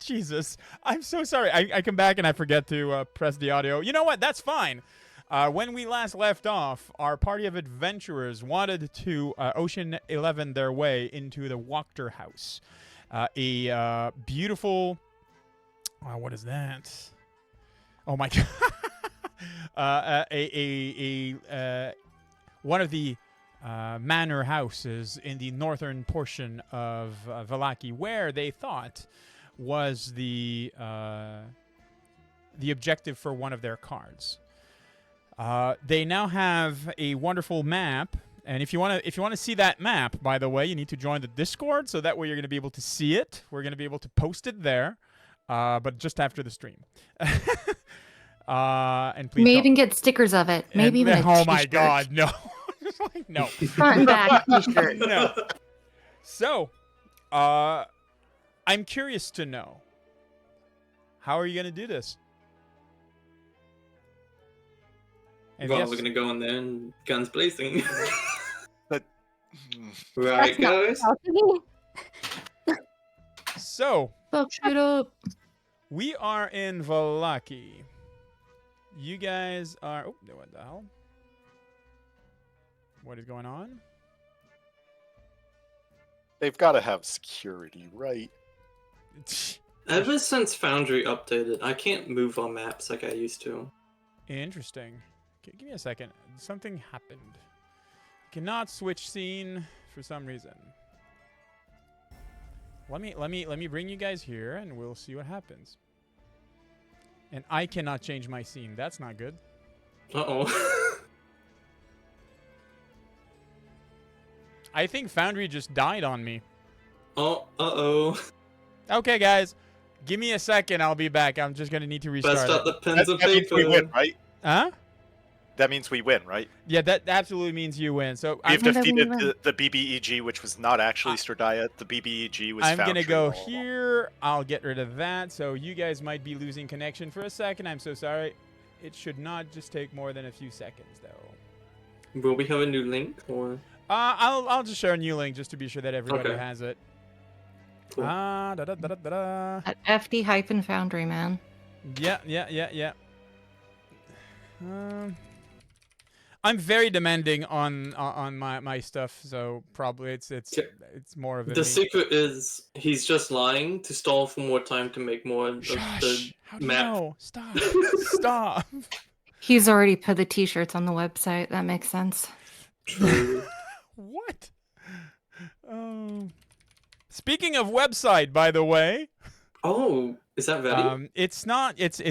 S1: Jesus, I'm so sorry. I come back and I forget to press the audio. You know what? That's fine. When we last left off, our party of adventurers wanted to Ocean 11 their way into the Wachter House. A beautiful... what is that? Oh my god. One of the manor houses in the northern portion of Vallaki, where they thought was the objective for one of their cards. They now have a wonderful map, and if you want to see that map, by the way, you need to join the Discord, so that way you're going to be able to see it. We're going to be able to post it there, but just after the stream. And please
S3: May
S1: don't...
S3: even get stickers of it. Maybe even a
S1: oh
S3: t-shirt.
S1: my god, no. Just like, no.
S3: Front and back t-shirt.
S1: No. So, I'm curious to know, how are you going to do this? And
S5: Well,
S1: yes,
S5: we're gonna go in there and guns blazing.
S4: But
S5: Right, guys?
S1: so
S3: Fuck shit up.
S1: we are in Vallaki. You guys are... Oh, what the hell? What is going on?
S4: they've got to have security, right?
S5: Ever since Foundry updated, I can't move on maps like I used to.
S1: Interesting. Give me a second. Something happened. Cannot switch scene for some reason. Let me bring you guys here, and we'll see what happens. And I cannot change my scene. That's not good.
S5: Uh-oh.
S1: I think Foundry just died on me.
S5: Oh, uh-oh.
S1: Okay, guys. Give me a second. I'll be back. I'm just going to need to restart
S5: Best out
S1: it.
S5: the pens and
S4: That means we
S5: paper.
S4: win, right?
S1: Huh?
S4: That means we win, right?
S1: Yeah, that absolutely means you win. So
S4: We've
S3: gonna
S4: defeated
S3: win.
S4: the BBEG, which was not actually Strahd. The BBEG was
S1: I'm going to
S4: Foundry
S1: go
S4: all along.
S1: here. I'll get rid of that. So you guys might be losing connection for a second. I'm so sorry. It should not just take more than a few seconds, though.
S5: Will we have a new link, or...?
S1: I'll just share a new link just to be sure that everybody
S5: Okay.
S1: has it.
S5: Cool.
S3: That FD-Foundry, man.
S1: Yeah. I'm very demanding on my stuff, so probably it's more of a
S5: The
S1: me.
S5: secret is he's just lying to stall for more time to make more of the
S1: Shush! How do you
S5: map.
S1: know? Stop! Stop!
S3: He's already put the t-shirts on the website. That makes sense.
S5: True.
S1: What? Speaking of website, by the way,
S5: Oh, is that ready?
S1: it's not. It's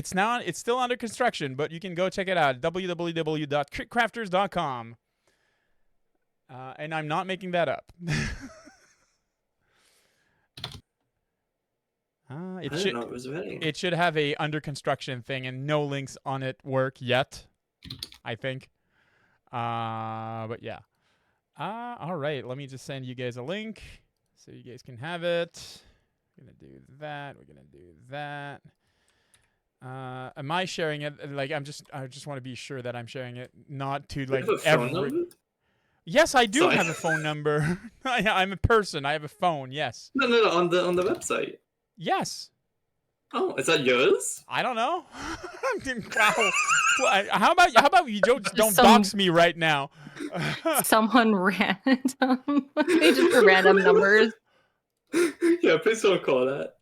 S1: still under construction, but you can go check it out. www.critcrafters.com. And I'm not making that up.
S5: I didn't know it was ready.
S1: It should have a under construction thing, and no links on it work yet, I think. But yeah. All right. Let me just send you guys a link so you guys can have it. We're gonna do that. We're gonna do that. Am I sharing it? Like, I just want to be sure that I'm sharing it, not to
S5: You
S1: like
S5: have a phone number?
S1: Yes, I do
S5: Sorry.
S1: have a phone number. I'm a person. I have a phone. Yes.
S5: No, on the website.
S1: Yes.
S5: Oh, is that yours?
S1: I don't know. Wow. Well, how about you don't
S3: Some-
S1: dox me right now?
S3: Someone random. They just put random numbers.
S5: Yeah, please don't call that.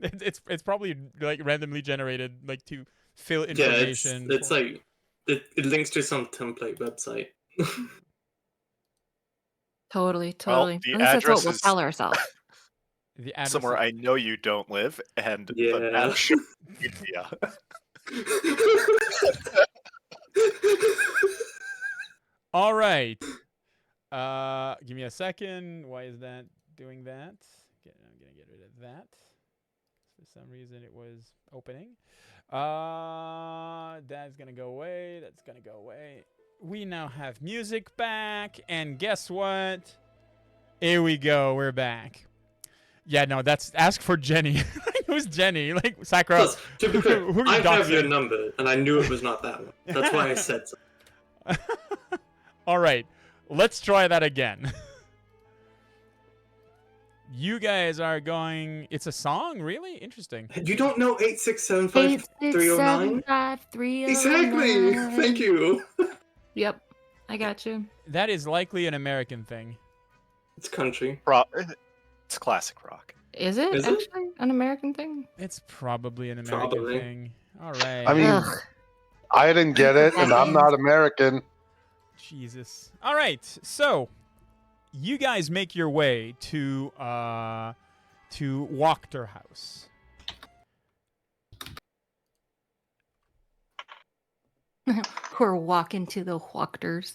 S1: It's probably like randomly generated, like to fill
S5: Yeah,
S1: information.
S5: it's like it links to some template website.
S3: Totally.
S4: Well,
S3: At
S4: the
S3: least that's what
S4: address
S3: we'll
S4: is-
S3: tell ourselves.
S1: the address
S4: Somewhere I know you don't live, and the
S5: Yeah.
S4: map shows India.
S1: All right. Give me a second. Why is that doing that? I'm gonna get rid of that. For some reason, it was opening. That's gonna go away. That's gonna go away. We now have music back, and guess what? Here we go. We're back. Yeah, no, that's ask for Jenny. Who's Jenny? Like Sakura.
S5: Plus, to be fair,
S1: Who are you
S5: I have your
S1: doxing?
S5: number, and I knew it was not that one. That's why I said so.
S1: All right, let's try that again. You guys are going. It's a song, really interesting.
S5: You don't know 8675309?
S3: 8675309.
S5: Exactly. Thank you.
S3: Yep, I got you.
S1: That is likely an American thing.
S5: It's country.
S4: It's classic rock.
S3: Is it
S5: Is it?
S3: actually an American thing?
S1: It's probably an American
S5: Probably.
S1: thing. All right.
S6: I mean,
S3: Ugh.
S6: I didn't get it, and I'm not American.
S1: Jesus. All right. So, you guys make your way to Wachter House.
S3: We're walking to the Wachters.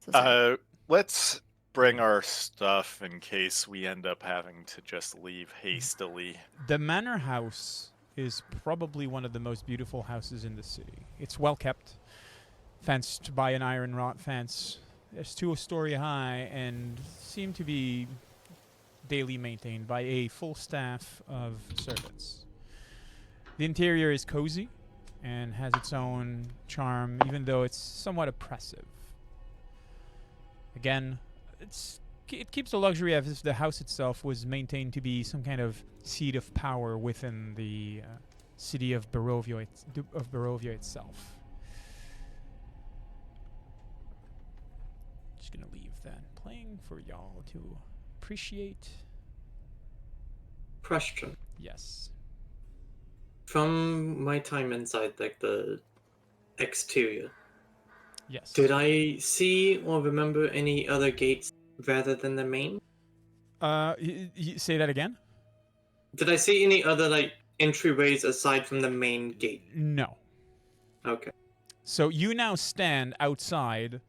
S3: So sorry.
S4: Let's bring our stuff in case we end up having to just leave hastily.
S1: The manor house is probably one of the most beautiful houses in the city. It's well kept, fenced by an iron wrought fence. It's 2-story high and seem to be daily maintained by a full staff of servants. The interior is cozy and has its own charm, even though it's somewhat oppressive. Again, it keeps the luxury as if the house itself was maintained to be some kind of seat of power within the city of Barovia itself. Just gonna leave that playing for y'all to appreciate.
S5: Question.
S1: Yes.
S5: From my time inside, like the exterior,
S1: Yes.
S5: did I see or remember any other gates rather than the main?
S1: Say that again?
S5: Did I see any other like entryways aside from the main gate?
S1: No.
S5: Okay.
S1: So you now stand outside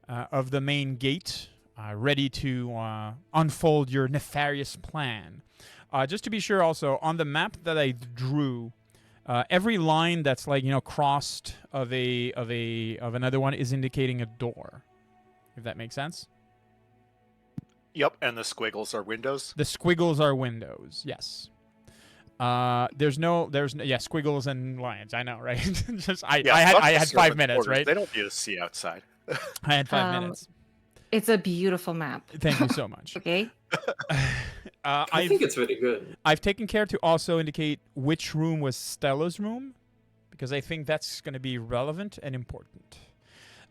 S1: of the main gate, ready to unfold your nefarious plan. Just to be sure, also on the map that I drew, every line that's crossed of another one is indicating a door. If that makes sense.
S4: Yep, and the squiggles are windows.
S1: The squiggles are windows. Yes. There's squiggles and lines. I know, right? I had 5 minutes, right?
S4: They don't need to see outside.
S1: I had 5 minutes.
S3: It's a beautiful map.
S1: Thank you so much.
S3: Okay.
S5: I think it's really good.
S1: I've taken care to also indicate which room was Stella's room, because I think that's going to be relevant and important.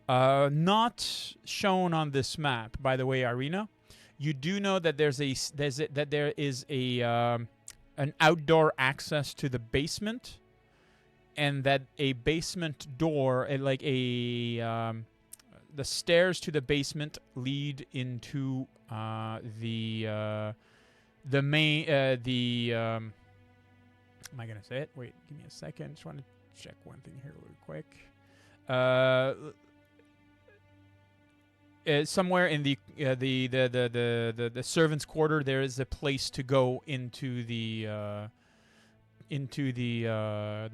S1: Not shown on this map, by the way, Irina. You do know that there is an outdoor access to the basement, and that a basement door, the stairs to the basement lead into the main am I gonna say it? Wait, give me a second. Just want to check one thing here real quick. Somewhere in the servants' quarter, there is a place to go into the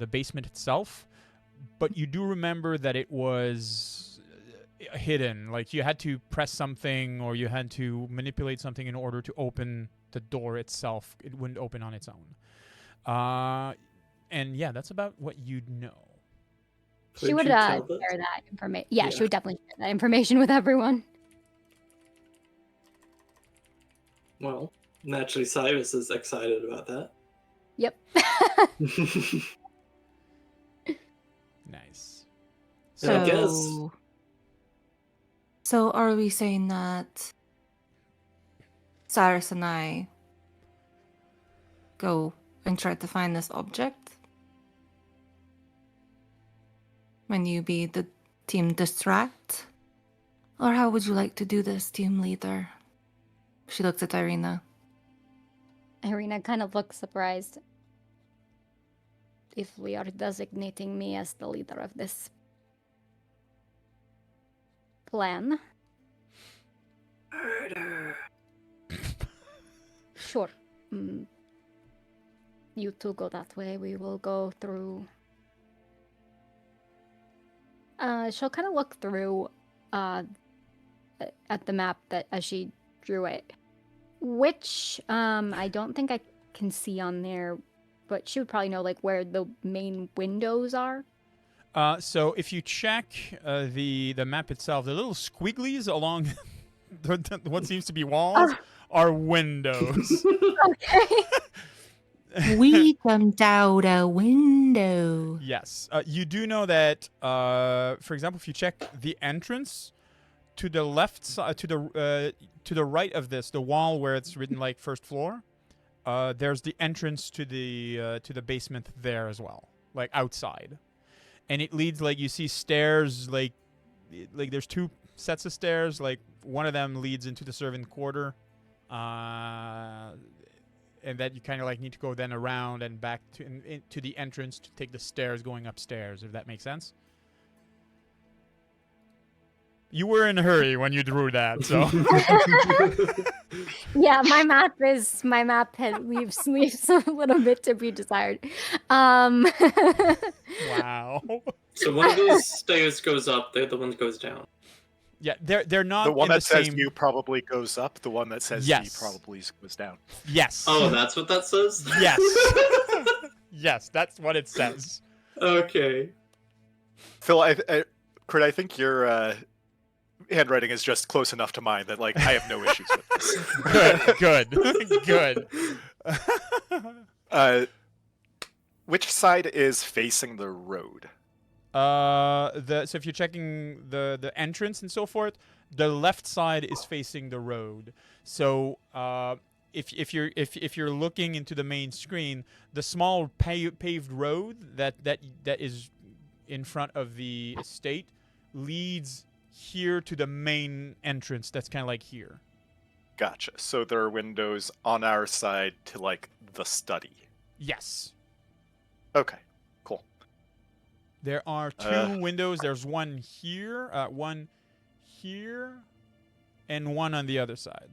S1: basement itself, but you do remember that it was hidden. Like you had to press something or you had to manipulate something in order to open the door itself. It wouldn't open on its own. And yeah, that's about what you'd know.
S7: She would share that information. Yeah, she would definitely share that information with everyone.
S5: Well, naturally, Cyrus is excited about that.
S7: Yep.
S1: Nice.
S5: So I guess.
S3: So are we saying that Cyrus and I go and try to find this object? When you be the team distract? Or how would you like to do this, team leader? She looks at Irina.
S7: Irina kind of looks surprised. If we are designating me as the leader of this plan.
S5: Murder.
S7: Sure. You two go that way. We will go through. She'll kind of look through at the map that as she drew it. Which I don't think I can see on there, but she would probably know like where the main windows are.
S1: So if you check the map itself, the little squigglies along what seems to be walls are windows.
S3: Okay. We jumped out a window.
S1: Yes. You do know that, for example, if you check the entrance to the left side, to the right of this, the wall where it's written like first floor, there's the entrance to the basement there as well, like outside, and it leads like you see stairs like there's two sets of stairs. Like one of them leads into the servant quarter, and that you kind of like need to go then around and back to the entrance to take the stairs going upstairs, if that makes sense. You were in a hurry when you drew that, so.
S7: Yeah, my map leaves a little bit to be desired.
S1: Wow.
S5: So one of those stairs goes up, the other one goes down.
S1: Yeah, they're not
S4: The one
S1: in
S4: that
S1: the
S4: says
S1: same.
S4: you probably goes up. The one that says
S1: Yes.
S4: he probably goes down.
S1: Yes.
S5: Oh, that's what that says?
S1: Yes. Yes, that's what it says.
S5: Okay.
S4: Phil, Kurt, I think your handwriting is just close enough to mine that like I have no issues with this.
S1: Good.
S4: Which side is facing the road?
S1: So if you're checking the entrance and so forth, the left side is facing the road. So if you're looking into the main screen, the small paved road that is in front of the estate leads here to the main entrance. That's kind of like here.
S4: Gotcha. So there are windows on our side to like the study.
S1: Yes.
S4: Okay. Cool.
S1: There are two windows. There's one here, and one on the other side.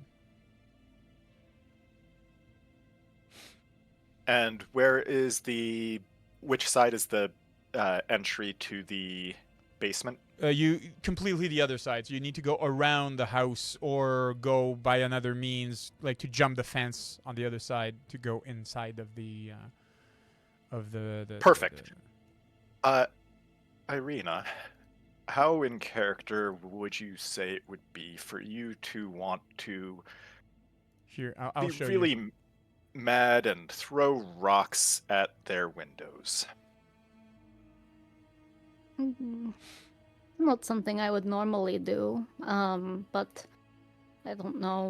S4: And which side is the entry to the basement?
S1: You completely the other side. So you need to go around the house or go by another means, like to jump the fence on the other side to go inside of the
S4: Perfect. Irina, how in character would you say it would be for you to want to
S1: Here, I'll
S4: be
S1: show
S4: really
S1: you.
S4: mad and throw rocks at their windows?
S7: Not something I would normally do, but I don't know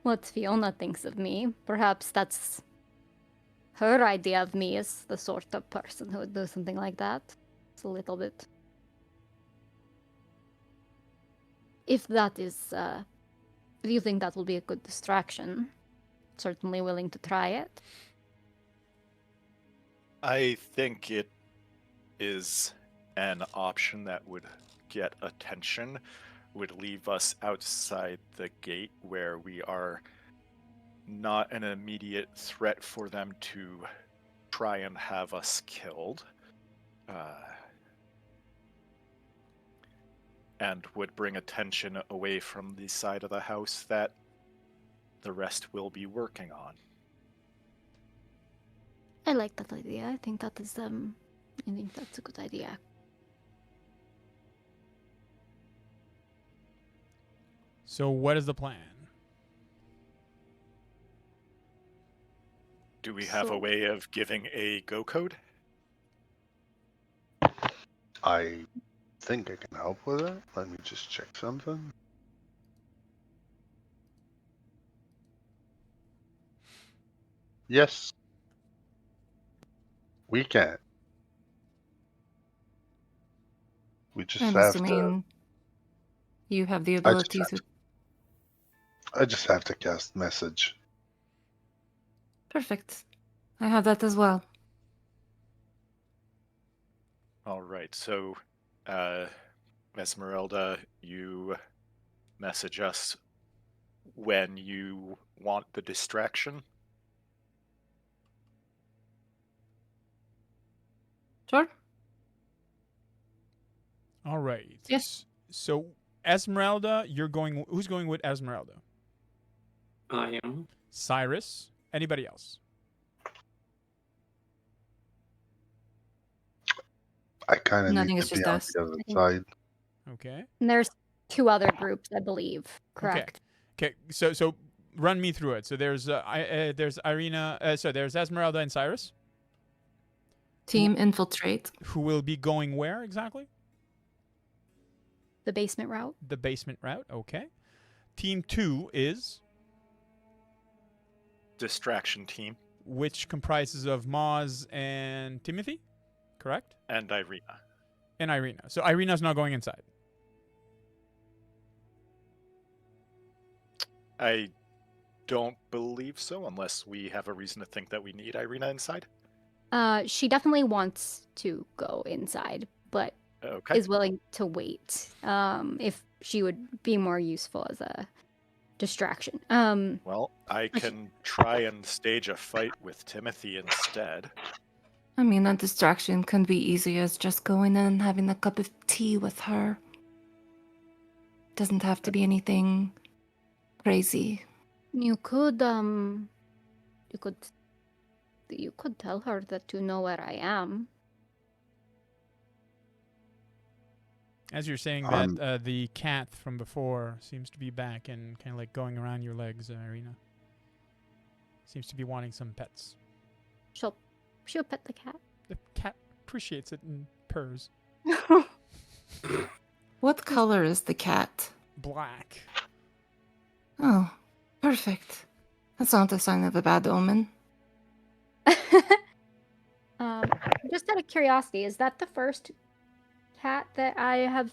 S7: what Fiona thinks of me. Perhaps that's her idea of me as the sort of person who would do something like that. It's a little bit. If that is, if you think that will be a good distraction, certainly willing to try it.
S4: I think it is an option that would get attention, would leave us outside the gate where we are not an immediate threat for them to try and have us killed, and would bring attention away from the side of the house that the rest will be working on.
S7: I like that idea. I think that's a good idea.
S1: So what is the plan?
S4: Do we have a way of giving a go code?
S6: I think I can help with it. Let me just check something. Yes. We can. We just
S3: I'm
S6: have
S3: assuming you have the
S6: I
S3: ability
S6: just
S3: to.
S6: I just have to cast message.
S3: Perfect. I have that as well.
S4: All right, so Esmeralda, you message us when you want the distraction.
S3: Sure.
S1: All right.
S3: Yes.
S1: So Esmeralda, you're going. Who's going with Esmeralda?
S5: I am.
S1: Cyrus. Anybody else?
S6: I kind of
S3: Nothing,
S6: need
S3: it's
S6: to be
S3: just
S6: on
S3: us.
S6: the other
S7: I think-
S6: side.
S1: Okay.
S7: And there's 2 other groups, I believe. Correct.
S1: Okay. So run me through it. So there's Irina. There's Esmeralda and Cyrus,
S3: Team infiltrate.
S1: who will be going where exactly?
S7: The basement route.
S1: The basement route. Okay. Team 2 is,
S4: Distraction team
S1: which comprises of Maz and Timothy, correct?
S4: and Irina.
S1: And Irina. So Irina's not going inside.
S4: I don't believe so, unless we have a reason to think that we need Irina inside.
S7: She definitely wants to go inside, but
S4: Okay.
S7: is willing to wait. If she would be more useful as a distraction.
S4: Well, I can try and stage a fight with Timothy instead.
S3: I mean, a distraction can be easy as just going in and having a cup of tea with her. Doesn't have to be anything crazy.
S7: You could you could tell her that you know where I am.
S1: As you're saying that, the cat from before seems to be back and kind of like going around your legs, Irina. Seems to be wanting some pets.
S7: She'll pet the cat.
S1: The cat appreciates it and purrs.
S3: What color is the cat?
S1: Black.
S3: Oh, perfect. That's not a sign of a bad omen.
S7: Just out of curiosity, is that the first cat that I have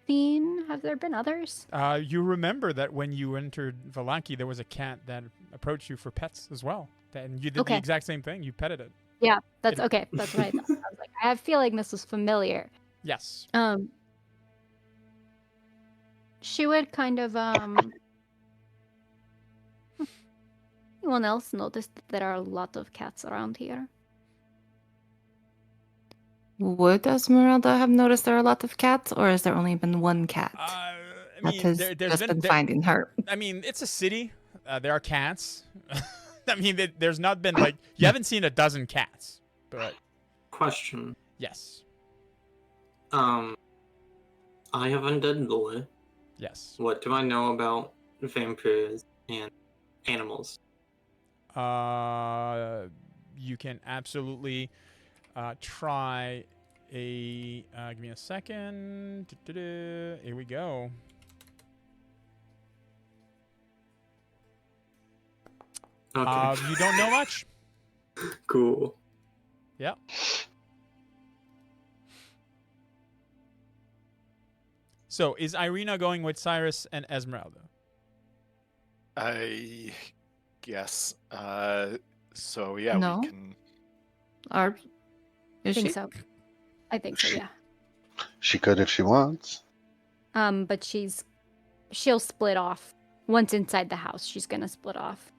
S7: seen? Have there been others?
S1: You remember that when you entered Valaki, there was a cat that approached you for pets as well. And you did the exact same thing. You petted it.
S7: Yeah, that's okay. That's what I thought. I was like, I have a feeling this was familiar.
S1: Yes.
S7: She would kind of anyone else noticed that there are a lot of cats around here?
S3: Would Esmeralda have noticed there are a lot of cats, or has there only been one cat
S1: I
S3: that
S1: mean,
S3: has
S1: there's
S3: just been
S1: there-
S3: finding her?
S1: I mean, it's a city. There are cats. I mean, there's not been like you haven't seen a dozen cats, but
S5: Question.
S1: yes,
S5: I have undead lore.
S1: yes.
S5: What do I know about vampires and animals?
S1: You can absolutely try a. Give me a second. Here we go.
S5: Okay.
S1: You don't know much.
S5: Cool.
S1: Yeah. So is Irina going with Cyrus and Esmeralda?
S4: I guess. So yeah,
S3: No.
S4: we can.
S3: Are
S7: I
S3: is
S7: think
S3: she?
S7: so. I think so, yeah.
S6: She could if she wants.
S7: But she'll split off. Once inside the house, she's gonna split off.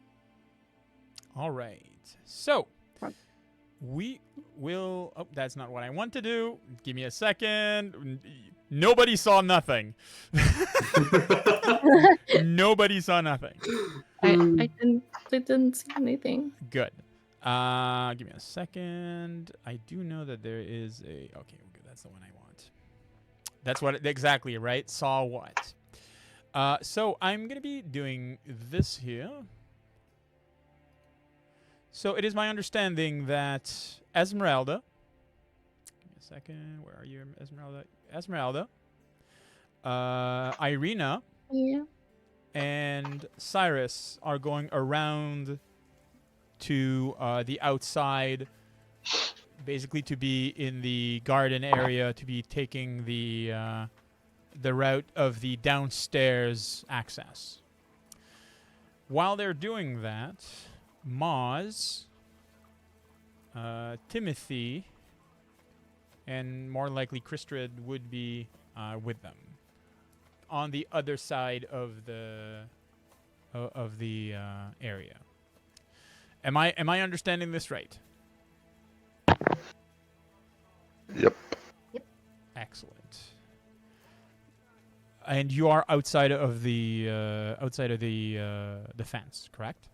S1: All right. So
S7: Right.
S1: we will. Oh, that's not what I want to do. Give me a second. Nobody saw nothing. Nobody saw nothing.
S3: I didn't see anything.
S1: Good. Give me a second. I do know that there is a. Okay, good. That's the one I want. That's what exactly right. Saw what? So I'm gonna be doing this here. So it is my understanding that Esmeralda. Give me a second. Where are you, Esmeralda? Esmeralda. Irina
S3: Yeah.
S1: and Cyrus are going around to the outside, basically to be in the garden area, to be taking the route of the downstairs access. While they're doing that, Maz, Timothy, and more likely Strahd would be with them on the other side of the area. Am I understanding this right?
S6: Yep.
S1: Excellent. And you are outside of the fence, correct?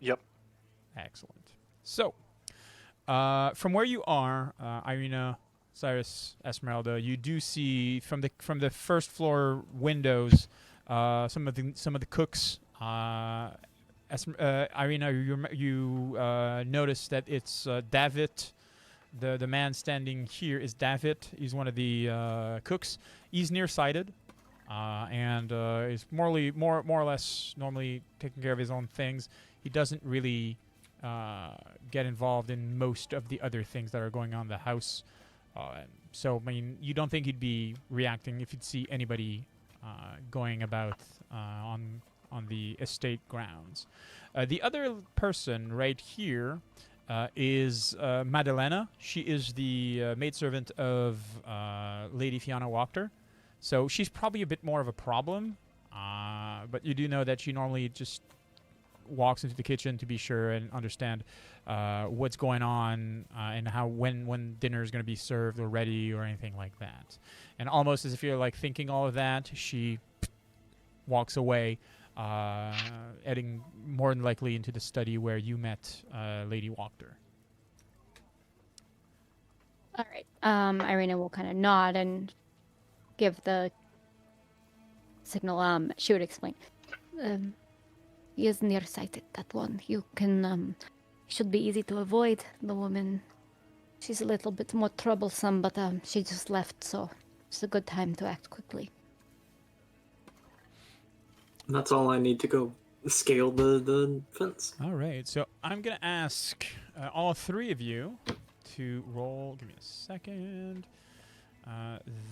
S4: Yep.
S1: Excellent. So, from where you are, Irina, Cyrus, Esmeralda, you do see from the first floor windows, some of the cooks. Irina, you notice that it's David. The man standing here is David. He's one of the cooks. He's nearsighted, and is more or less normally taking care of his own things. He doesn't really get involved in most of the other things that are going on in the house. So, I mean, you don't think he'd be reacting if you'd see anybody going about on the estate grounds. The other person right here is Madalena. She is the maidservant of Lady Fiona Wachter. So she's probably a bit more of a problem, but you do know that she normally just walks into the kitchen to be sure and understand what's going on and how when dinner is going to be served or ready or anything like that. And almost as if you're like thinking all of that, she walks away, heading more than likely into the study where you met Lady Wachter.
S7: All right. Irina will kind of nod and give the signal. She would explain. He is nearsighted, that one. You can, should be easy to avoid. The woman, she's a little bit more troublesome, but she just left, so it's a good time to act quickly.
S5: That's all I need to go scale the fence.
S1: All right, so I'm going to ask all three of you to roll. Give me a second.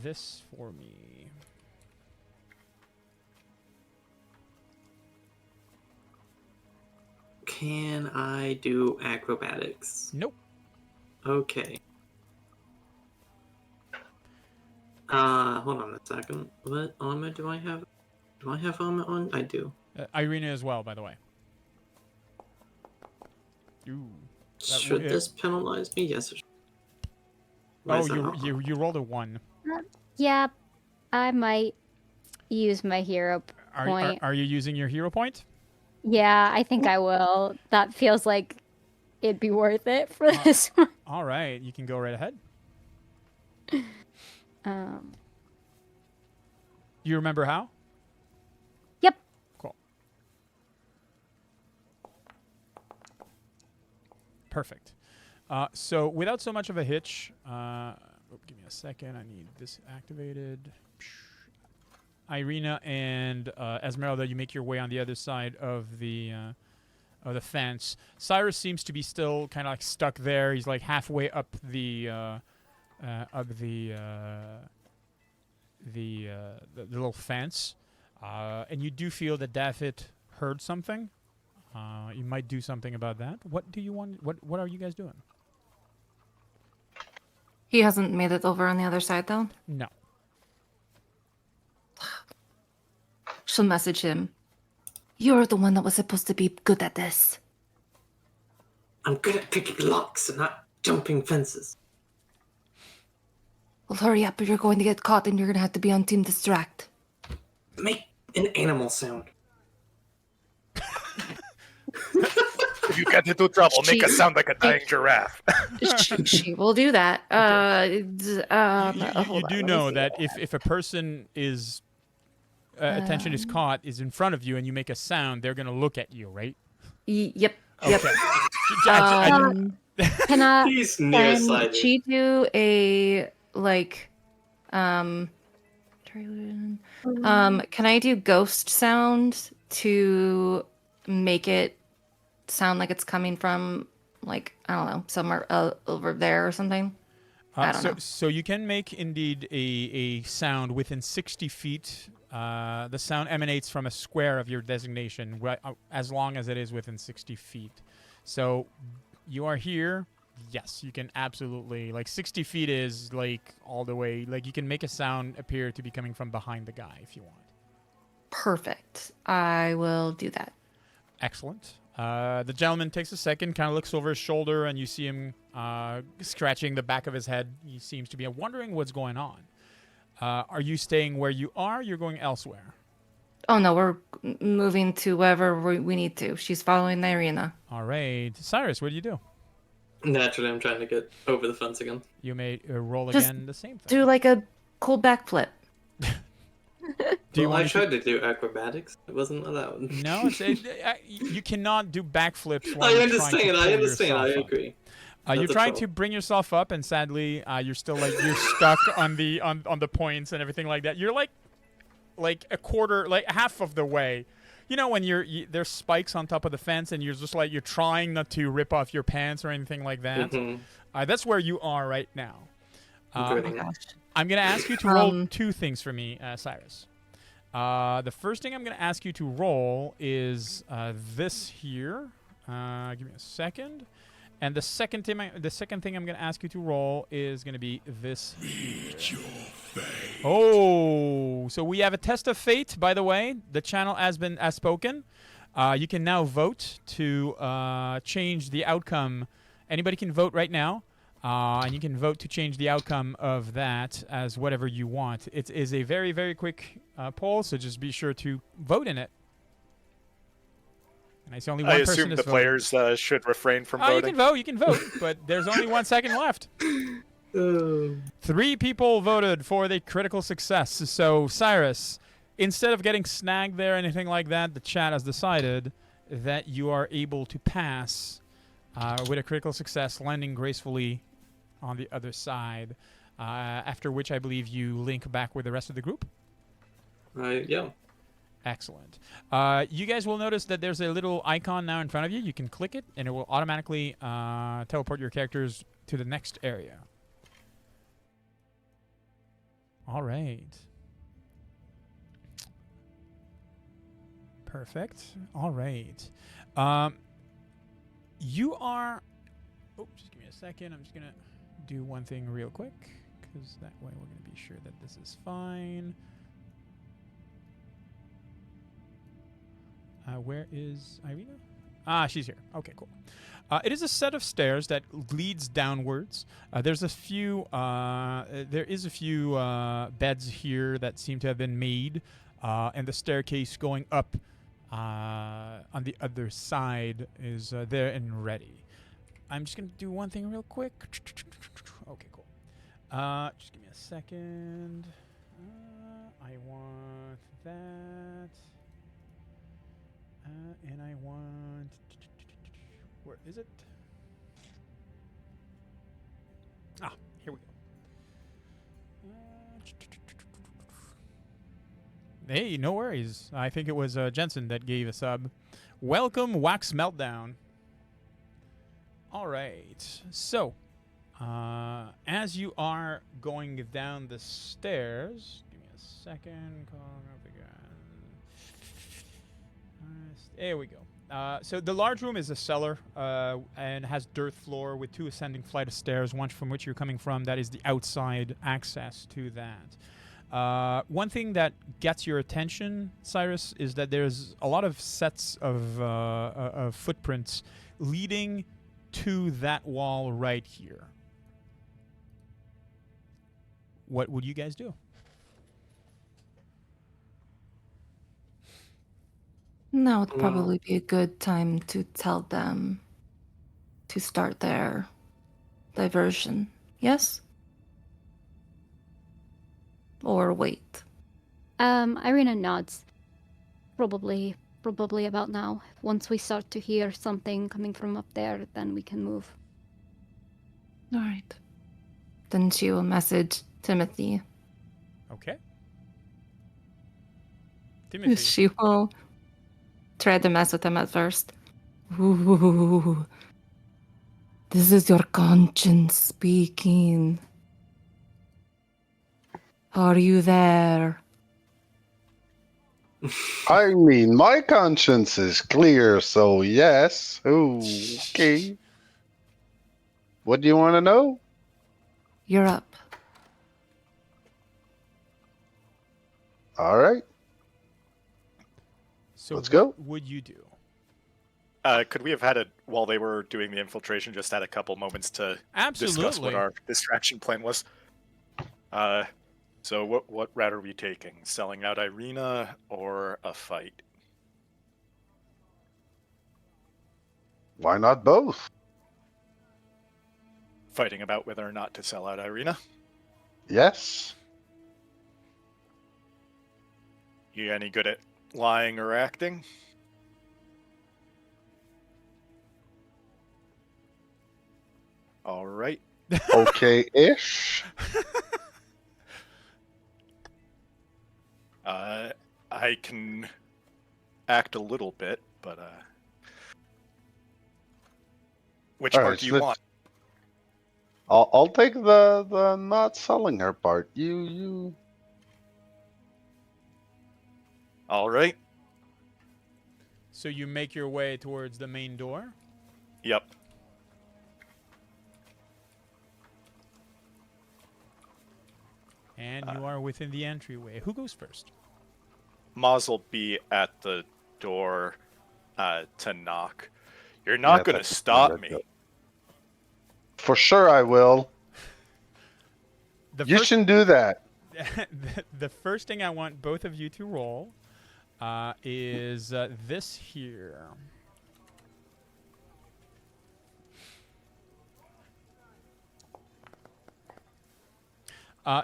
S1: This for me.
S5: Can I do acrobatics?
S1: Nope.
S5: Okay. Hold on a second. What armor do I have? Do I have armor on? I do.
S1: Irina as well, by the way. Ooh.
S5: Should this penalize me? Yes. It should.
S1: Oh, you rolled a 1.
S7: Yeah, I might use my hero point.
S1: Are you using your hero point?
S7: Yeah, I think I will. That feels like it'd be worth it for this one.
S1: All right, you can go right ahead. You remember how?
S7: Yep.
S1: Cool. Perfect. So without so much of a hitch, give me a second. I need this activated. Irina and Esmeralda, you make your way on the other side of the fence. Cyrus seems to be still kind of like stuck there. He's like halfway up the little fence, and you do feel that David heard something. You might do something about that. What do you want? What are you guys doing?
S3: He hasn't made it over on the other side, though?
S1: No.
S3: She'll message him. You're the one that was supposed to be good at this.
S5: I'm good at picking locks and not jumping fences.
S3: Well, hurry up or you're going to get caught and you're going to have to be on Team Distract.
S5: Make an animal sound.
S4: If you get into trouble, make a sound like a dying giraffe.
S3: she will do that.
S1: You do know that if a person is attention is caught is in front of you and you make a sound, they're gonna look at you, right?
S3: Yep.
S1: Okay.
S7: Can I?
S5: He's nearsighted.
S3: She do a can I do ghost sound to make it sound like it's coming from I don't know, somewhere over there or something? I don't know.
S1: So you can make indeed a sound within 60 feet. The sound emanates from a square of your designation, as long as it is within 60 feet. So you are here. Yes, you can absolutely. 60 feet is all the way. You can make a sound appear to be coming from behind the guy if you want.
S3: Perfect. I will do that.
S1: Excellent. The gentleman takes a second, kind of looks over his shoulder, and you see him scratching the back of his head. He seems to be wondering what's going on. Are you staying where you are? You're going elsewhere?
S3: Oh, no, we're moving to wherever we need to. She's following Irina.
S1: All right. Cyrus, what do you do?
S5: Naturally, I'm trying to get over the fence again.
S1: You may roll
S3: Just
S1: again the same thing.
S3: Do like a cool backflip.
S1: Do you
S5: Well, I
S1: want
S5: tried to do acrobatics. It wasn't allowed.
S1: No, you cannot do backflips while
S5: I
S1: you're trying to
S5: understand.
S1: pull
S5: I understand. I
S1: yourself up.
S5: agree.
S1: You're
S5: That's a
S1: trying
S5: troll.
S1: to bring yourself up, and sadly, you're still you're stuck on the on the points and everything like that. You're like a quarter, like half of the way. You know when there's spikes on top of the fence, and you're just you're trying not to rip off your pants or anything like that.
S5: Mhm.
S1: That's where you are right now.
S5: Gritting.
S1: I'm gonna ask you to roll two things for me, Cyrus. The first thing I'm gonna ask you to roll is this here. Give me a second. And the second thing I'm gonna ask you to roll is gonna be this. Oh, so we have a test of fate. By the way, the channel has spoken. You can now vote to change the outcome. Anybody can vote right now, and you can vote to change the outcome of that as whatever you want. It is a very, very quick poll, so just be sure to vote in it. And I see only one person
S4: assume
S1: is
S4: the
S1: voting.
S4: players should refrain from
S1: You
S4: voting.
S1: can vote, but there's only 1 second left. 3 people voted for the critical success. So, Cyrus, instead of getting snagged there or anything like that, the chat has decided that you are able to pass with a critical success, landing gracefully on the other side, after which I believe you link back with the rest of the group.
S5: Yeah.
S1: Excellent. You guys will notice that there's a little icon now in front of you. You can click it, and it will automatically teleport your characters to the next area. All right. Perfect. All right. You are... Oh, just give me a second. I'm just going to do one thing real quick, because that way we're going to be sure that this is fine. Where is Irina? She's here. Okay, cool. It is a set of stairs that leads downwards. There is a few beds here that seem to have been made, and the staircase going up on the other side is there and ready. I'm just gonna do one thing real quick. Okay, cool. Just give me a second. I want that. And I want... Where is it? Here we go. Hey, no worries. I think it was Jensen that gave a sub. Welcome, Wax Meltdown. All right. So, as you are going down the stairs... Give me a second. There we go. So the large room is a cellar and has dirt floor with 2 ascending flight of stairs, one from which you're coming from. That is the outside access to that. One thing that gets your attention, Cyrus, is that there's a lot of sets of footprints leading to that wall right here. What would you guys do?
S3: Now would probably be a good time to tell them to start their diversion. Yes? Or wait.
S7: Irina nods. Probably about now. Once we start to hear something coming from up there, then we can move.
S3: All right. Then she will message Timothy.
S1: Okay. Timothy.
S3: She will try to mess with him at first. Ooh. This is your conscience speaking. Are you there?
S6: I mean, my conscience is clear, so yes. Okay. What do you want to know?
S3: You're up.
S6: All right.
S1: So
S6: Let's
S1: what
S6: go.
S1: would you do?
S4: Could we have had it while they were doing the infiltration? Just had a couple moments to discuss what
S1: Absolutely.
S4: our distraction plan was. So what route are we taking? Selling out Irina or a fight?
S6: Why not both?
S4: fighting about whether or not to sell out Irina.
S6: Yes.
S4: You any good at lying or acting? All right.
S6: Okay-ish.
S4: I can act a little bit, but which
S6: All
S4: part
S6: right,
S4: do you
S6: so
S4: want?
S6: I'll take the not selling her part. You.
S4: All right.
S1: So you make your way towards the main door.
S4: Yep.
S1: And you are within the entryway. Who goes first?
S4: Maz will be at the door to knock. You're not
S6: Yeah,
S4: going to
S6: that's
S4: stop
S6: good.
S4: me.
S6: For sure, I will.
S1: The
S6: You
S1: first,
S6: shouldn't do that.
S1: the first thing I want both of you to roll is this here.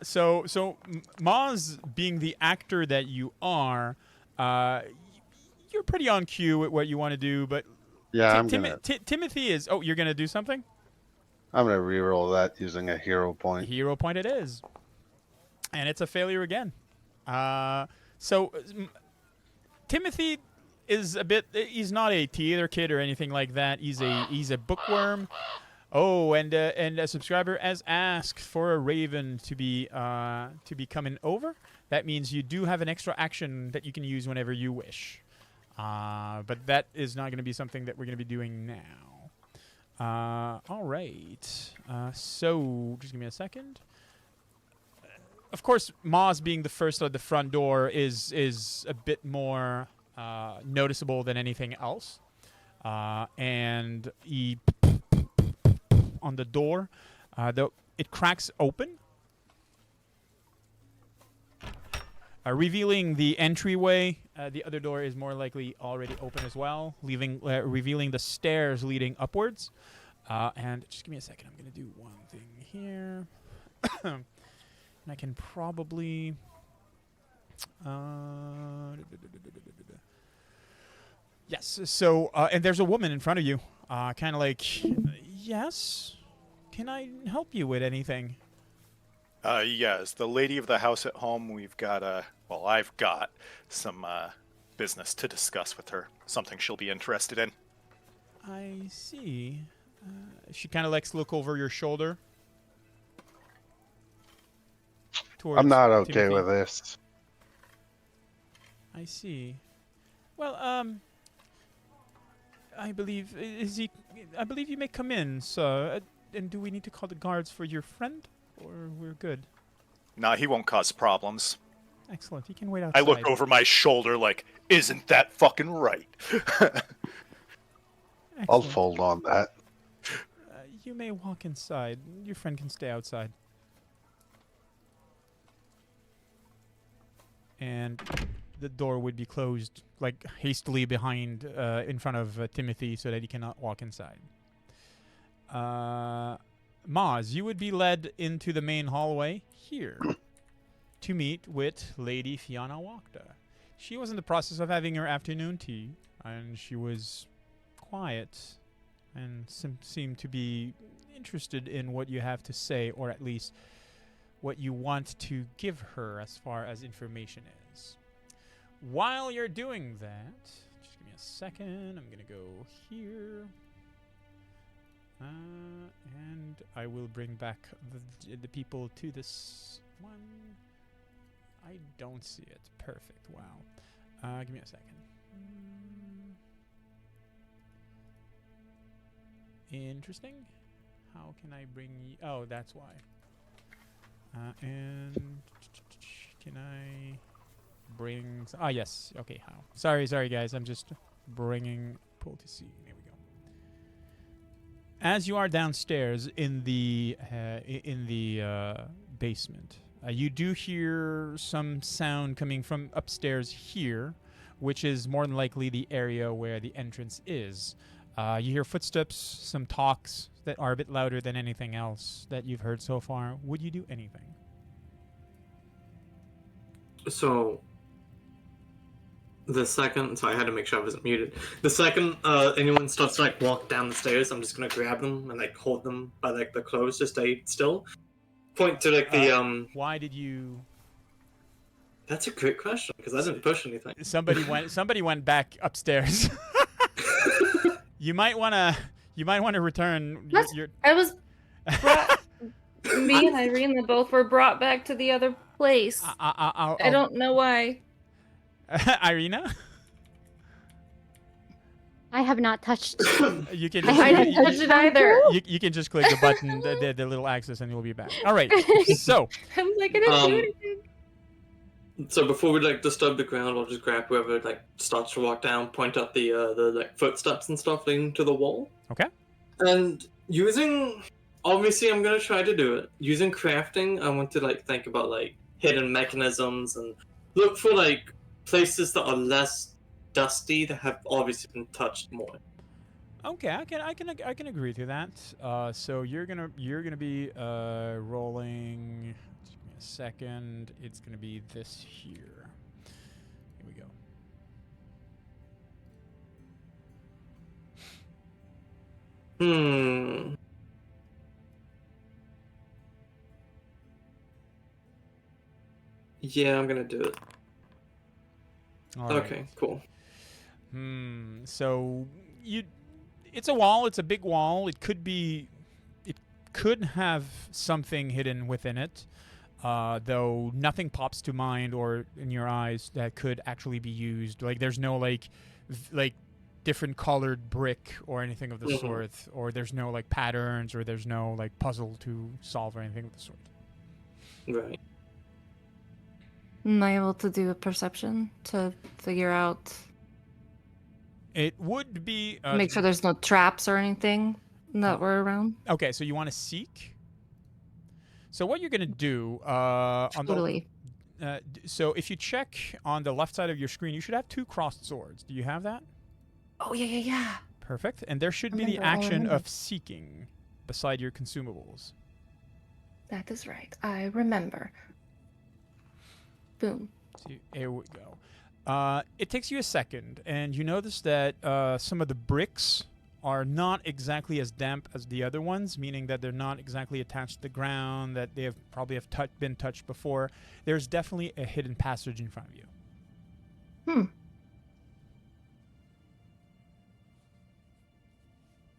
S1: So Maz, being the actor that you are, you're pretty on cue with what you want to do. But
S6: Yeah, I'm gonna
S1: Timothy is. Oh, you're gonna do something.
S6: reroll that using a hero point.
S1: Hero point it is, and it's a failure again. So Timothy is a bit. He's not a theater kid or anything like that. He's a bookworm. Oh, and a subscriber has asked for a raven to be coming over. That means you do have an extra action that you can use whenever you wish. But that is not going to be something that we're going to be doing now. All right. So just give me a second. Of course, Maz being the first at the front door is a bit more noticeable than anything else. And he on the door, it cracks open, revealing the entryway. The other door is more likely already open as well, revealing the stairs leading upwards. And just give me a second. I'm going to do one thing here. And I can probably... yes, so... and there's a woman in front of you. Kind of like... yes? Can I help you with anything?
S4: Yes, the lady of the house at home, we've got I've got some business to discuss with her. Something she'll be interested in.
S1: I see. She kind of likes to look over your shoulder.
S6: I'm not okay
S1: Timothy.
S6: with this.
S1: I see. Well, I believe you may come in, sir. And do we need to call the guards for your friend, or we're good?
S4: Nah, he won't cause problems.
S1: Excellent. He can wait outside.
S4: I look over my shoulder like, isn't that fucking right?
S6: I'll
S1: Excellent.
S6: fold on that.
S1: You may walk inside. Your friend can stay outside. And the door would be closed, like hastily behind, in front of Timothy, so that he cannot walk inside. Maz, you would be led into the main hallway here to meet with Lady Fiona Wachter. She was in the process of having her afternoon tea, and she was quiet and seemed to be interested in what you have to say, or at least what you want to give her as far as information is. While you're doing that, just give me a second. I'm going to go here. And I will bring back the people to this one. I don't see it. Perfect. Wow. Give me a second. Interesting. How can I bring you? Oh, that's why. And can I bring? Yes. Okay. How? Sorry, guys. I'm just bringing pull to see. There we go. As you are downstairs in the basement, you do hear some sound coming from upstairs here, which is more than likely the area where the entrance is. You hear footsteps, some talks, that are a bit louder than anything else that you've heard so far, would you do anything?
S5: So the second, so I had to make sure I wasn't muted. The second anyone starts to like walk down the stairs, I'm just gonna grab them and like hold them by like the clothes to stay still. Point to like the
S1: Why did you?
S5: That's a great question because I didn't push anything.
S1: Somebody went back upstairs. You might wanna return.
S3: I was brought, me and Irina both were brought back to the other place. I don't know why.
S1: Irina?
S7: I have not touched.
S1: You can.
S3: I didn't touch it either.
S1: You can just click the button, the little axis, and you'll be back. All right. So.
S3: I'm like, I didn't do anything.
S5: So before we like disturb the ground, I'll just grab whoever like starts to walk down, point out the like footsteps and stuff leading to the wall.
S1: Okay.
S5: And obviously I'm gonna try to do it. Using crafting, I want to like think about like hidden mechanisms and look for like places that are less dusty that have obviously been touched more.
S1: Okay, I can agree to that. So you're gonna be rolling. Just give me a second. It's gonna be this here. Here we go.
S5: Yeah, I'm gonna do it.
S1: All
S5: Okay,
S1: right.
S5: cool.
S1: So it's a wall. It's a big wall. It could have something hidden within it, though nothing pops to mind or in your eyes that could actually be used. Like there's no like different colored brick or anything of the sort, or there's no like patterns, or there's no like puzzle to solve or anything of the sort.
S5: Right.
S3: Am I able to do a perception to figure out?
S1: It would be
S3: Make sure there's no traps or anything that were around.
S1: Okay, so you want to seek. So what you're gonna do on
S3: Totally.
S1: so if you check on the left side of your screen, you should have 2 crossed swords. Do you have that?
S3: Oh yeah.
S1: Perfect. And there should be the action of seeking beside your consumables.
S3: That is right. I remember. Boom.
S1: So here we go. It takes you a second, and you notice that some of the bricks are not exactly as damp as the other ones, meaning that they're not exactly attached to the ground, that they have probably been touched before. There's definitely a hidden passage in front of you.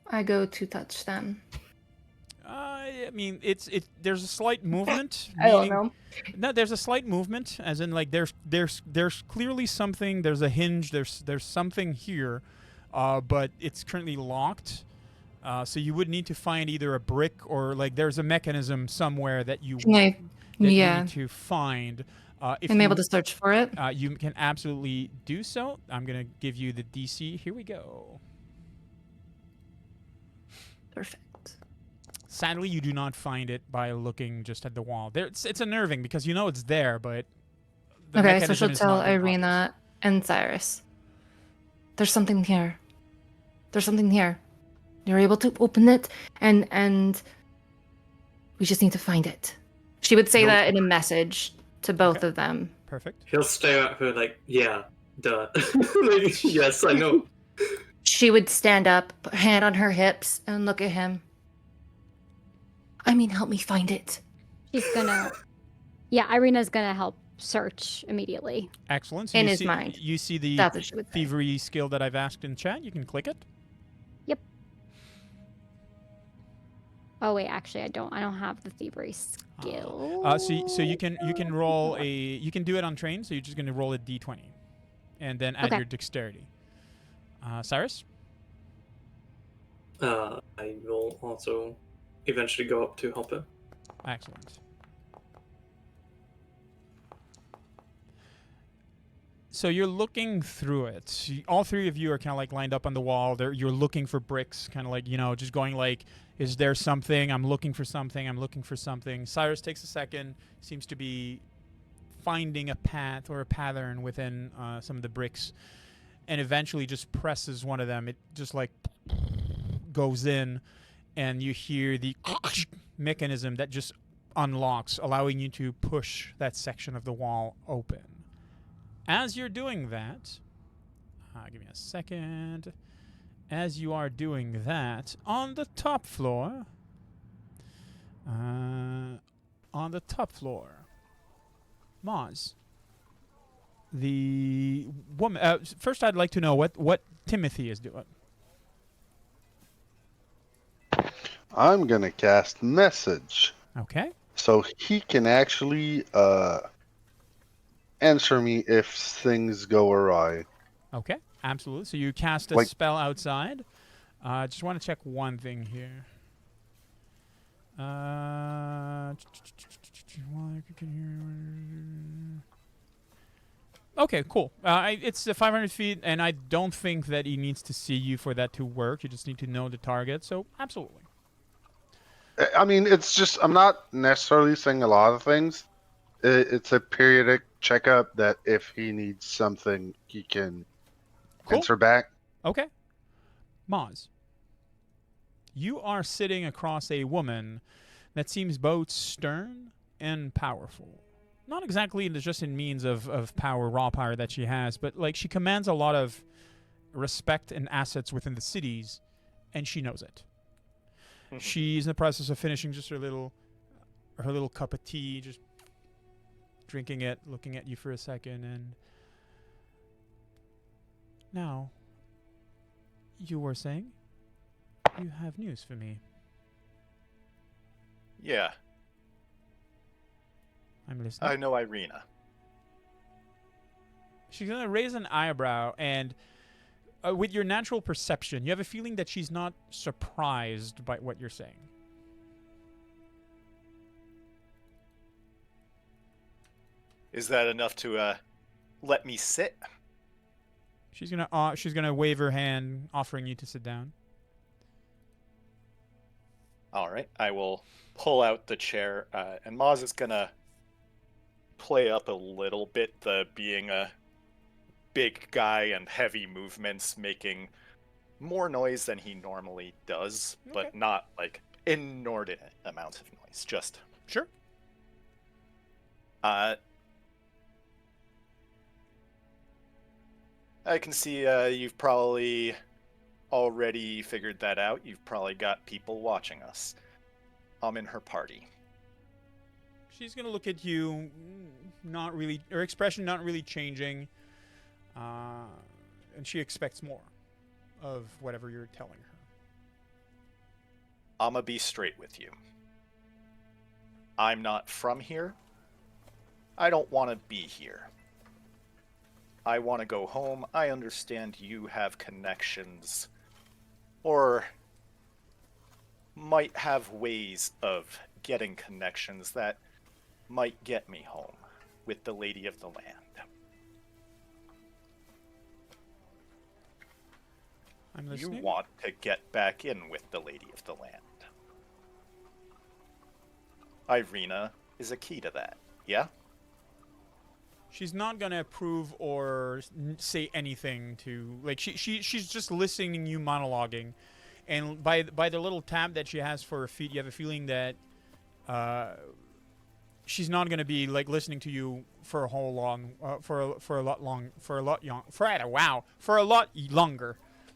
S3: I go to touch them.
S1: I mean, there's a slight movement.
S3: I don't know.
S1: No, there's a slight movement, as in like there's clearly something. There's a hinge. There's something here, but it's currently locked. So you would need to find either a brick or like there's a mechanism somewhere that you you need to find. If
S3: I'm able to search for it.
S1: You can absolutely do so. I'm gonna give you the DC. Here we go.
S3: Perfect.
S1: Sadly, you do not find it by looking just at the wall. It's unnerving because you know it's there, but
S3: okay, so she'll tell Irina and Cyrus. There's something here. There's something here. You're able to open it, and we just need to find it. She would say that in a message to both of them.
S1: Perfect.
S5: He'll stare at her like, yeah, duh. Like, yes, I know.
S3: She would stand up, put her hand on her hips, and look at him. I mean, help me find it.
S7: She's gonna... Yeah, Irina's gonna help search immediately.
S1: Excellent. So
S3: in his mind.
S1: You see the thievery skill that I've asked in chat. You can click it.
S7: Yep. Oh wait, actually, I don't have the thievery skill.
S1: So you can roll you can do it on train. So you're just gonna roll a d20, and then add your dexterity. Cyrus.
S5: I will also eventually go up to help her.
S1: Excellent. So you're looking through it. All 3 of you are kind of like lined up on the wall. You're looking for bricks, kind of like, just going like, is there something? I'm looking for something. I'm looking for something. Cyrus takes a second, seems to be finding a path or a pattern within some of the bricks, and eventually just presses one of them. It just like goes in, and you hear the mechanism that just unlocks, allowing you to push that section of the wall open. As you're doing that, give me a second. As you are doing that, on the top floor, Maz, the woman. First, I'd like to know what Timothy is doing.
S6: I'm gonna cast message
S1: Okay.
S6: so he can actually answer me if things go awry.
S1: Okay. Absolutely. So you cast a
S6: Like-
S1: spell outside. Just want to check one thing here. Okay, cool. It's 500 feet, and I don't think that he needs to see you for that to work. You just need to know the target, so absolutely.
S6: I mean, it's just I'm not necessarily saying a lot of things. It's a periodic checkup that if he needs something, he can
S1: Cool.
S6: answer back.
S1: Okay. Maz, you are sitting across a woman that seems both stern and powerful. Not exactly just in means of power, raw power that she has, but like she commands a lot of respect and assets within the cities, and she knows it. She's in the process of finishing just her little cup of tea, just drinking it, looking at you for a second, and now you were saying you have news for me.
S4: Yeah,
S1: I'm listening.
S4: I know Irina.
S1: She's gonna raise an eyebrow, and with your natural perception, you have a feeling that she's not surprised by what you're saying.
S4: Is that enough to let me sit?
S1: She's gonna wave her hand, offering you to sit down.
S4: All right, I will pull out the chair, and Maz is gonna play up a little bit the being a big guy and heavy movements, making more noise than he normally does, but
S1: Okay.
S4: not like inordinate amounts of noise. Just
S1: Sure.
S4: I can see you've probably already figured that out. You've probably got people watching us. I'm in her party.
S1: She's gonna look at you, not really, her expression not really changing, and she expects more of whatever you're telling her.
S4: I'ma be straight with you. I'm not from here. I don't want to be here. I want to go home. I understand you have connections, or might have ways of getting connections that might get me home with the Lady of the Land.
S1: I'm
S4: You
S1: listening.
S4: want to get back in with the Lady of the Land. Irina is a key to that, yeah?
S1: She's not gonna approve or say anything to like she's just listening you monologuing, and by the little tab that she has for her feet, you have a feeling that she's not gonna be like listening to you for a whole long for a lot longer.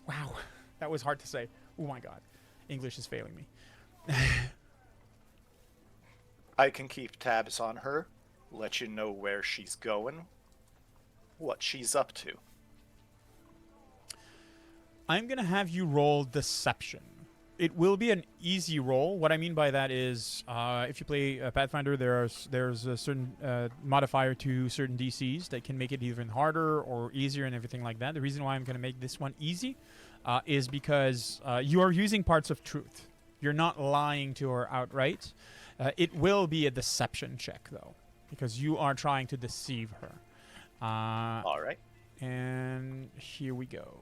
S1: Wow, that was hard to say. Oh my god, English is failing me.
S4: I can keep tabs on her, let you know where she's going, what she's up to.
S1: I'm going to have you roll Deception. It will be an easy roll. What I mean by that is if you play Pathfinder, there's a certain modifier to certain DCs that can make it even harder or easier and everything like that. The reason why I'm going to make this one easy is because you are using parts of truth. You're not lying to her outright. It will be a deception check, though, because you are trying to deceive her.
S4: All right.
S1: And here we go.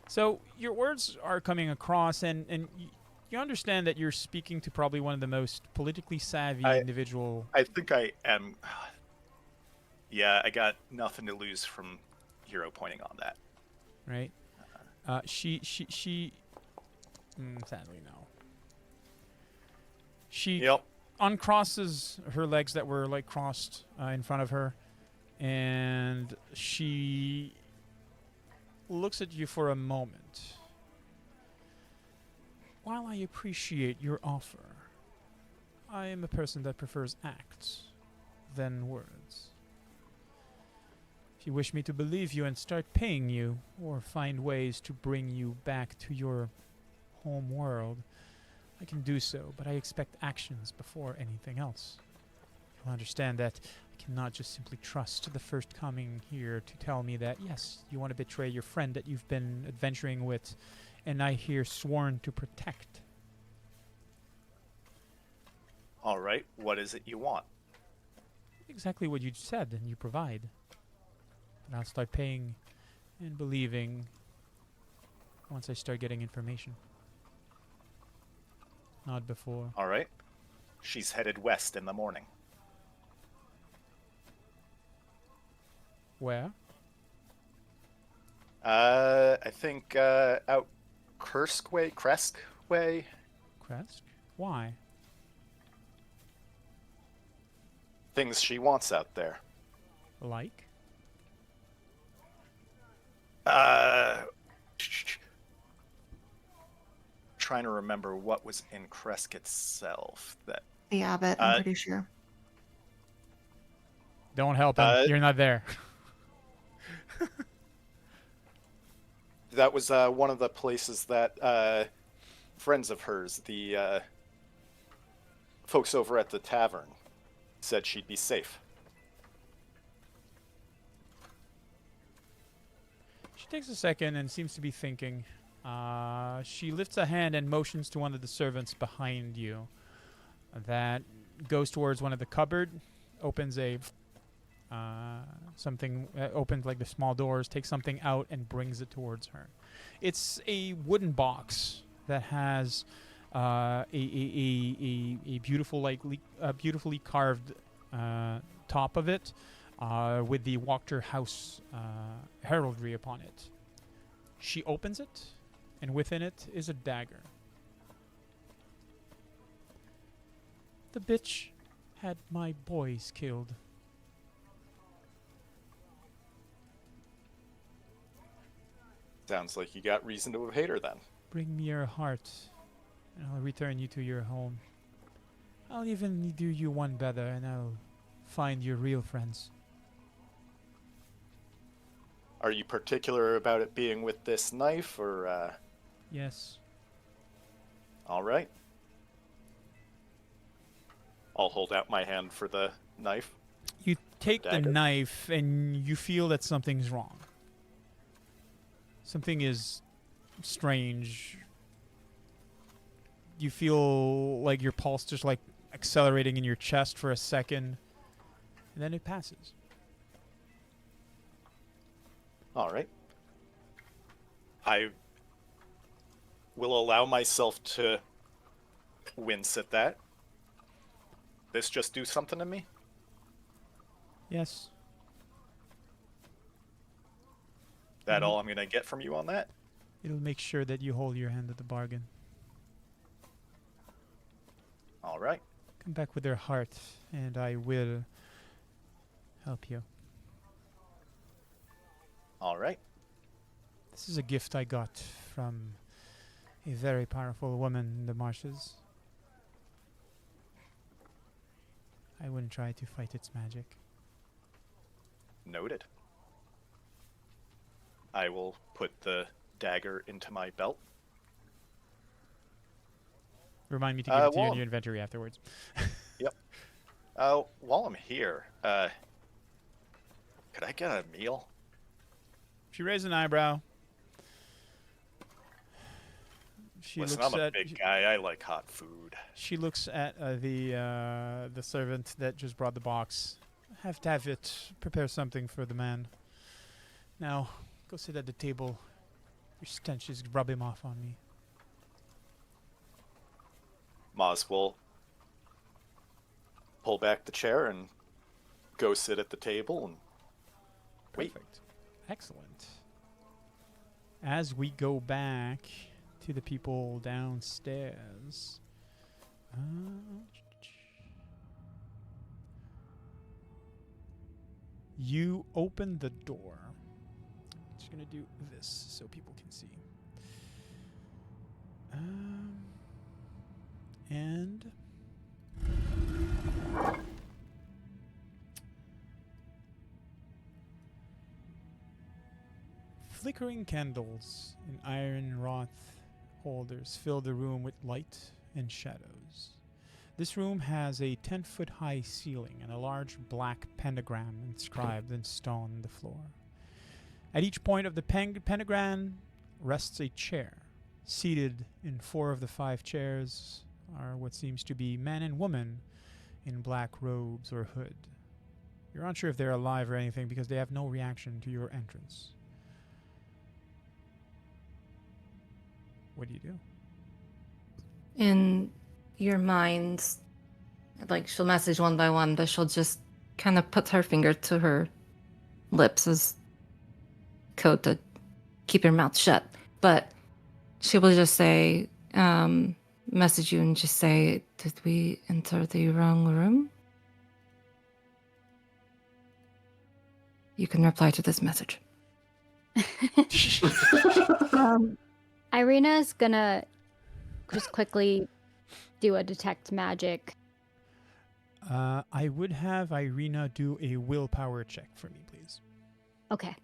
S1: So your words are coming across, and you understand that you're speaking to probably one of the most politically savvy individual.
S4: I think I am. Yeah, I got nothing to lose from Hero pointing on that.
S1: right? Sadly, no. She
S4: Yep.
S1: uncrosses her legs that were like crossed in front of her, and she looks at you for a moment. While I appreciate your offer, I am a person that prefers acts than words. If you wish me to believe you and start paying you, or find ways to bring you back to your home world, I can do so, but I expect actions before anything else. You'll understand that I cannot just simply trust the first coming here to tell me that, yes, you want to betray your friend that you've been adventuring with, and I hear sworn to protect.
S4: All right. What is it you want?
S1: Exactly what you said, and you provide. And I'll start paying and believing once I start getting information. Not before.
S4: All right. She's headed west in the morning.
S1: Where?
S4: I think out Kursk way, Kresk way.
S1: Kresk? Why?
S4: Things she wants out there.
S1: Like?
S4: Trying to remember what was in Kresk itself. That
S8: The abbot, I'm pretty sure.
S1: Don't help him. You're not there.
S4: that was one of the places that friends of hers, the folks over at the tavern, said she'd be safe.
S1: She takes a second and seems to be thinking. She lifts a hand and motions to one of the servants behind you. That goes towards one of the cupboard, opens a something, opens like the small doors, takes something out and brings it towards her. It's a wooden box that has a beautiful, beautifully carved top of it, with the Wachter House heraldry upon it. She opens it, and within it is a dagger. The bitch had my boys killed.
S4: Sounds like you got reason to hate her then.
S1: Bring me your heart, and I'll return you to your home. I'll even do you one better, and I'll find your real friends.
S4: Are you particular about it being with this knife, or
S1: Yes.
S4: All right. I'll hold out my hand for the knife.
S1: You take the
S4: Dagger.
S1: knife, and you feel that something's wrong. Something is strange. You feel like your pulse just like accelerating in your chest for a second, and then it passes.
S4: All right. I will allow myself to wince at that. This just do something to me?
S1: Yes.
S4: That all I'm gonna get from you on that?
S1: It'll make sure that you hold your hand at the bargain.
S4: All right.
S1: Come back with your heart, and I will help you.
S4: All right.
S1: This is a gift I got from a very powerful woman in the marshes. I wouldn't try to fight its magic.
S4: Noted. I will put the dagger into my belt.
S1: Remind me to give it to you in
S4: well-
S1: your inventory afterwards.
S4: Yep. While I'm here, could I get a meal?
S1: She raised an eyebrow. She
S4: Listen,
S1: looks
S4: I'm a
S1: at
S4: big guy. I like hot food.
S1: she looks at the servant that just brought the box. Have to have it. Prepare something for the man. Now, go sit at the table. Your stench is rubbing off on me.
S4: Maz will pull back the chair and go sit at the table and wait.
S1: Perfect. Excellent. as we go back to the people downstairs. You open the door. I'm just gonna do this so people can see. And flickering candles in iron wrought holders fill the room with light and shadows. This room has a 10-foot high ceiling and a large black pentagram inscribed in stone on the floor. At each point of the pentagram rests a chair. Seated in 4 of the 5 chairs are what seems to be men and women in black robes or hood. You're unsure if they're alive or anything because they have no reaction to your entrance. What do you do?
S3: In your mind, like, she'll message one by one, but she'll just kind of put her finger to her lips as code to keep your mouth shut. But she will just say, message you and just say, did we enter the wrong room? You can reply to this message.
S7: Irina is gonna just quickly do a detect magic.
S1: I would have Irina do a willpower check for me, please.
S7: Okay.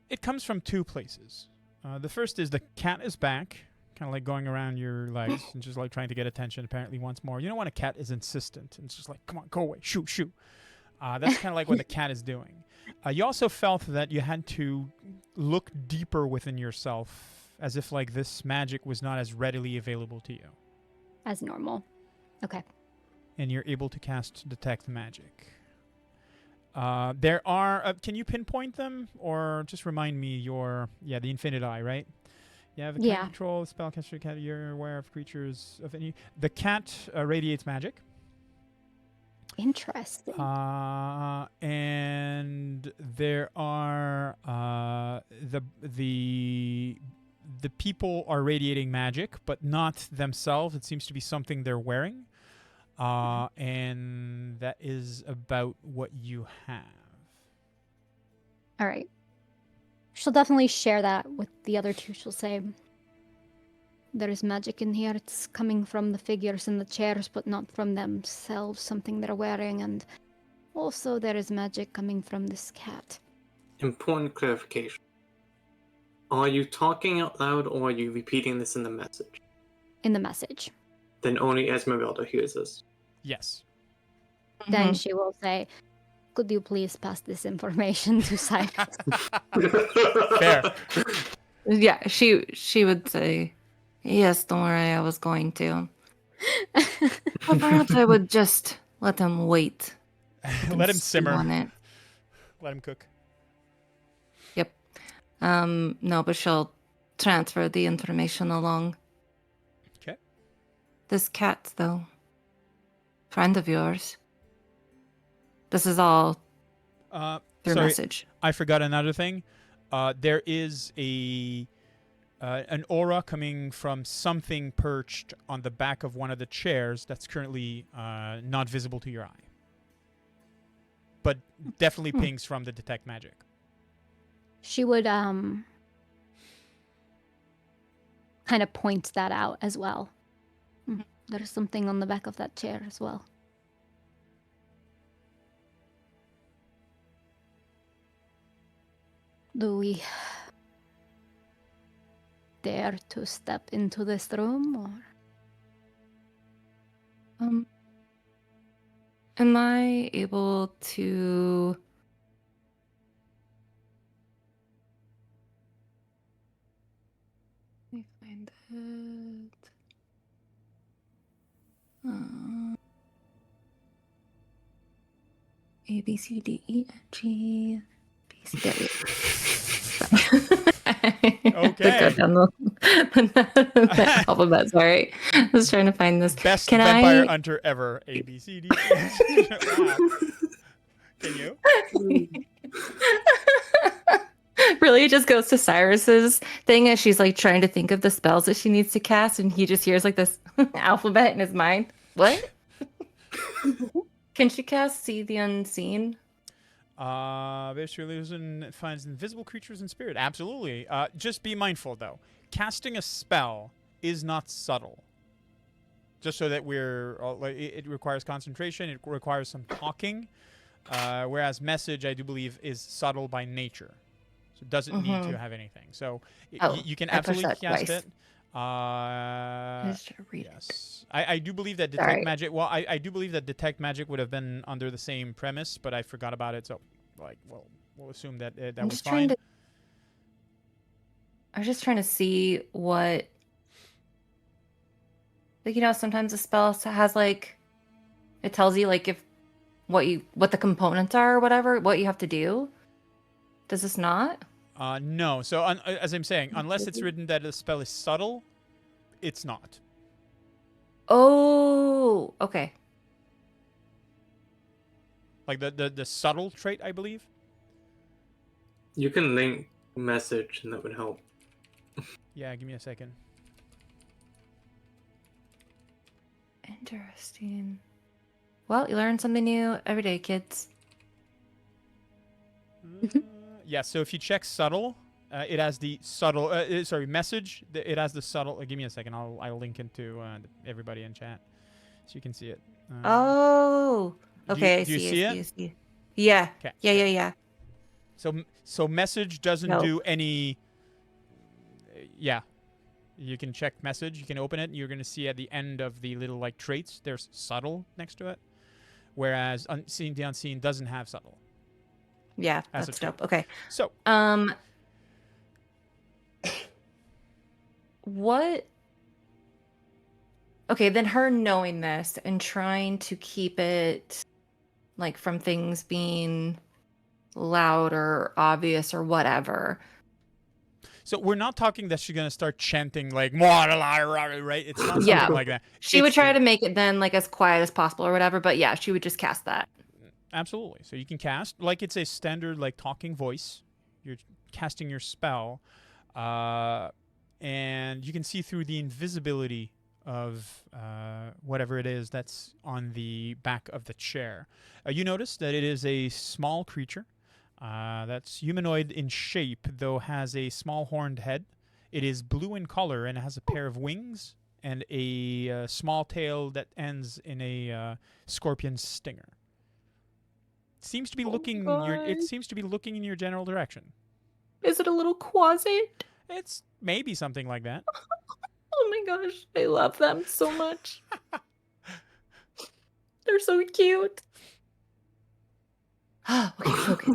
S1: It comes from 2 places. The first is the cat is back, kind of like going around your legs and just like trying to get attention apparently once more. You know when a cat is insistent and it's just like, come on, go away, shoo, shoo. That's kind of like what the cat is doing. You also felt that you had to look deeper within yourself, as if like this magic was not as readily available to you.
S7: As normal. Okay.
S1: And you're able to cast Detect Magic. There are... can you pinpoint them? Or just remind me your... Yeah, the Infinite Eye, right? You have a cat control, spellcaster cat, you're aware of creatures of any... The cat radiates magic.
S7: Interesting.
S1: And there are the people are radiating magic, but not themselves. It seems to be something they're wearing. And that is about what you have.
S7: All right. She'll definitely share that with the other 2. She'll say, there is magic in here. It's coming from the figures in the chairs, but not from themselves, something they're wearing. And also there is magic coming from this cat.
S5: Important clarification. Are you talking out loud or are you repeating this in the message?
S7: In the message.
S5: Then only Esmeralda hears this.
S1: Yes.
S7: Then she will say, could you please pass this information to Cyrus?
S1: Fair.
S3: Yeah, she would say, yes, don't worry, I was going to. But perhaps I would just let him wait.
S1: Let him simmer.
S3: On it.
S1: Let him cook.
S3: Yep. No, but she'll transfer the information along.
S1: Okay.
S3: This cat, though, friend of yours. This is all through message.
S1: I forgot another thing. There is an aura coming from something perched on the back of one of the chairs that's currently not visible to your eye. But definitely pings from the Detect Magic.
S7: She would kind of point that out as well. There's something on the back of that chair as well. Do we dare to step into this room, or?
S3: Am I able to... Let me find it. A, B, C, D, E, F, G, B, C, there we go.
S1: Okay.
S3: Go down the alphabet, sorry. I was trying to find this.
S1: Best
S3: Can
S1: vampire
S3: I...
S1: hunter ever. A, B, C, D. Wow. Can you?
S3: Really, it just goes to Cyrus's thing as she's like trying to think of the spells that she needs to cast, and he just hears like this alphabet in his mind. What? Can she cast See the Unseen?
S1: This illusion finds invisible creatures in spirit. Absolutely. Just be mindful, though. Casting a spell is not subtle. Just so that it requires concentration. It requires some talking. Whereas message, I do believe, is subtle by nature. So it doesn't need to have anything. So you can absolutely cast it.
S3: I just try to read
S1: yes. I do believe that detect magic. Well, I do believe that detect magic would have been under the same premise, but I forgot about it. So, we'll assume that that was fine.
S3: I was just trying to see what, like, sometimes a spell has like, it tells you like what the components are or whatever, what you have to do. Does this not?
S1: No. So as I'm saying, unless it's written that the spell is subtle, it's not.
S3: Oh, okay.
S1: Like the subtle trait, I believe.
S5: You can link message, and that would help.
S1: Yeah, give me a second.
S3: Interesting. Well, you learn something new every day, kids.
S1: Yeah, so if you check subtle, it has the subtle. Message. It has the subtle. Give me a second. I'll link it to everybody in chat, so you can see it.
S3: Oh, okay.
S1: Do you see it?
S3: Yeah.
S1: Okay.
S3: Yeah.
S1: So message doesn't do any. Yeah, you can check message. You can open it. And you're gonna see at the end of the little like traits, there's subtle next to it, whereas seeing the unseen doesn't have subtle.
S3: Yeah, that's dope. Okay.
S1: So,
S3: what? Okay, then her knowing this and trying to keep it like from things being loud or obvious or whatever.
S1: So we're not talking that she's gonna start chanting like right? It's not something like that.
S3: She would try to make it then like as quiet as possible or whatever, but yeah, she would just cast that.
S1: Absolutely. So you can cast like it's a standard like talking voice. You're casting your spell, and you can see through the invisibility of whatever it is that's on the back of the chair. You notice that it is a small creature that's humanoid in shape, though has a small horned head. It is blue in color and has a pair of wings and a small tail that ends in a scorpion stinger. Seems to be looking it seems to be looking in your general direction.
S3: Is it a little quasit?
S1: It's maybe something like that.
S3: Oh my gosh, I love them so much. They're so cute. Okay.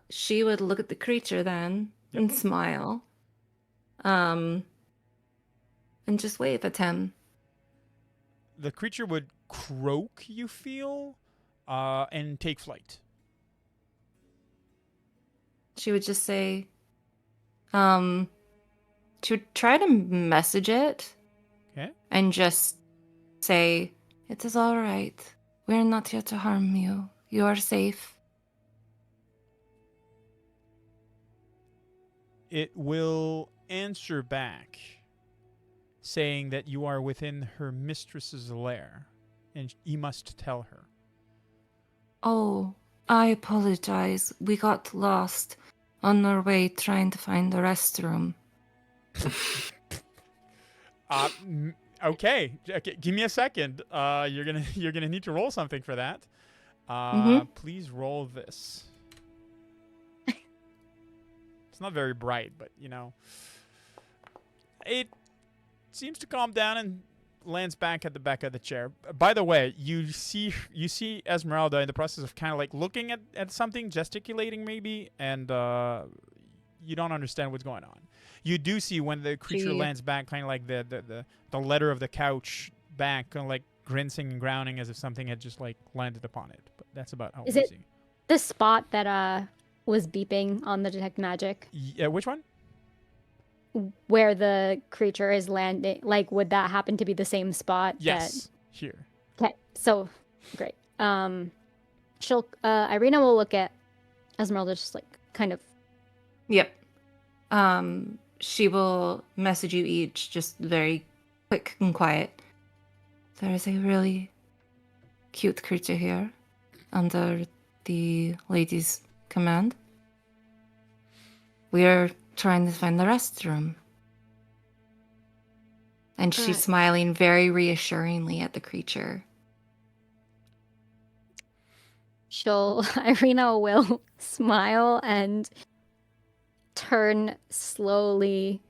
S3: She would look at the creature then and smile. And just wave at him.
S1: The creature would croak, you feel, and take flight.
S3: She would just say, she would try to message it.
S1: Okay.
S3: And just say, "It is all right. We're not here to harm you. You are safe."
S1: It will answer back, saying that you are within her mistress's lair, and you must tell her.
S3: Oh, I apologize. We got lost on our way trying to find the restroom.
S1: Okay. Give me a second. You're gonna need to roll something for that. Please roll this. It's not very bright, but it seems to calm down and lands back at the back of the chair. By the way, you see Esmeralda in the process of kind of like looking at something, gesticulating maybe, and you don't understand what's going on. You do see when the creature lands back, kind of like the letter of the couch back, kind of like grimacing and growling as if something had just like landed upon it. But that's about all we see. Is it
S7: the spot that was beeping on the detect magic?
S1: Yeah, which one?
S7: Where the creature is landing, like, would that happen to be the same spot?
S1: Yes, here.
S7: Okay, so great. Irina will look at Esmeralda, just like kind of.
S3: Yep. She will message you each, just very quick and quiet. There is a really cute creature here, under the lady's command. We are trying to find the restroom. And she's
S7: Alright.
S3: smiling very reassuringly at the creature.
S7: Irina will smile and turn slowly.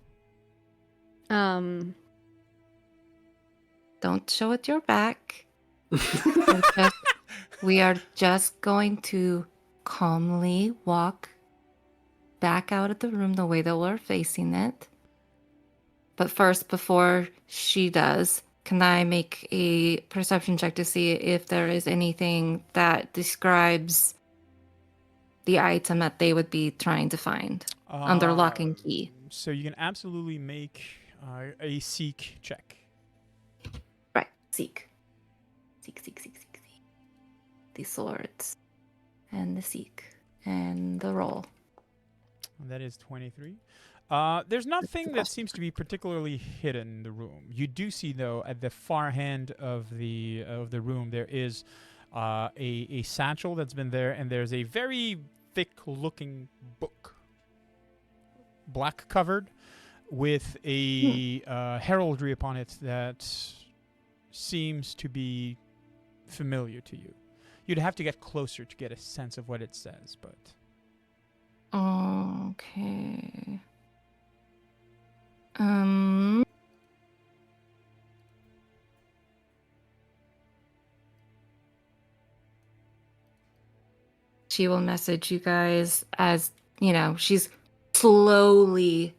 S3: Don't show it your back. We are just going to calmly walk back out of the room the way that we're facing it. But first, before she does, can I make a perception check to see if there is anything that describes the item that they would be trying to find under lock and key?
S1: So you can absolutely make a seek check.
S3: Right, seek. Seek. The swords. And the seek. And the roll.
S1: That is 23. There's nothing that seems to be particularly hidden in the room. You do see, though, at the far end of the room, there is a satchel that's been there, and there's a very thick-looking book, black covered, with a heraldry upon it that seems to be familiar to you. You'd have to get closer to get a sense of what it says, but...
S3: Okay. She will message you guys as, she's slowly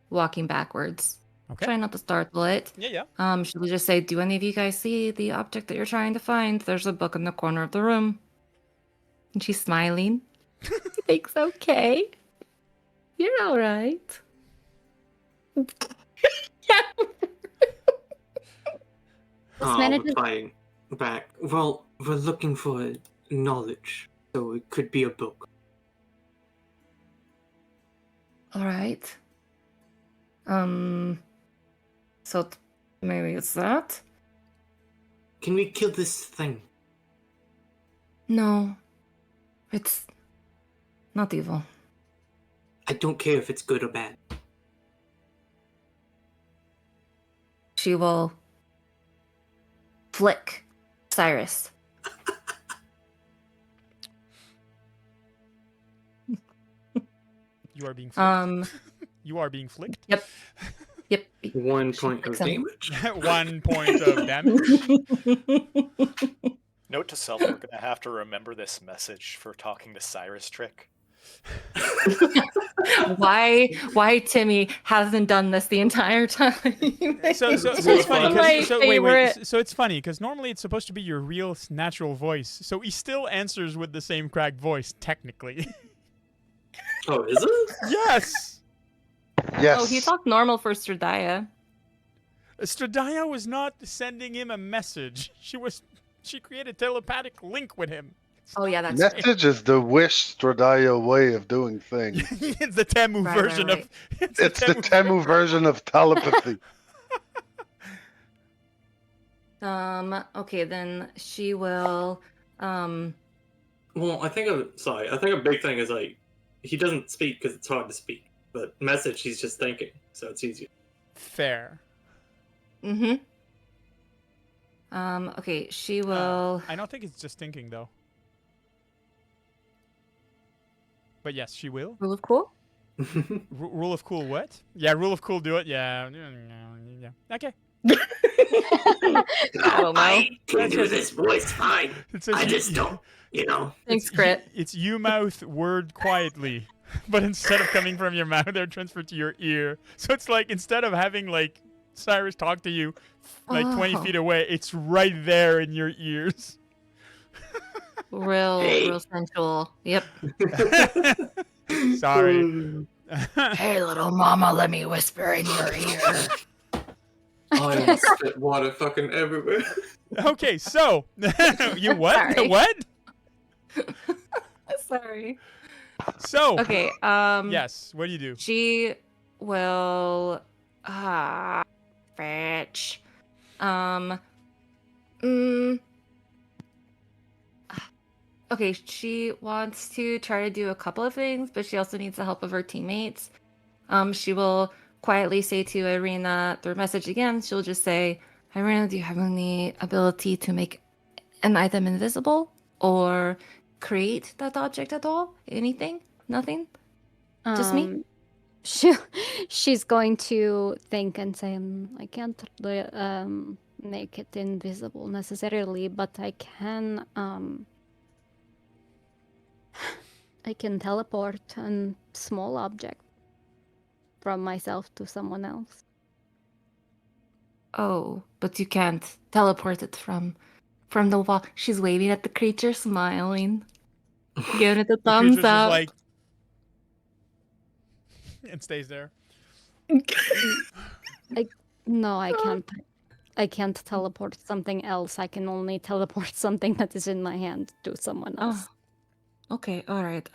S3: walking backwards.
S1: Okay.
S3: Try not to startle it.
S1: Yeah.
S3: She'll just say, do any of you guys see the object that you're trying to find? There's a book in the corner of the room. And she's smiling. She thinks, okay. You're all right.
S5: Replying back. Well, we're looking for knowledge, so it could be a book.
S3: All right. So maybe it's that?
S5: Can we kill this thing?
S3: No. It's not evil.
S5: I don't care if it's good or bad.
S3: She will flick Cyrus.
S1: You are being flicked. You are being flicked?
S3: Yep.
S5: 1 point of damage.
S1: 1 point of damage.
S4: Note to self, we're going to have to remember this message for talking to Cyrus Trick.
S3: Why Timmy hasn't done this the entire time?
S1: So it's funny. So it's funny because normally it's supposed to be your real natural voice. So he still answers with the same cracked voice, technically.
S5: Oh, is it?
S1: Yes.
S6: Yes.
S3: Oh, he talked normal for Strahd.
S1: Strahd was not sending him a message. She created a telepathic link with him.
S3: Oh yeah, that's
S6: Message is the Wish Strahd way of doing things.
S1: It's the Temu version
S3: right.
S1: of.
S6: It's the Temu version of telepathy.
S3: Okay, then she will.
S5: Well, I think a big thing is like he doesn't speak because it's hard to speak. But message, he's just thinking, so it's easier.
S1: Fair.
S3: Mm-hmm. Okay, she will.
S1: I don't think it's just thinking though. But yes, she will.
S3: Rule of cool.
S1: Rule of cool. What? Yeah, rule of cool. Do it. Yeah. Okay.
S3: I don't know.
S5: I can do this voice fine. I just don't,
S3: Thanks, Crit.
S1: It's you mouth word quietly, but instead of coming from your mouth, they're transferred to your ear. So it's like instead of having like Cyrus talk to you like 20 feet away, it's right there in your ears.
S3: Real sensual. Yep.
S1: Sorry.
S2: Hey, little mama, let me whisper in your ear.
S5: I spit water fucking everywhere.
S1: Okay, so you what?
S3: Sorry.
S1: What?
S3: Sorry.
S1: So,
S3: Okay.
S1: yes, what do you do?
S3: She will fetch. Mm, okay, she wants to try to do a couple of things, but she also needs the help of her teammates. She will quietly say to Irina through message again, she'll just say, Irina, do you have any ability to make an item invisible or create that object at all? Anything? Nothing? Just me?
S7: She, she's going to think and say, I can't make it invisible necessarily, but I can teleport a small object from myself to someone else.
S3: Oh, but you can't teleport it from the wall. She's waving at the creature, smiling, giving it a
S1: The
S3: thumbs
S1: creature's just
S3: up.
S1: like, and stays there.
S7: No, I can't. I can't teleport something else. I can only teleport something that is in my hand to someone else.
S3: Okay, all right.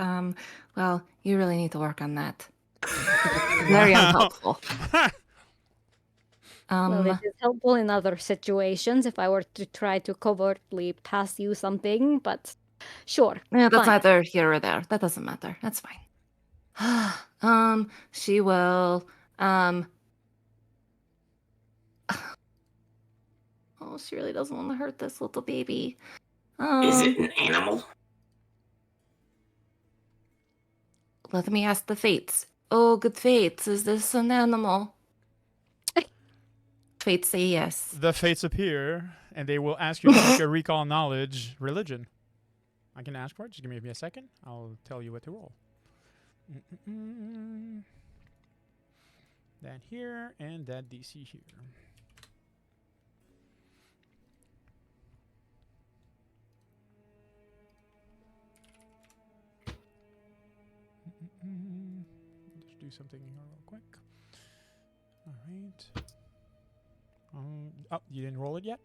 S3: Well, you really need to work on that. Very unhelpful.
S7: Well, it is helpful in other situations if I were to try to covertly pass you something, but sure.
S3: Yeah, that's
S7: fine.
S3: neither here or there. That doesn't matter. That's fine. She will, oh, she really doesn't want to hurt this little baby.
S5: Is it an animal?
S3: Let me ask the fates. Oh, good fates, is this an animal? Fates say yes.
S1: The fates appear, and they will ask you to make a recall knowledge religion. I can ask for it. Just give me a second. I'll tell you what to roll. That here, and that DC here. Let's do something here real quick. All right. Oh, you didn't roll it yet?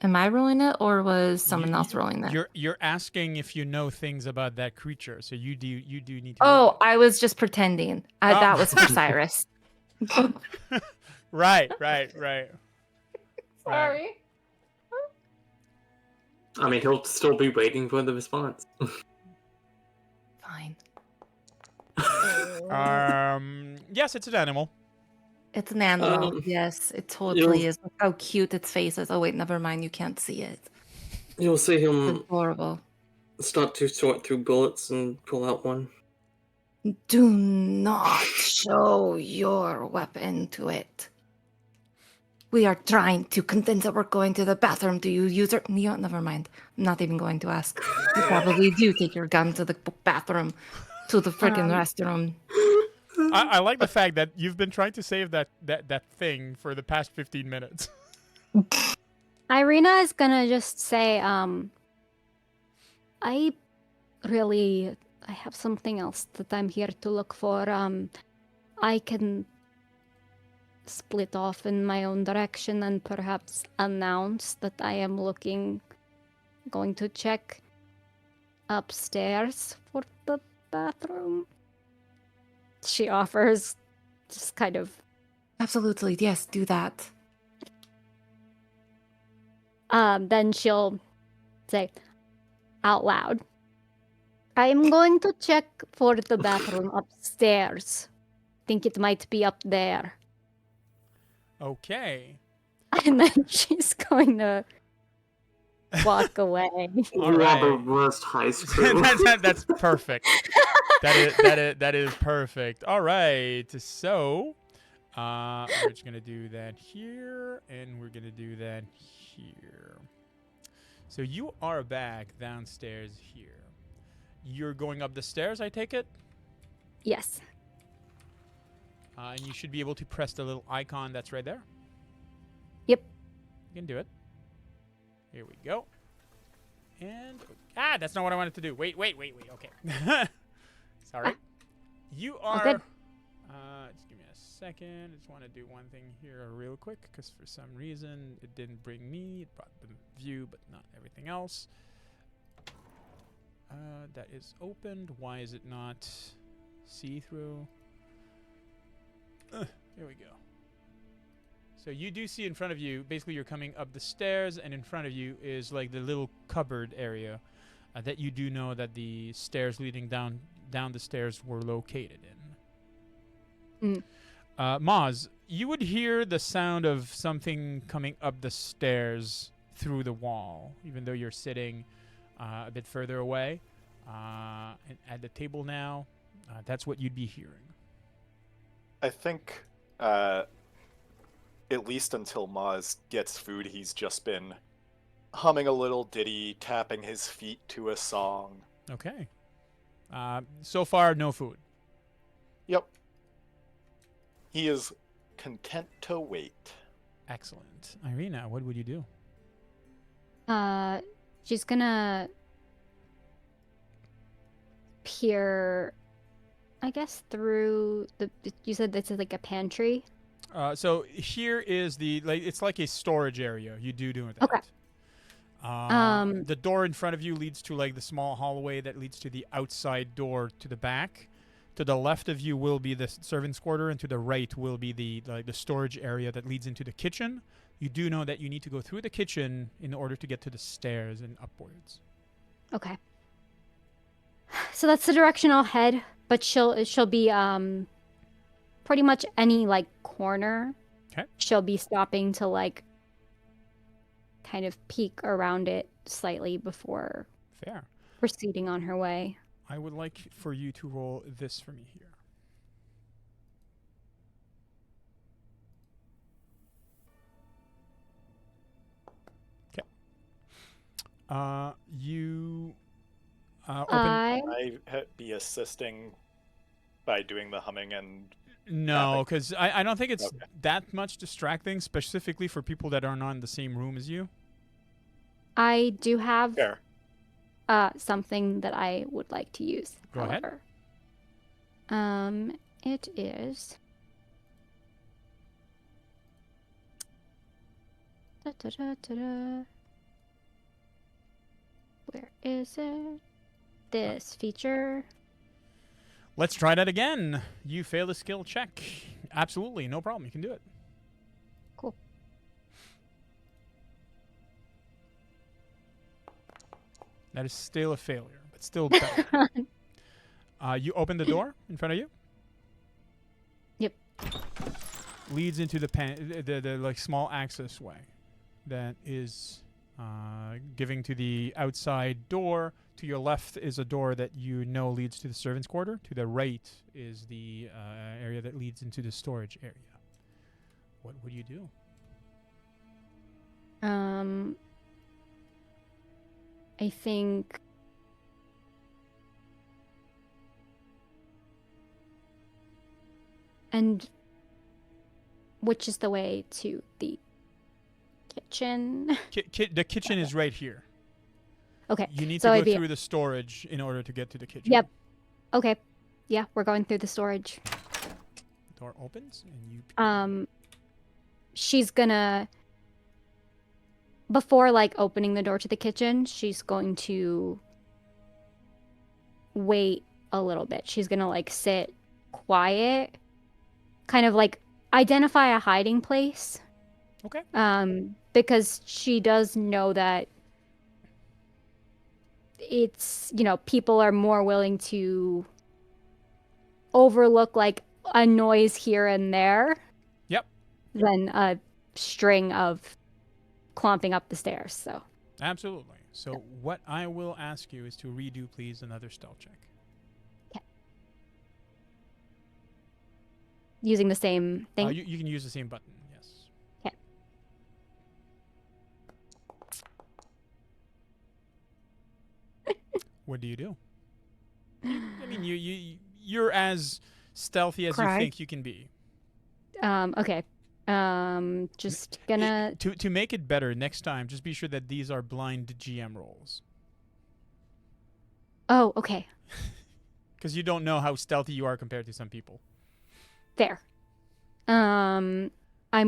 S3: Am I rolling it, or was someone else rolling that?
S1: You're asking if you know things about that creature, so you do need to.
S3: Oh, I was just pretending. That was for Cyrus.
S1: Right.
S3: Sorry.
S5: I mean, he'll still be waiting for the response.
S3: Fine.
S1: Yes, it's an animal.
S3: It's an animal. Yes, it totally is. Look how cute its face is. Oh wait, never mind. You can't see it.
S5: You'll see him
S3: Adorable.
S5: start to sort through bullets and pull out one.
S3: Do not show your weapon to it. We are trying to convince that we're going to the bathroom. Do you use it? Never mind. I'm not even going to ask. You probably do take your gun to the bathroom, to the freaking restroom.
S1: I like the fact that you've been trying to save that thing for the past 15 minutes.
S7: Irina is gonna just say, I have something else that I'm here to look for. I can split off in my own direction and perhaps announce that I am going to check upstairs for the bathroom. She offers, just kind of.
S3: Absolutely, yes, do that.
S7: Then she'll say out loud, I'm going to check for the bathroom upstairs. Think it might be up there.
S1: Okay.
S7: And then she's going to walk away.
S1: All right.
S5: The worst high school.
S1: That's perfect. That is perfect. All right. So, we're just gonna do that here, and we're gonna do that here. So you are back downstairs here. You're going up the stairs, I take it?
S7: Yes.
S1: And you should be able to press the little icon that's right there.
S7: Yep.
S1: You can do it. Here we go. And that's not what I wanted to do. Wait. Okay. Sorry. You are.
S7: good.
S1: Just give me a second. I just want to do one thing here real quick because for some reason it didn't bring me. It brought the view, but not everything else. That is opened. Why is it not see-through? Here we go. So you do see in front of you, basically you're coming up the stairs, and in front of you is like the little cupboard area that you do know that the stairs leading down the stairs were located in. Maz, you would hear the sound of something coming up the stairs through the wall, even though you're sitting a bit further away. And at the table now, that's what you'd be hearing.
S4: I think, at least until Maz gets food, he's just been humming a little ditty, tapping his feet to a song.
S1: Okay. So far, no food.
S4: Yep. He is content to wait.
S1: Excellent. Irina, what would you do?
S7: She's gonna peer, I guess, through the. You said this is like a pantry.
S1: So here is it's like a storage area. You do it.
S7: Okay.
S1: The door in front of you leads to like the small hallway that leads to the outside door to the back. To the left of you will be the servants' quarter, and to the right will be the storage area that leads into the kitchen. You do know that you need to go through the kitchen in order to get to the stairs and upwards.
S7: Okay. So that's the direction I'll head, but she'll be pretty much any like corner.
S1: Okay.
S7: She'll be stopping to like kind of peek around it slightly before
S1: Fair.
S7: proceeding on her way.
S1: I would like for you to roll this for me here. Okay. You open.
S7: I
S4: I be assisting by doing the humming and
S1: No, because I don't think it's
S4: Okay.
S1: that much distracting, specifically for people that are not in the same room as you.
S7: I do have
S4: fair.
S7: something that I would like to use.
S1: Go ahead.
S7: However. It is. Where is it? This feature.
S1: Let's try that again. You fail the skill check. Absolutely, no problem. You can do it.
S7: Cool.
S1: That is still a failure, but still better. You open the door in front of you.
S7: Yep.
S1: Leads into the like small access way that is giving to the outside door. To your left is a door that you know leads to the servants' quarter. To the right is the area that leads into the storage area. What would you do?
S7: I think and which is the way to the kitchen?
S1: The kitchen is right here.
S7: Okay.
S1: You need
S7: so
S1: to
S7: I'd
S1: go
S7: be-
S1: through the storage in order to get to the kitchen.
S7: Yep. Okay. Yeah, we're going through the storage.
S1: Door opens and you.
S7: She's gonna, before like opening the door to the kitchen, she's going to wait a little bit. She's gonna like sit quiet, kind of like identify a hiding place.
S1: Okay.
S7: Because she does know that it's, people are more willing to overlook like a noise here and there.
S1: Yep.
S7: Than a string of clomping up the stairs. So
S1: Absolutely. So what I will ask you is to redo, please, another stealth check.
S7: okay. Using the same thing.
S1: You can use the same button. Yes.
S7: Okay.
S1: What do you do? I mean, you're as stealthy as
S8: Cry.
S1: you think you can be.
S7: Okay. Just gonna.
S1: To make it better next time, just be sure that these are blind GM rolls,
S7: Oh, okay.
S1: because you don't know how stealthy you are compared to some people.
S7: Fair. I'm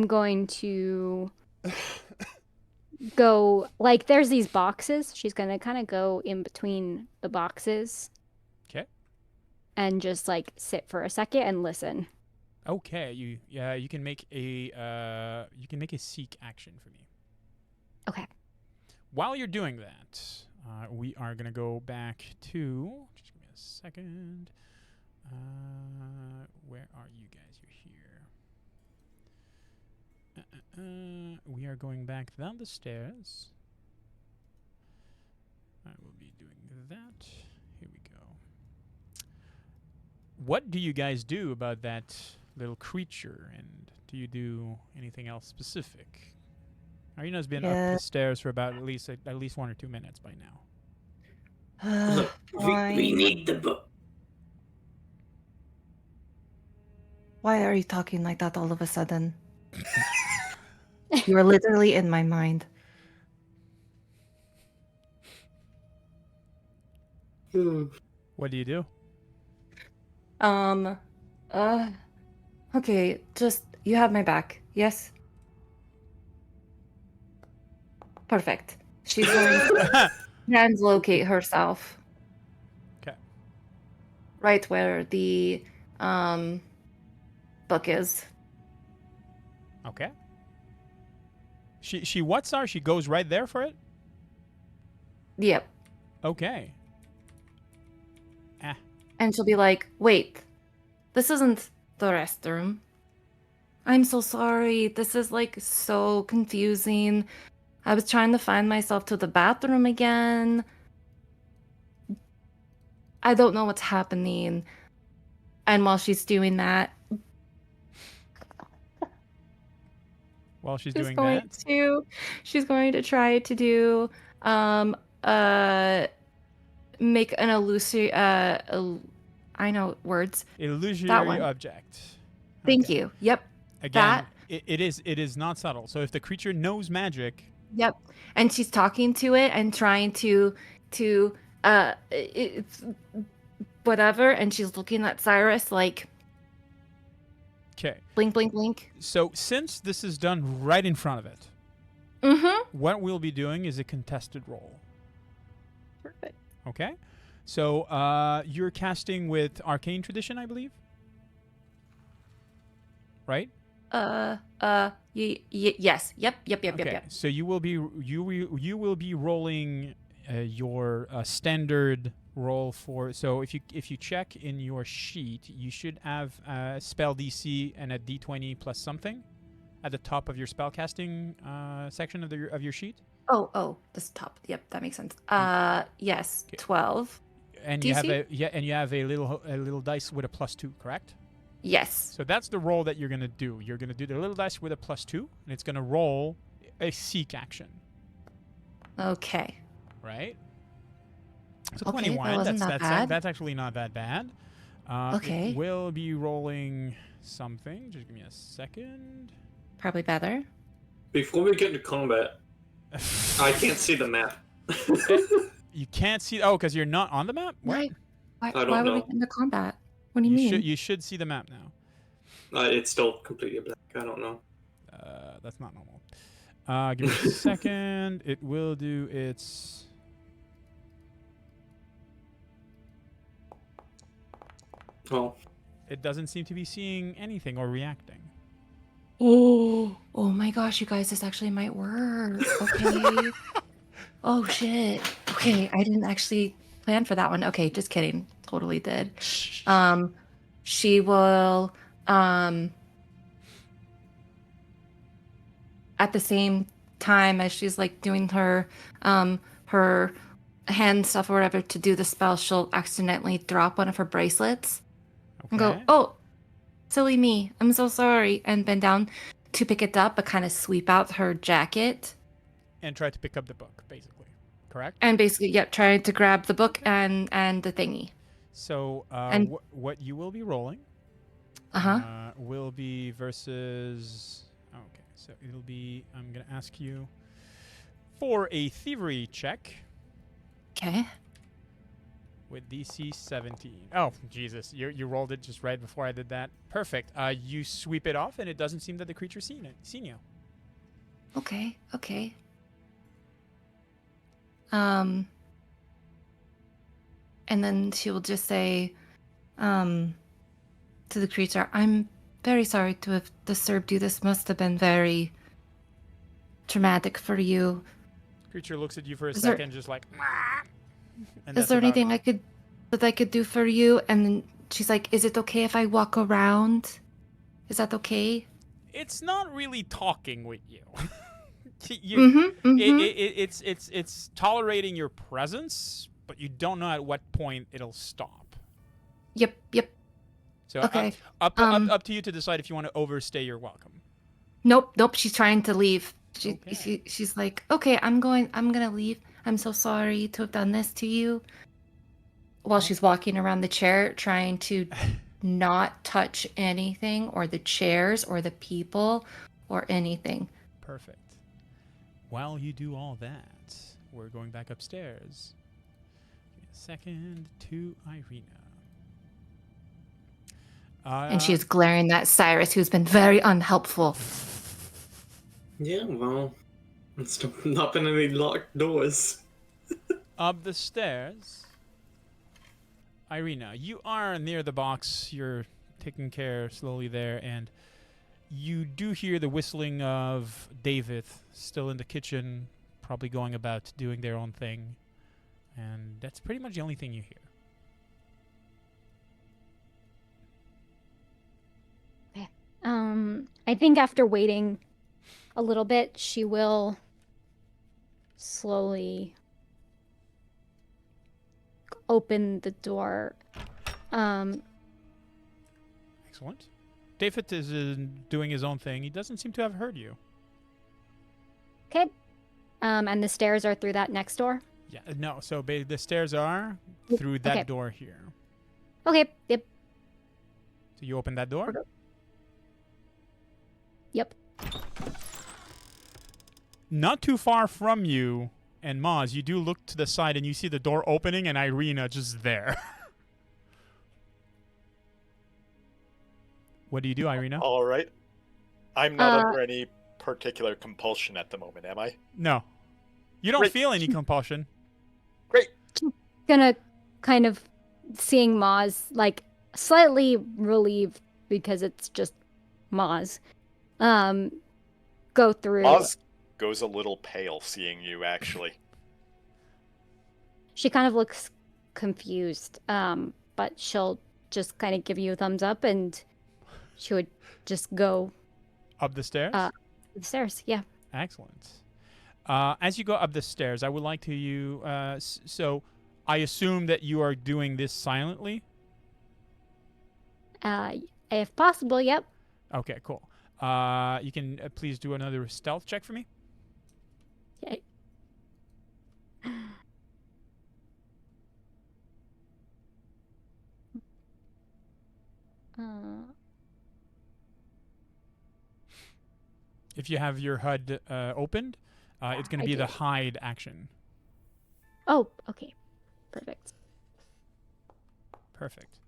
S7: going to go like there's these boxes. She's gonna kind of go in between the boxes.
S1: Okay.
S7: And just like sit for a second and listen.
S1: Okay. You can make a seek action for me.
S7: Okay.
S1: While you're doing that, we are gonna go back to. Just give me a second. Where are you guys? You're here. We are going back down the stairs. I will be doing that. Here we go. What do you guys do about that little creature, and do you do anything else specific? Arina's been up the stairs for about at least 1 or 2 minutes by now.
S5: We need the book.
S8: Why are you talking like that all of a sudden? You are literally in my mind.
S1: What do you do?
S8: Okay, just, you have my back, yes? Perfect. She's going to translocate herself.
S1: Okay.
S8: Right where the, book is.
S1: Okay. She what, Sar? She goes right there for it?
S8: Yep.
S1: Okay.
S8: And she'll be like, wait, this isn't the restroom. I'm so sorry. This is like so confusing. I was trying to find myself to the bathroom again. I don't know what's happening. And while she's doing that,
S1: While she's
S8: she's
S1: doing
S8: going
S1: that,
S8: she's going to try to do make an illusory I know words.
S1: illusory object.
S8: Thank
S1: Okay.
S8: you. Yep.
S1: Again,
S8: That.
S1: it is not subtle. So if the creature knows magic,
S8: Yep. And she's talking to it and trying to it's whatever, and she's looking at Cyrus like
S1: okay.
S8: blink, blink, blink.
S1: So since this is done right in front of it,
S8: Mm-hmm.
S1: what we'll be doing is a contested roll.
S8: Perfect.
S1: Okay. So you're casting with Arcane Tradition, I believe. Right?
S8: Yes. Yep.
S1: Okay. So you will be rolling your standard roll for. So if you check in your sheet, you should have spell DC and a D20 plus something at the top of your spellcasting section of your sheet.
S8: Oh, this top. Yep, that makes sense. Yes,
S1: Okay.
S8: 12.
S1: And
S8: DC?
S1: you have a little dice with a +2, correct?
S8: Yes.
S1: So that's the roll that you're gonna do. You're gonna do the little dice with a +2, and it's gonna roll a seek action,
S8: Okay.
S1: right? So
S8: Okay, that
S1: 21.
S8: wasn't that bad.
S1: That's actually not that bad.
S8: Okay.
S1: It will be rolling something. Just give me a second.
S8: Probably better.
S5: Before we get into combat, I can't see the map.
S1: You can't see. Oh, because you're not on the map. What?
S8: Why
S5: don't
S8: would we
S5: know.
S8: get into combat? What do you mean?
S1: You should see the map now.
S5: It's still completely black. I don't know.
S1: That's not normal. Give me a second. It will do its.
S5: Oh.
S1: It doesn't seem to be seeing anything or reacting.
S8: Oh my gosh, you guys, this actually might work. Okay. Oh shit. Okay, I didn't actually plan for that one. Okay, just kidding. Totally did. She will at the same time as she's like doing her her hand stuff or whatever to do the spell, she'll accidentally drop one of her bracelets and go, "Oh, silly me. I'm so sorry," and bend down to pick it up, but kind of sweep out her jacket.
S1: And try to pick up the book, basically. Correct?
S8: And basically, yep, trying to grab the book and the thingy.
S1: So,
S8: And-
S1: what you will be rolling will be versus. Okay, so it'll be. I'm gonna ask you for a thievery check
S8: Okay.
S1: with DC 17. Oh, Jesus! You rolled it just right before I did that. Perfect. You sweep it off, and it doesn't seem that the creature's seen you.
S8: Okay. And then she will just say, to the creature, I'm very sorry to have disturbed you. This must have been very traumatic for you.
S1: Creature looks at you for a
S8: Is there-
S1: second, just like. And
S8: Is
S1: that's
S8: there
S1: about
S8: anything
S1: it.
S8: I could do for you? And then she's like, is it okay if I walk around? Is that okay?
S1: It's not really talking with you. It's tolerating your presence, but you don't know at what point it'll stop.
S8: Yep.
S1: So
S8: Okay.
S1: up to you to decide if you want to overstay your welcome.
S8: Nope. She's trying to leave.
S1: Okay.
S8: She's like, okay, I'm gonna leave. I'm so sorry to have done this to you. While she's walking around the chair, trying to not touch anything, or the chairs, or the people, or anything.
S1: Perfect. While you do all that, we're going back upstairs. Give me a second to Irina.
S8: And she is glaring at Cyrus, who's been very unhelpful.
S5: Yeah, well, it's not been any locked doors.
S1: Up the stairs. Irina, you are near the box. You're taking care slowly there, and you do hear the whistling of David still in the kitchen, probably going about doing their own thing. And that's pretty much the only thing you hear.
S7: I think after waiting a little bit, she will slowly open the door.
S1: Excellent. David is doing his own thing. He doesn't seem to have heard you.
S7: Okay. And the stairs are through that next door?
S1: Yeah, no. So the stairs are through that
S7: Okay.
S1: door here.
S7: Okay, yep.
S1: So you open that door?
S7: Yep.
S1: Not too far from you and Maz, you do look to the side and you see the door opening and Irina just there. What do you do, Irina?
S4: All right. I'm not under any particular compulsion at the moment, am I?
S1: No. You don't
S4: Great.
S1: feel any compulsion.
S4: Great.
S7: Gonna kind of seeing Maz like slightly relieved because it's just Maz. Go through.
S4: Oz goes a little pale seeing you, actually.
S7: She kind of looks confused, but she'll just kind of give you a thumbs up and she would just go
S1: Up the stairs?
S7: upstairs. Yeah.
S1: Excellent. As you go up the stairs, I would like to you. So, I assume that you are doing this silently.
S7: If possible, yep.
S1: Okay, cool. You can please do another stealth check for me.
S7: Okay.
S1: If you have your HUD opened, it's going to
S7: I
S1: be the
S7: do.
S1: hide action.
S7: Oh, okay. Perfect.
S1: Perfect.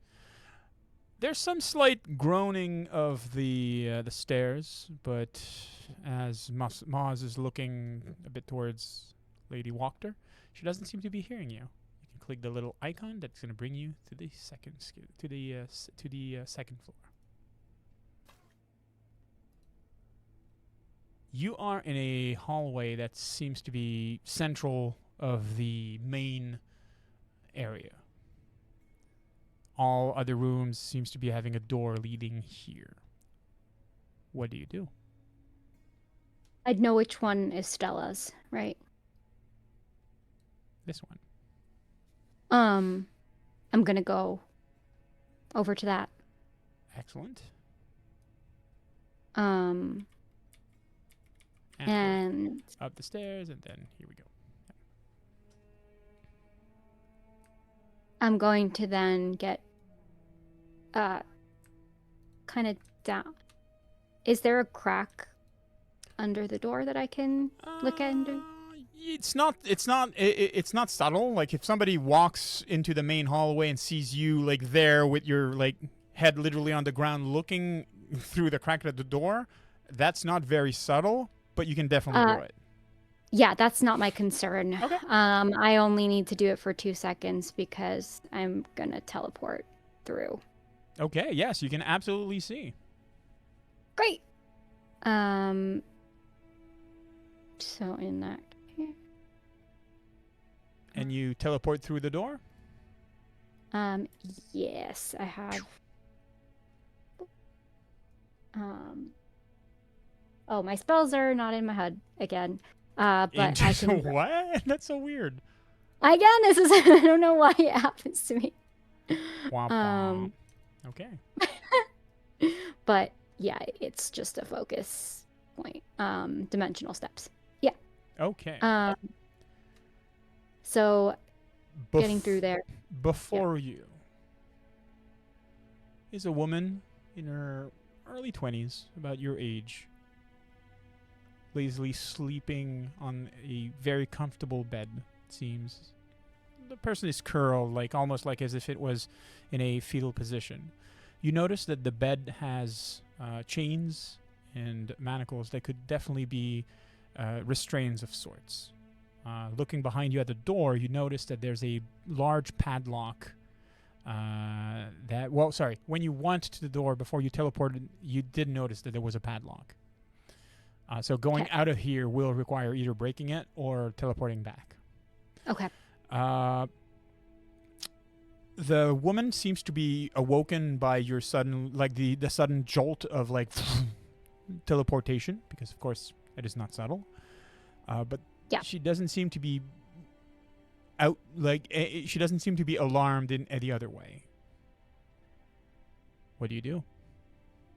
S1: There's some slight groaning of the stairs, but as Maz is looking a bit towards Lady Wachter, she doesn't seem to be hearing you. You can click the little icon that's going to bring you to the second second floor. You are in a hallway that seems to be central of the main area. All other rooms seems to be having a door leading here. What do you do?
S7: I'd know which one is Stella's, right?
S1: This one.
S7: I'm gonna go over to that.
S1: Excellent.
S7: And
S1: Up the stairs, and then here we go.
S7: I'm going to then get kind of down. Is there a crack under the door that I can look into?
S1: It's not subtle. Like if somebody walks into the main hallway and sees you like there with your like head literally on the ground looking through the crack of the door, that's not very subtle, but you can definitely do it.
S7: Yeah, that's not my concern.
S1: Okay.
S7: I only need to do it for 2 seconds because I'm gonna teleport through.
S1: Okay, yes, you can absolutely see.
S7: Great. So in that case,
S1: And you teleport through the door?
S7: yes, I have. Oh, my spells are not in my head again. But I can.
S1: What? That's so weird.
S7: Again, this is. I don't know why it happens to me.
S1: Womp womp. Okay.
S7: But yeah, it's just a focus point. Dimensional steps. Yeah.
S1: Okay.
S7: So getting through there.
S1: Before you is a woman in her early 20s, about your age, lazily sleeping on a very comfortable bed, it seems. The person is curled, like almost like as if it was in a fetal position. You notice that the bed has chains and manacles that could definitely be restraints of sorts. Looking behind you at the door, you notice that there's a large padlock. When you went to the door before you teleported, you did notice that there was a padlock. So going out of here will require either breaking it or teleporting back.
S7: Okay.
S1: The woman seems to be awoken by your sudden, like the sudden jolt of like teleportation, because of course it is not subtle. But she doesn't seem to be she doesn't seem to be alarmed in any other way. What do you do?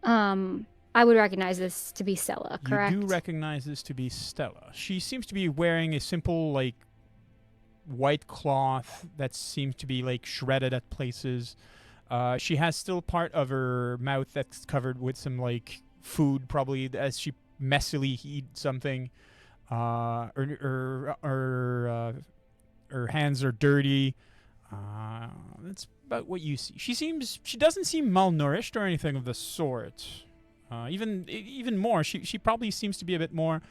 S7: I would recognize this to be Stella, correct?
S1: You do recognize this to be Stella. She seems to be wearing a simple, like, white cloth that seems to be, like, shredded at places. She has still part of her mouth that's covered with some, like, food, probably, as she messily eats something. Her hands are dirty. That's about what you see. She doesn't seem malnourished or anything of the sort. Even more, she probably seems to be a bit more,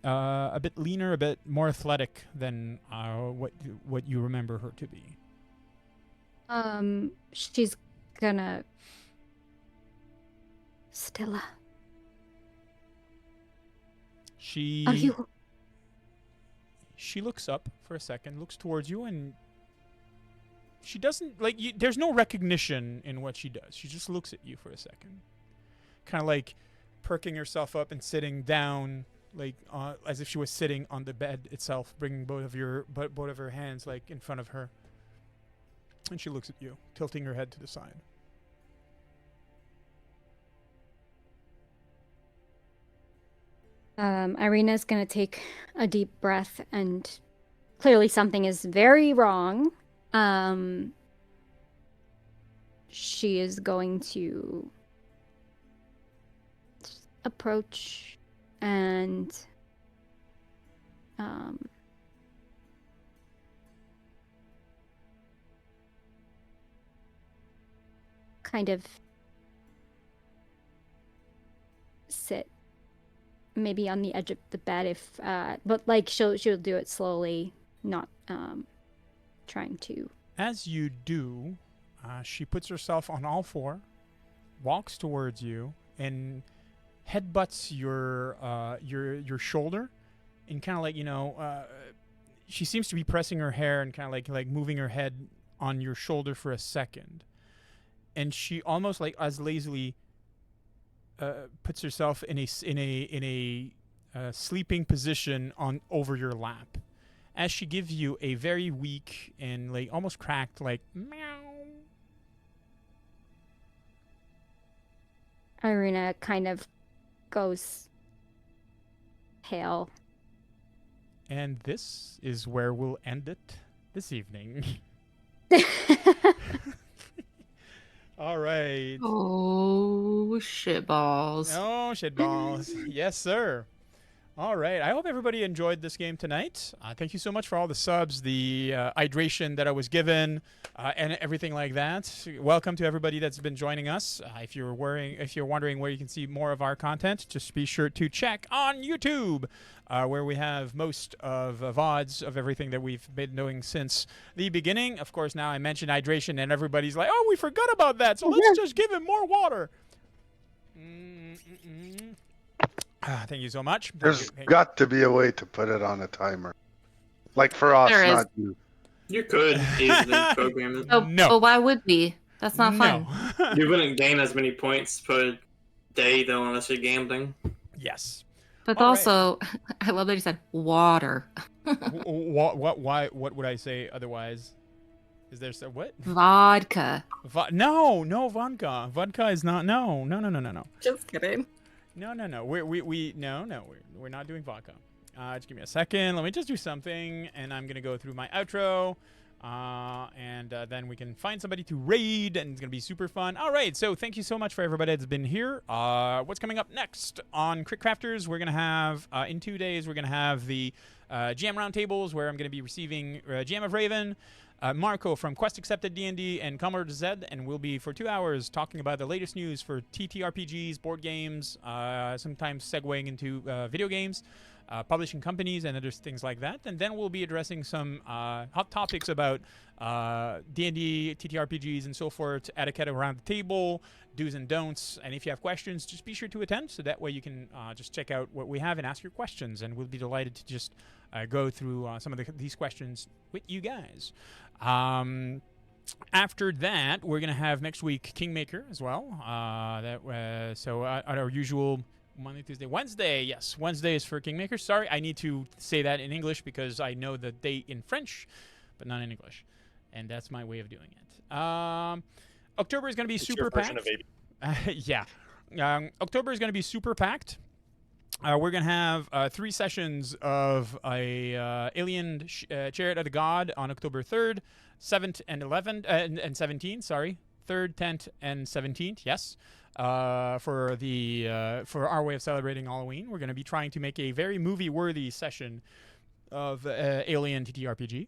S1: a bit leaner, a bit more athletic than what you remember her to be.
S7: She's gonna. Stella. Are you?
S1: She looks up for a second, looks towards you, and she doesn't there's no recognition in what she does. She just looks at you for a second. Kind of like perking herself up and sitting down, like as if she was sitting on the bed itself, bringing both of her hands like in front of her. And she looks at you, tilting her head to the side.
S7: Irina's gonna take a deep breath, and clearly something is very wrong. She is going to approach and kind of sit maybe on the edge of the bed, if but like she'll do it slowly, not trying to.
S1: As you do, she puts herself on all four, walks towards you, and headbutts your shoulder, and kind of like she seems to be pressing her hair and kind of like moving her head on your shoulder for a second, and she almost like as lazily puts herself in a sleeping position on over your lap, as she gives you a very weak and like almost cracked like meow.
S7: Irina kind of goes pale.
S1: And this is where we'll end it this evening. All right.
S8: Oh, shitballs.
S1: Oh, shitballs. Yes, sir. All right. I hope everybody enjoyed this game tonight. Thank you so much for all the subs, the hydration that I was given, and everything like that. Welcome to everybody that's been joining us. If you're wondering where you can see more of our content, just be sure to check on YouTube, where we have most of VODs of everything that we've been doing since the beginning. Of course, now I mentioned hydration, and everybody's like, "Oh, we forgot about that, so let's just give him more water." Thank you so much.
S6: There's got to be a way to put it on a timer. Like for us,
S8: There is.
S6: not you.
S5: You could easily program it.
S8: Oh,
S1: No.
S8: But why would we? That's not fun.
S1: No.
S5: You wouldn't gain as many points per day though, unless you're gambling.
S1: Yes.
S8: But
S1: All right.
S8: also, I love that he said water.
S1: What would I say otherwise? Is there what?
S8: Vodka.
S1: No, vodka. Vodka is not. No.
S8: Just kidding.
S1: No. We're not doing vodka. Just give me a second. Let me just do something, and I'm gonna go through my outro, and then we can find somebody to raid, and it's gonna be super fun. All right. So thank you so much for everybody that's been here. What's coming up next on Crit Crafters? We're gonna have in 2 days. We're gonna have the GM roundtables where I'm gonna be receiving GM of Raven. Marco from Quest Accepted D&D and Commodore Z, and we'll be for 2 hours talking about the latest news for TTRPGs, board games, sometimes segueing into video games, publishing companies, and other things like that. And then we'll be addressing some hot topics about D&D, TTRPGs, and so forth, etiquette around the table, do's and don'ts. And if you have questions, just be sure to attend, so that way you can just check out what we have and ask your questions, and we'll be delighted to just go through some of these questions with you guys. After that, we're going to have next week Kingmaker as well. So at our usual Monday, Tuesday, Wednesday. Yes, Wednesday is for Kingmaker. Sorry, I need to say that in English because I know the date in French, but not in English. And that's my way of doing it. October is going to be super packed. Yeah. October is going to be super packed. We're going to have 3 sessions of a Alien Chariot of the God on October 3rd, 7th, and 11th, and 17th, sorry. 3rd, 10th, and 17th, yes. For our way of celebrating Halloween. We're going to be trying to make a very movie-worthy session of Alien TTRPG.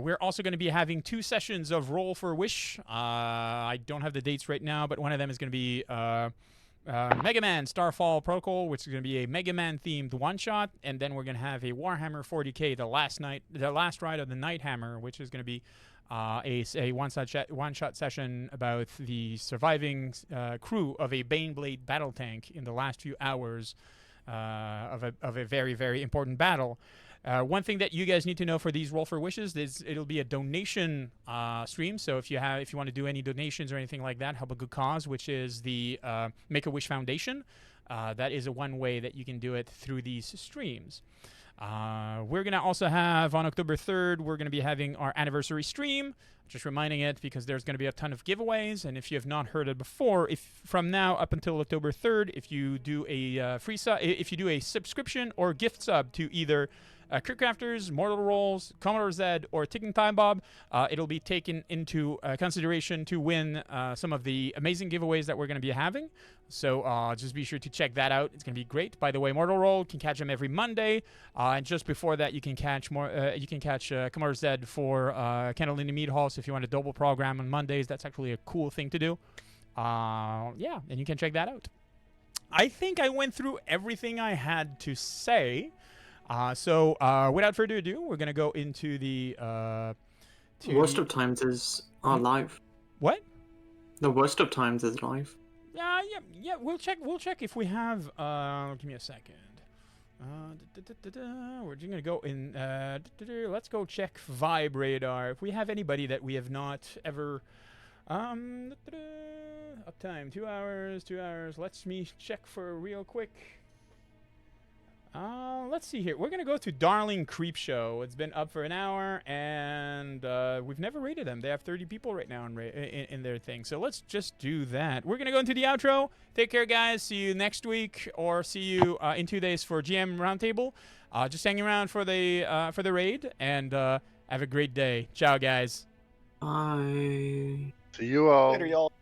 S1: We're also going to be having 2 sessions of Roll for Wish. I don't have the dates right now, but one of them is going to be Mega Man Starfall Protocol, which is going to be a Mega Man themed one-shot, and then we're going to have a Warhammer 40k, the last ride of the Nighthammer, which is going to be a one-shot session about the surviving crew of a Baneblade battle tank in the last few hours of a very, very important battle. One thing that you guys need to know for these Roll for Wishes is it'll be a donation stream. So if you want to do any donations or anything like that, help a good cause, which is the Make-A-Wish Foundation. That is one way that you can do it through these streams. We're going to also have, on October 3rd, we're going to be having our anniversary stream. Just reminding it because there's going to be a ton of giveaways. And if you have not heard it before, from now up until October 3rd, if you do a if you do a subscription or gift sub to either Crit Crafters, Mortal Rolls, Commodore Z, or Ticking Time Bob, it'll be taken into consideration to win some of the amazing giveaways that we're going to be having. So just be sure to check that out. It's going to be great. By the way, Mortal Roll, you can catch them every Monday. And just before that, you can catch Commodore Z for Candle in the Mead Hall. So if you want a double program on Mondays, that's actually a cool thing to do. Yeah, and you can check that out. I think I went through everything I had to say. So without further ado, we're gonna go into the
S5: Worst of Times is live.
S1: What?
S5: The Worst of Times is live.
S1: Yeah. We'll check if we have. Give me a second. We're just gonna go in. Let's go check Vibe Radar. If we have anybody that we have not ever. Uptime 2 hours. Let's me check for real quick. Let's see here. We're gonna go to Darling Creepshow. It's been up for an hour, and we've never rated them. They have 30 people right now in their thing. So let's just do that. We're gonna go into the outro. Take care, guys. See you next week, or see you in 2 days for GM Roundtable. Just hang around for the raid, and have a great day. Ciao, guys.
S5: Bye.
S6: See you all.
S4: Later, y'all.